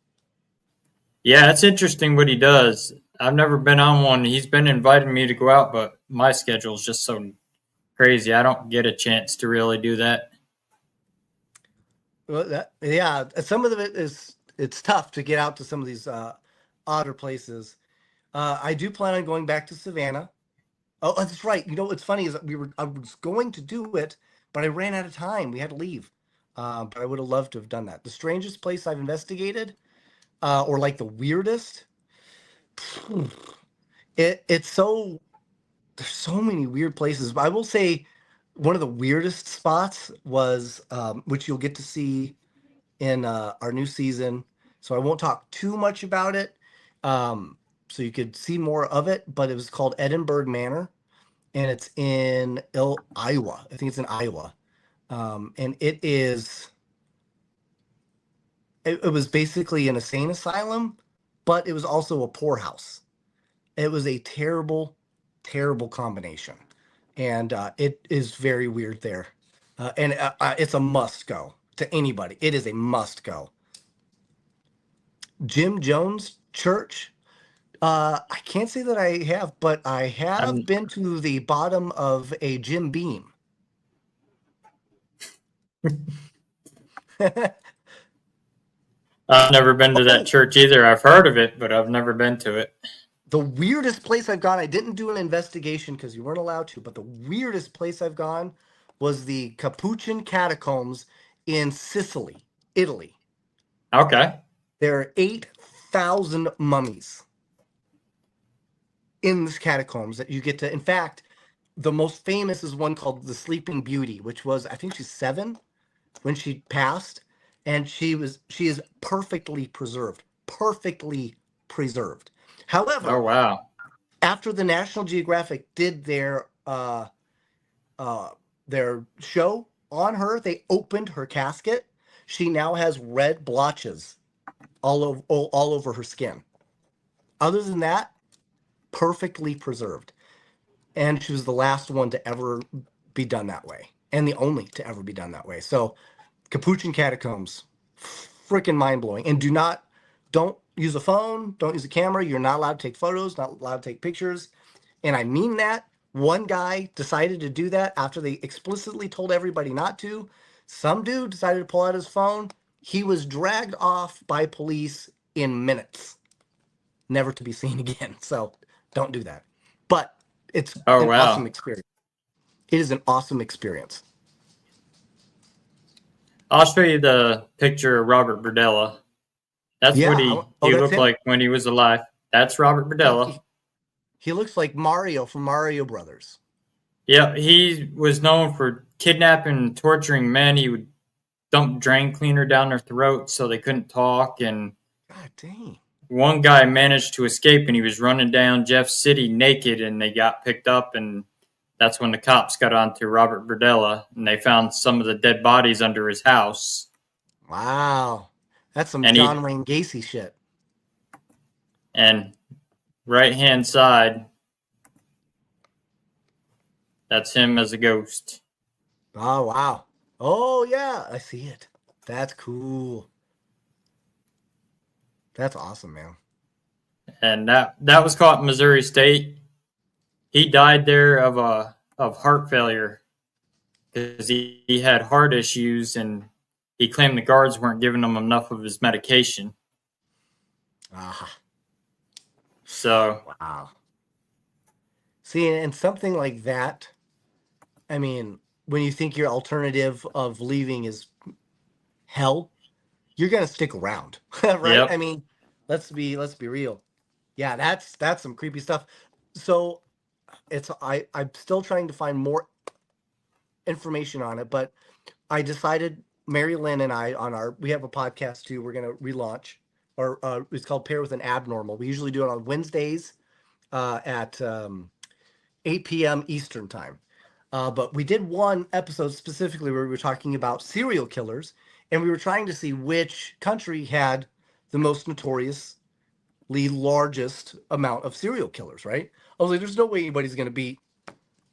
Yeah, it's interesting what he does. I've never been on one. He's been inviting me to go out, but my schedule is just so crazy. I don't get a chance to really do that. Well, some of it is it's tough to get out to some of these odder places. I do plan on going back to Savannah. Oh, that's right. You know what's funny is that I was going to do it, but I ran out of time. We had to leave. But I would have loved to have done that. The strangest place I've investigated, or like the weirdest, it's so there's so many weird places. But I will say one of the weirdest spots was, which you'll get to see in our new season. So I won't talk too much about it. So you could see more of it. But it was called Edinburgh Manor, and it's in Iowa. I think it's in Iowa. And it was basically an insane asylum, but it was also a poorhouse. It was a terrible, terrible combination, and it is very weird there. And it's a must go to anybody. It is a must go. Jim Jones Church. I can't say that I have, but I have I'm, been to the bottom of a Jim Beam. I've never been to that Oh, church either. I've heard of it, but I've never been to it. the weirdest place I've gone, I didn't do an investigation because you weren't allowed to, but the weirdest place I've gone was the Capuchin catacombs in Sicily, Italy. Okay. There are 8,000 mummies in this catacombs that you get to. In fact, the most famous is one called the Sleeping Beauty, which was, I think she's 7 when she passed, and she is perfectly preserved, perfectly preserved. Oh, However, wow. after the National Geographic did uh, their show on her, they opened her casket. She now has red blotches all over her skin. Other than that, perfectly preserved. And she was the last one to ever be done that way, and the only to ever be done that way. So, Capuchin catacombs, freaking mind blowing. And don't use a phone, don't use a camera. You're not allowed to take photos, not allowed to take pictures. And I mean that. One guy decided to do that after they explicitly told everybody not to. Some dude decided to pull out his phone. He was dragged off by police in minutes, never to be seen again. So don't do that. But it's Oh, an awesome wow. experience. It is an awesome experience. I'll show you the picture of Robert Burdella. That's what Yeah. Oh, he that's looked him. like when he was alive. That's Robert Yeah. Burdella. He looks like Mario from Mario Brothers. Yep, he was known for kidnapping and torturing men. He would dump drain cleaner down their throats so they couldn't talk. And God dang. one guy managed to escape, and he was running down Jeff City naked, and they got picked up. And that's when the cops got onto Robert Burdella, and they found some of the dead bodies under his house. Wow. That's some And John he Wayne Gacy shit. and right hand side, that's him as a ghost. Oh, wow. Oh, yeah. I see it. That's cool. That's awesome, man. And that was caught in Missouri State. He died there of heart failure because he had heart issues, and he claimed the guards weren't giving him enough of his medication. Ah, So wow. See, and something like that, I mean, when you think your alternative of leaving is hell, you're gonna stick around, right? I yep. mean, let's be real. Yeah, that's some creepy stuff. So I'm still trying to find more information on it, but I decided Mary Lynn and I we have a podcast too. We're gonna relaunch, or it's called Pair with an Abnormal. We usually do it on Wednesdays at 8 p.m. Eastern time. But we did one episode specifically where we were talking about serial killers, and we were trying to see which country had the most notoriously largest amount of serial killers, right? I was like, there's no way anybody's going to beat,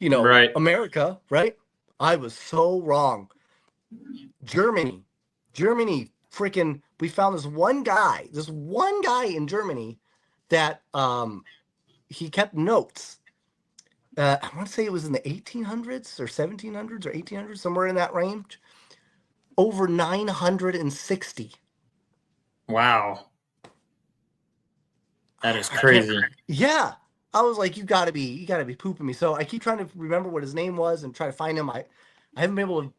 Right. America, right? I was so wrong. Germany, Germany, freaking, we found this one guy in Germany that he kept notes. I want to say it was in the 1800s or 1700s or 1800s, somewhere in that range. Over 960. Wow. That is I can't. crazy. Yeah, I was like, you gotta be pooping me. So I keep trying to remember what his name was and try to find him. I haven't been able to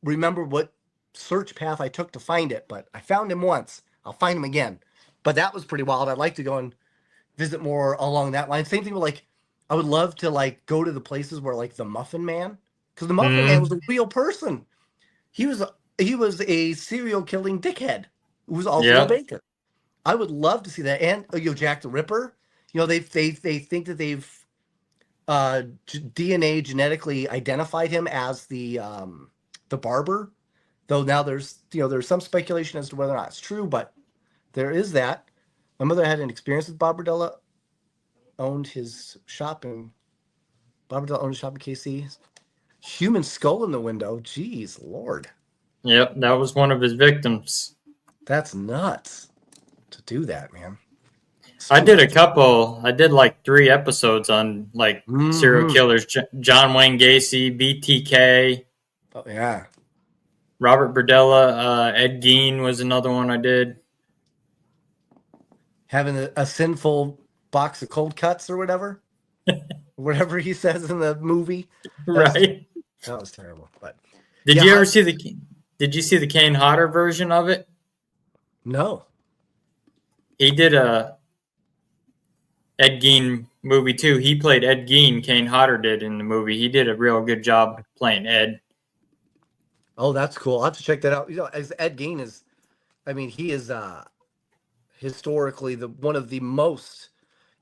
remember what search path I took to find it, but I found him once. I'll find him again. But that was pretty wild. I'd like to go and visit more along that line. Same thing with like, I would love to like go to the places where like the Muffin Man, because the Muffin Man was Mm, a real person. He was he was a serial killing dickhead who was also a yep. baker. I would love to see that. And Jack the Ripper. They think that they've DNA genetically identified him as the barber. Though now there's some speculation as to whether or not it's true, but there is that. My mother had an experience with Bob Berdella. Owned his shop in Bob Berdella owned a shop in KC. Human skull in the window. Jeez, Lord, Yep. That was one of his victims. that's nuts to do that, man. It's I too did a much. couple. I did like 3 episodes on like serial Mm-hmm. killers: John Wayne Gacy, BTK, Oh yeah. Robert Berdella, Ed Gein was another one I did. Having a sinful box of cold cuts or whatever he says in the movie. That's Right? that was terrible. But Did yeah, you ever see the? Did you see the Kane Hodder version of it? no. He did a Ed Gein movie too. He played Ed Gein. Kane Hodder did in the movie. He did a real good job playing Ed. Oh, that's cool. I'll have to check that out. As Ed Gein is, I mean, he is historically the one of the most.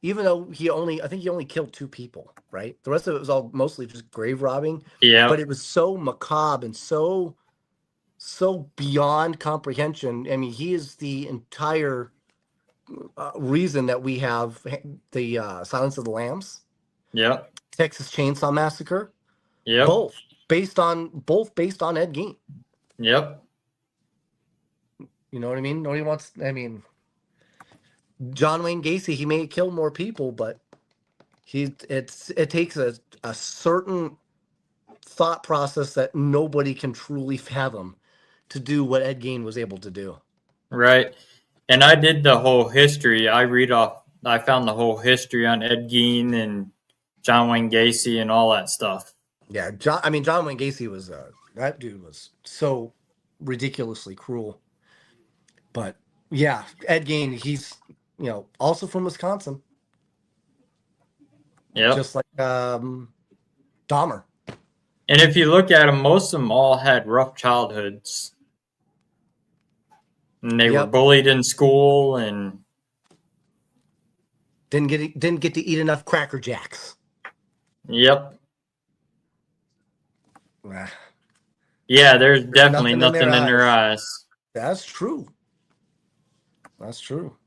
Even though I think he only killed 2 people, right? The rest of it was all mostly just grave robbing, but Yep. it was so macabre and so beyond comprehension. I mean, he is the entire reason that we have the Silence of the Lambs, Yep. Texas Chainsaw Massacre, Yep. both based on Ed Gein. Yep. You know what I mean? Nobody wants. I mean, John Wayne Gacy, he may kill more people, but it takes a certain thought process that nobody can truly fathom to do what Ed Gein was able to do. Right. And I did the whole history. I read off. I found the whole history on Ed Gein and John Wayne Gacy and all that stuff. Yeah, John Wayne Gacy was that dude was so ridiculously cruel. But yeah, Ed Gein, he's also from Wisconsin, Yep. just like Dahmer. And if you look at them, most of them all had rough childhoods, and they were Yep, bullied in school, and didn't get to eat enough Cracker Jacks. yep. Ah, Yeah, there's there's definitely nothing in their nothing in their eyes. eyes. That's true. That's true.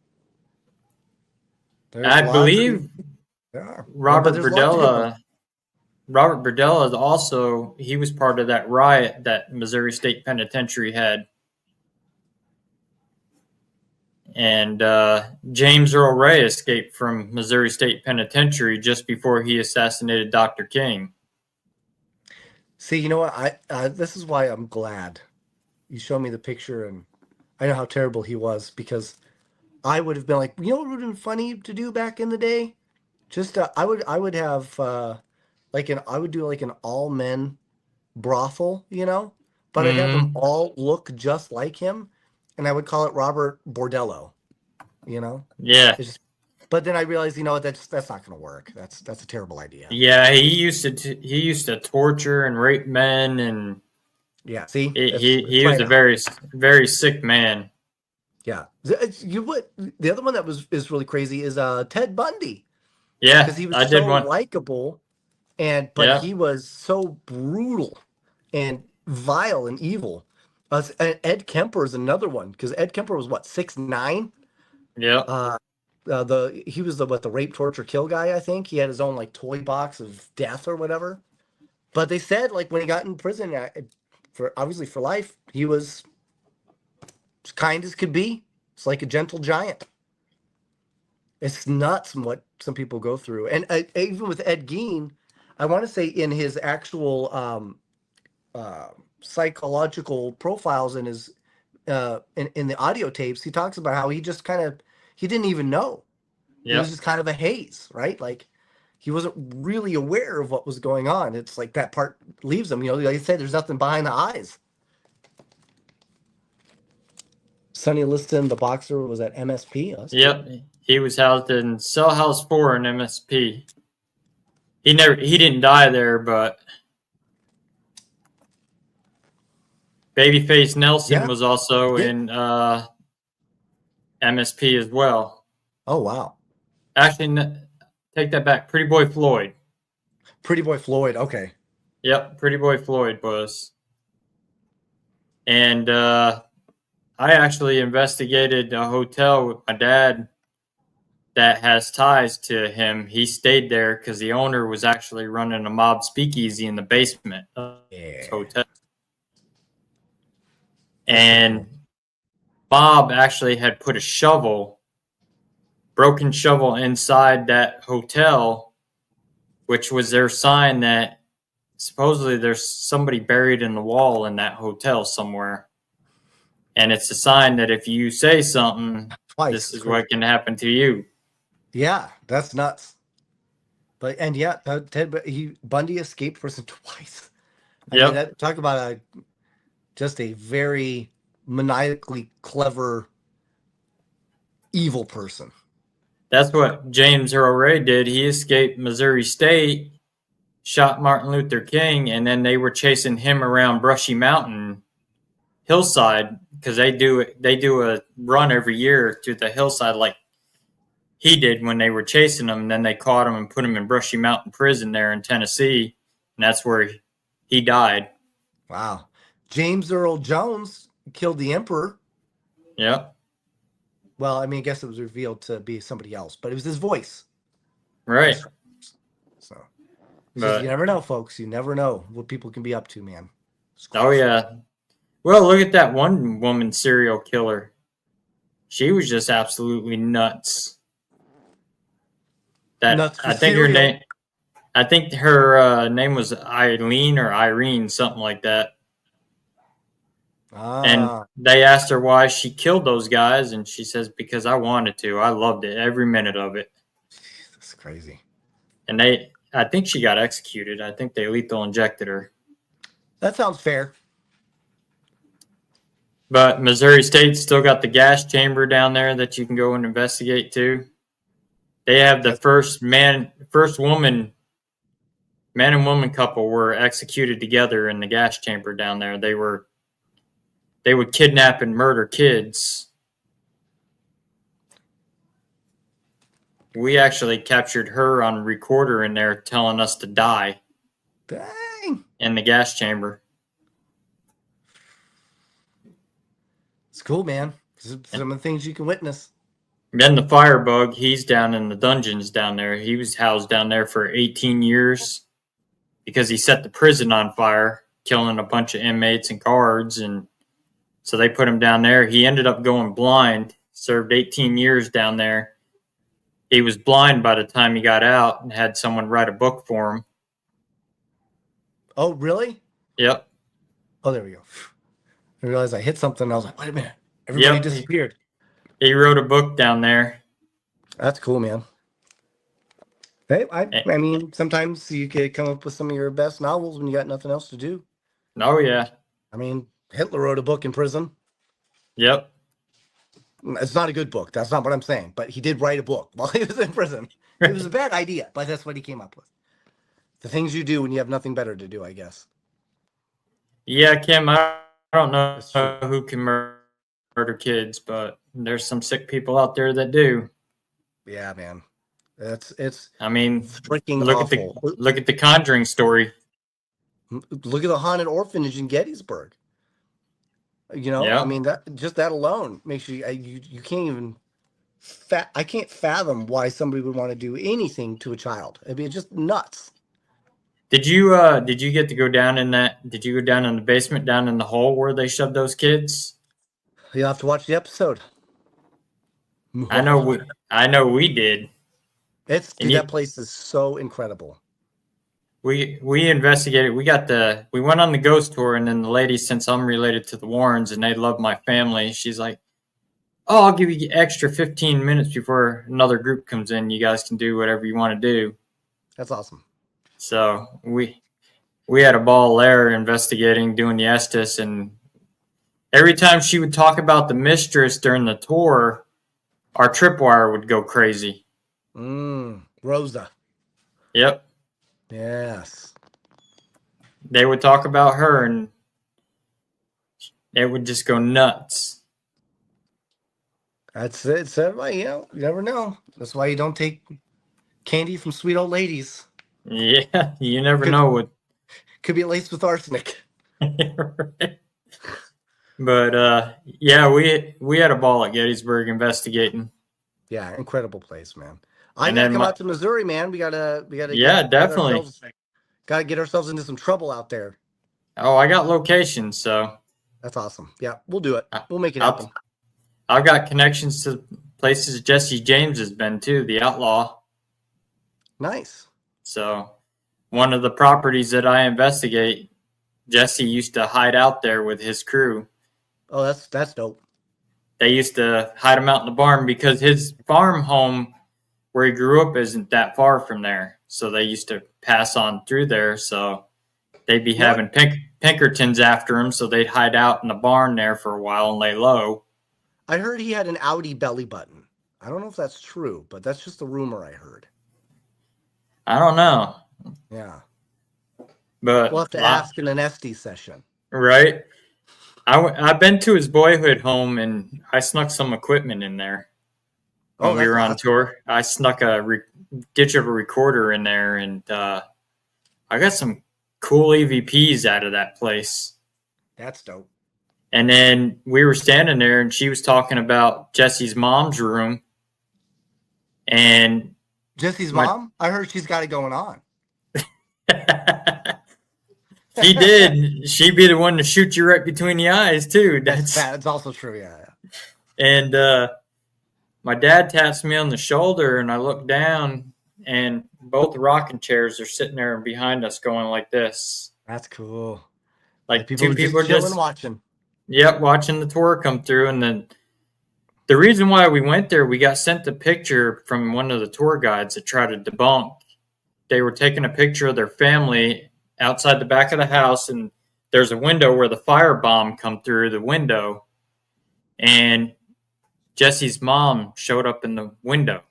There's I lots of believe yeah, but Robert there's lots of good ones. Berdella. Robert Berdella is also he was part of that riot that Missouri State Penitentiary had, and James Earl Ray escaped from Missouri State Penitentiary just before he assassinated Dr. King. See, you know what? This is why I'm glad you showed me the picture, and I know how terrible he was because I would have been like, what would have been funny to do back in the day? Just I would have I would do like an all men brothel, but I'd have them Mm, all look just like him, and I would call it Robert Bordello, you know. yeah, It's just, but then I realized, that's not going to work. That's a terrible idea. yeah. He used to torture and rape men, and Yeah, see, it's he was right a out. very sick man. Yeah, what the other one that is really crazy is Ted Bundy because Yeah, he was I did so one. likable but Yeah, he was so brutal and vile and evil. And Ed Kemper is another one because Ed Kemper was what 6'9". yeah, Uh, he was the rape, torture, kill guy. I think he had his own like toy box of death or whatever. But they said like when he got in prison for obviously for life, he was as kind as could be. It's like a gentle giant. It's nuts what some people go through, and even with Ed Gein, I want to say in his actual uh, psychological profiles in his in the audio tapes, he talks about how he just kind of he didn't even know. It was Yep. just kind of a haze, right? Like he wasn't really aware of what was going on. It's like that part leaves him. Like I said, there's nothing behind the eyes. Sonny Liston, the boxer, was at MSP. Oh, that's cool. Yep. He was housed in Cell House 4 in MSP. He didn't die there, but Babyface Nelson Yeah. was also Did. in MSP as well. Oh wow. Actually, take that back. Pretty Boy Floyd. Pretty Boy Floyd. Okay. Yep, Pretty Boy Floyd was. And I actually investigated a hotel with my dad that has ties to him. He stayed there because the owner was actually running a mob speakeasy in the basement of his Yeah. hotel. That's so And cool. Bob actually had put a broken shovel inside that hotel, which was their sign that supposedly there's somebody buried in the wall in that hotel somewhere. And it's a sign that if you say something, Twice. this It's is crazy. what can happen to you. Yeah, that's nuts. But and yeah, Bundy escaped prison twice. I mean, Yep. that talk about just a very maniacally clever evil person. That's what James Earl Ray did. He escaped Missouri State, shot Martin Luther King, and then they were chasing him around Brushy Mountain hillside because they do a run every year to the hillside like he did when they were chasing him. And then they caught him and put him in Brushy Mountain Prison there in Tennessee, and that's where he died. Wow. James Earl Jones killed the emperor. Yep. Well, I mean, I guess it was revealed to be somebody else, but it was his voice. Right. So it's just you But never know, folks. You never know what people can be up to, man. It's oh crazy. yeah. Well, look at that one woman serial killer. She was just absolutely nuts. That Nuts for cereal. I think her name was Eileen or Irene, something like that. And Ah, they asked her why she killed those guys, and she says, because I wanted to. I loved it, every minute of it. that's crazy. And I think she got executed. I think they lethal injected her. That sounds fair. But Missouri State still got the gas chamber down there that you can go and investigate too. They have the man and woman couple were executed together in the gas chamber down there. They would kidnap and murder kids. We actually captured her on recorder in there telling us to die Dang. in the gas chamber. It's cool, man. Some of the things you can witness. Then the firebug, he's down in the dungeons down there. He was housed down there for 18 years because he set the prison on fire, killing a bunch of inmates and guards. And so they put him down there. He ended up going blind, served 18 years down there. He was blind by the time he got out and had someone write a book for him. Oh, really? Yep. Oh, there we go. I realized I hit something. I was like, wait a minute. Everybody disappeared. He wrote a book down there. That's cool, man. Hey, I mean, sometimes you could come up with some of your best novels when you got nothing else to do. Oh, yeah. I mean, Hitler wrote a book in prison. Yep. It's not a good book. That's not what I'm saying. But he did write a book while he was in prison. It was a bad idea, but that's what he came up with. The things you do when you have nothing better to do, I guess. Yeah, Kim, I don't know That's true. who can murder kids, but there's some sick people out there that do. Yeah, man. It's I mean, freaking awful. look at the Conjuring story. Look at the haunted orphanage in Gettysburg. You know, I Yeah. mean that alone makes you can't even I can't fathom why somebody would want to do anything to a child. I mean, it's just nuts. Did you get to go down in that? Did you go down in the basement, down in the hole where they shoved those kids? You'll have to watch the episode. I know we did. And That place is so incredible. we investigated. We went on the ghost tour, and then the lady, since I'm related to the Warrens and they love my family, she's like, oh, I'll give you extra 15 minutes before another group comes in. You guys can do whatever you want to do. That's awesome. So we had a ball there investigating, doing the Estes, and every time she would talk about the mistress during the tour, our tripwire would go crazy. Rosa. Yep. Yes. They would talk about her and it would just go nuts. That's it. So, you never know. That's why you don't take candy from sweet old ladies. Yeah, you never know what. Could be laced with arsenic. Right. But yeah, we had a ball at Gettysburg investigating. Yeah, incredible place, man. I And gotta then come out to Missouri, man. We gotta yeah, definitely. Gotta get ourselves into some trouble out there. Oh, I got locations, so That's awesome. Yeah, we'll do it. We'll make it I'll, happen. I've got connections to places Jesse James has been too, the outlaw. Nice. So one of the properties that I investigate, Jesse used to hide out there with his crew. Oh, that's dope. They used to hide him out in the barn because his farm home where he grew up isn't that far from there. So they used to pass on through there. So they'd be having Pinkertons after him. So they'd hide out in the barn there for a while and lay low. I heard he had an Audi belly button. I don't know if that's true, but that's just the rumor I heard. I don't know. Yeah. But we'll have to ask in an SD session. Right. I've been to his boyhood home and I snuck some equipment in there when we were on tour. I snuck a digital recorder in there and I got some cool EVPs out of that place. That's dope. And then we were standing there and she was talking about Jesse's mom's room. And Jesse's mom? I heard she's got it going on. She did. She'd be the one to shoot you right between the eyes, too. That's also true, yeah. And my dad taps me on the shoulder, and I look down, and both rocking chairs are sitting there behind us going like this. That's cool. Like two people just watching. Yep, watching the tour come through. And then the reason why we went there, we got sent a picture from one of the tour guides that tried to debunk. They were taking a picture of their family outside the back of the house, and there's a window where the firebomb come through the window, and Jesse's mom showed up in the window.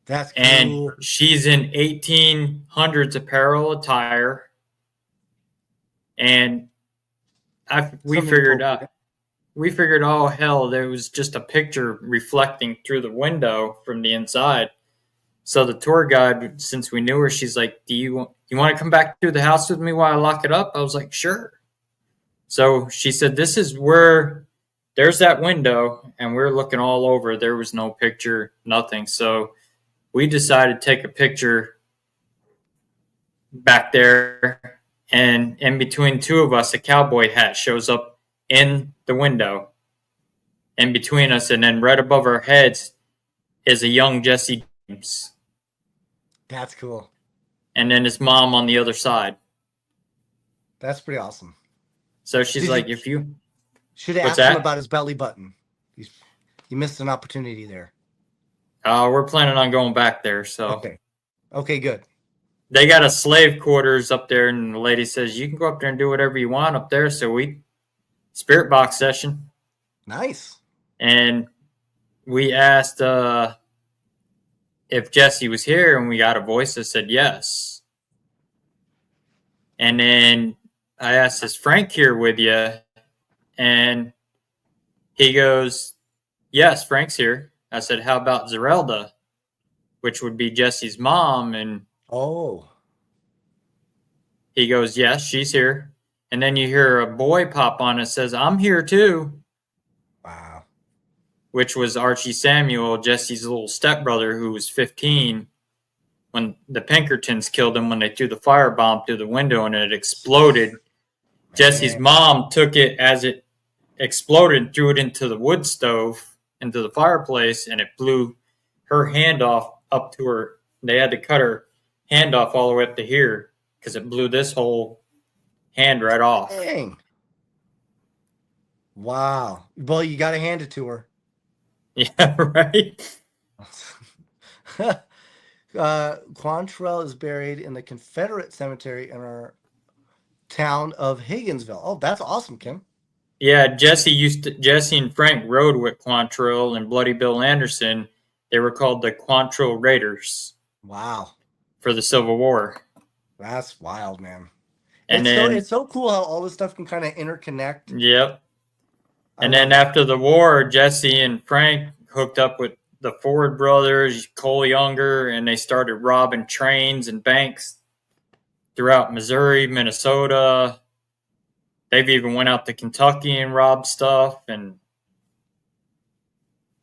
That's cool. And she's in 1800s apparel attire, and we figured, oh hell, there was just a picture reflecting through the window from the inside. So the tour guide, since we knew her, she's like, do you want to come back through the house with me while I lock it up? I was like, sure. So she said, this is where there's that window, and we're looking all over. There was no picture, nothing. So we decided to take a picture back there, and in between two of us, a cowboy hat shows up in the window in between us, and then right above our heads is a young Jesse James. That's cool. And then his mom on the other side. That's pretty awesome. So she's like, if you should have asked him about his belly button. You missed an opportunity there. We're planning on going back there. So okay, good. They got a slave quarters up there, and the lady says you can go up there and do whatever you want up there. So we spirit box session. Nice. And we asked if Jesse was here, and we got a voice that said yes. And then I asked, is Frank here with you? And he goes, yes, Frank's here. I said, how about Zerelda, which would be Jesse's mom? And he goes, yes, she's here. And then you hear a boy pop on and says, I'm here too. Wow. Which was Archie Samuel, Jesse's little stepbrother, who was 15 when the Pinkertons killed him when they threw the firebomb through the window and it exploded. Man. Jesse's mom took it as it exploded and threw it into the wood stove, into the fireplace, and it blew her hand off up to her. They had to cut her hand off all the way up to here because it blew this whole hand right off. Dang. Wow. Well, you got to hand it to her. Yeah, right. Quantrell is buried in the Confederate cemetery in our town of Higginsville. Oh, that's awesome, Kim. Yeah, Jesse and Frank rode with Quantrill and Bloody Bill Anderson. They were called the Quantrill Raiders Wow. for the Civil War. That's wild, man. And It's then, so cool how all this stuff can kind of interconnect. yep. I And then love it. after the war, Jesse and Frank hooked up with the Ford brothers, Cole Younger, and they started robbing trains and banks throughout Missouri, Minnesota. They've even went out to Kentucky and robbed stuff. And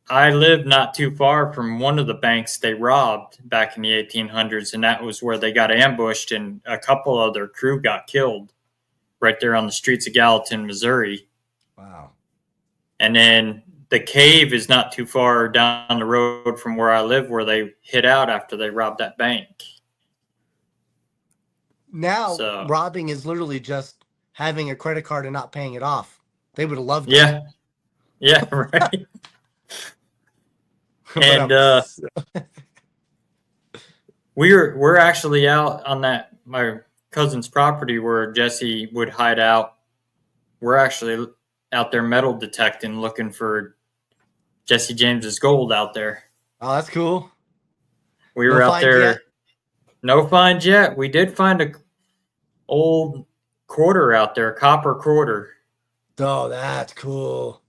I lived not too far from one of the banks they robbed back in the 1800s, and that was where they got ambushed, and a couple of their crew got killed right there on the streets of Gallatin, Missouri. Wow. And then the cave is not too far down the road from where I live, where they hid out after they robbed that bank. Now, So, robbing is literally just having a credit card and not paying it off. They would have loved it. yeah, yeah, right. But And we're actually out on that my cousin's property where Jesse would hide out. We're actually out there metal detecting, looking for Jesse James's gold out there. oh, that's cool. We No were out find yet. there, no finds yet. We did find a old quarter out there, a copper quarter, Oh, that's cool.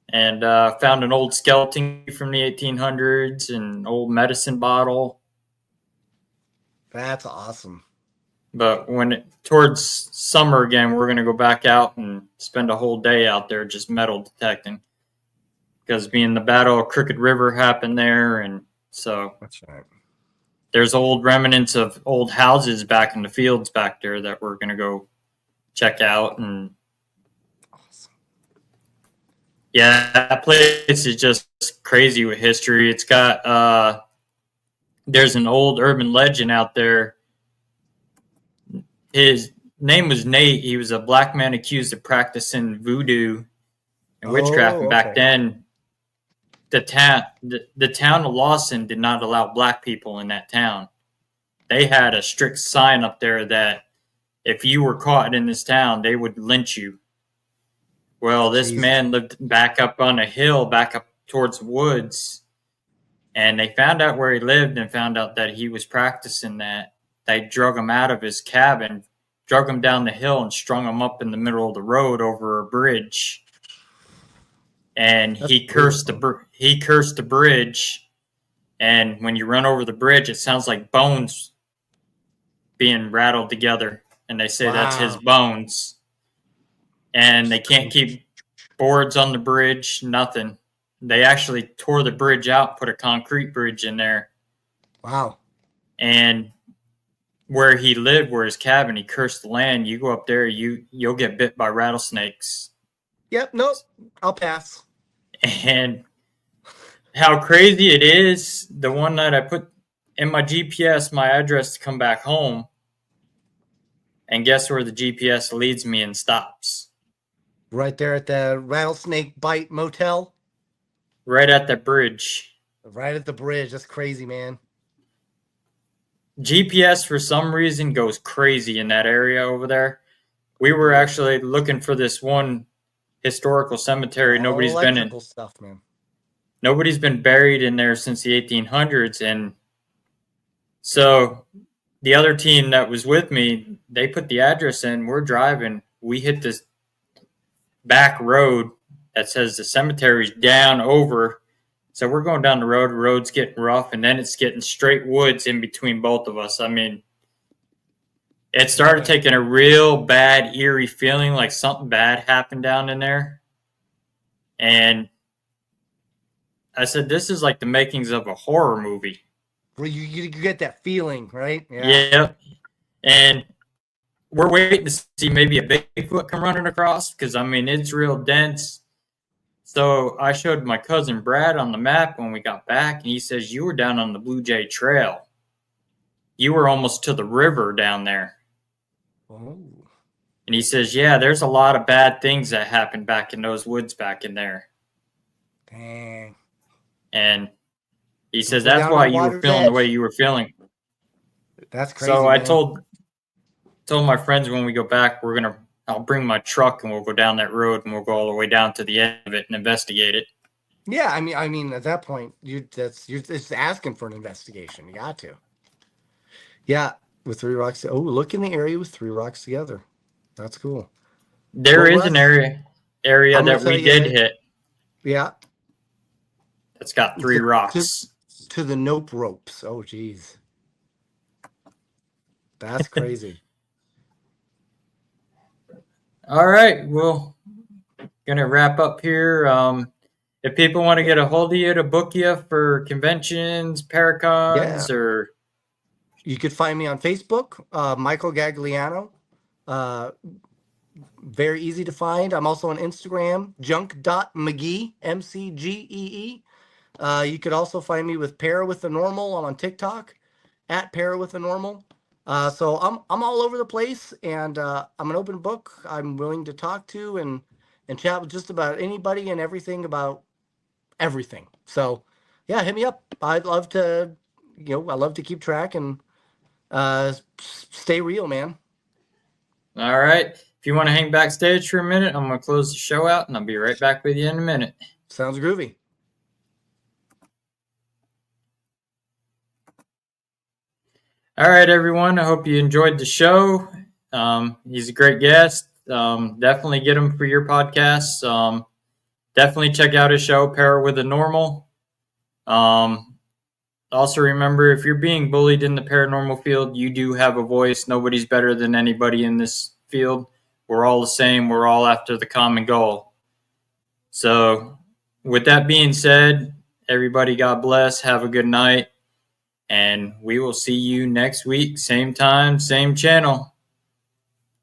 and found an old skeleton from the 1800s, an old medicine bottle. That's awesome. But towards summer again, we're going to go back out and spend a whole day out there just metal detecting. Because being the Battle of Crooked River happened there, and so That's right. there's old remnants of old houses back in the fields back there that we're going to go check out. And Awesome. yeah, that place is just crazy with history. It's got there's an old urban legend out there. His name was Nate. He was a black man accused of practicing voodoo and witchcraft. And Oh, back okay. then, the town of Lawson did not allow black people in that town. They had a strict sign up there that if you were caught in this town, they would lynch you. Well, this Jesus. man lived back up on a hill, back up towards the woods, and they found out where he lived and found out that he was practicing that. They drug him out of his cabin, drug him down the hill, and strung him up in the middle of the road over a bridge. And That's he cursed brutal. the bridge. And when you run over the bridge, it sounds like bones being rattled together. And they say that's his Wow. bones. And they can't keep boards on the bridge, nothing. They actually tore the bridge out, put a concrete bridge in there. Wow. And where he lived, where his cabin, he cursed the land. You go up there, you'll get bit by rattlesnakes. Yep. Nope. I'll pass. And how crazy it is, the one that I put in my GPS, my address to come back home, and guess where the GPS leads me and stops? Right there at the Rattlesnake Bite Motel. Right at that bridge. Right at the bridge. That's crazy, man. GPS for some reason goes crazy in that area over there. We were actually looking for this one historical cemetery. All electrical stuff, man. Nobody's been buried in there since the 1800s, and so the other team that was with me, they put the address in. We're driving. We hit this back road that says the cemetery's down over. So we're going down the road. The road's getting rough, and then it's getting straight woods in between both of us. I mean, it started taking a real bad, eerie feeling like something bad happened down in there. And I said, this is like the makings of a horror movie. Where you get that feeling, right? Yeah. And we're waiting to see maybe a Bigfoot come running across because, I mean, it's real dense. So I showed my cousin Brad on the map when we got back, and he says, you were down on the Blue Jay Trail. You were almost to the river down there. Oh. And he says, yeah, there's a lot of bad things that happened back in those woods back in there. Dang. And he says, Looking that's down to why the you were water's feeling the way edge. you were feeling. That's crazy, So I man. told my friends when we go back, I'll bring my truck and we'll go down that road and we'll go all the way down to the end of it and investigate it. Yeah, I mean, at that point, you're just asking for an investigation. You got to. Yeah, with 3 rocks. Oh, look in the area with 3 rocks together. That's cool. There Well, is an Russ, area I'm gonna that tell we did you. hit Yeah, that's got 3 to to rocks. to the nope ropes. Oh, geez, that's crazy. All right, well, gonna wrap up here. If people want to get a hold of you to book you for conventions, Yeah, paracons, or you could find me on Facebook, Michael Gagliano. Uh, Very easy to find. I'm also on Instagram, junk.mcgee, MCGEE. You could also find me with Para with the Normal. I'm on TikTok at Para with the Normal. So I'm all over the place, and I'm an open book. I'm willing to talk to and chat with just about anybody and everything about everything. So yeah, hit me up. I'd love to, I love to keep track and stay real, man. all right. If you want to hang backstage for a minute, I'm gonna close the show out, and I'll be right back with you in a minute. Sounds groovy. All right, everyone. I hope you enjoyed the show. He's a great guest. Definitely get him for your podcast. Definitely check out his show, Para with the Normal. Also, remember, if you're being bullied in the paranormal field, you do have a voice. Nobody's better than anybody in this field. We're all the same. We're all after the common goal. So, with that being said, everybody, God bless. Have a good night. And we will see you next week. Same time, same channel.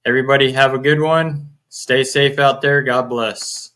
Everybody, have a good one. Stay safe out there. God bless.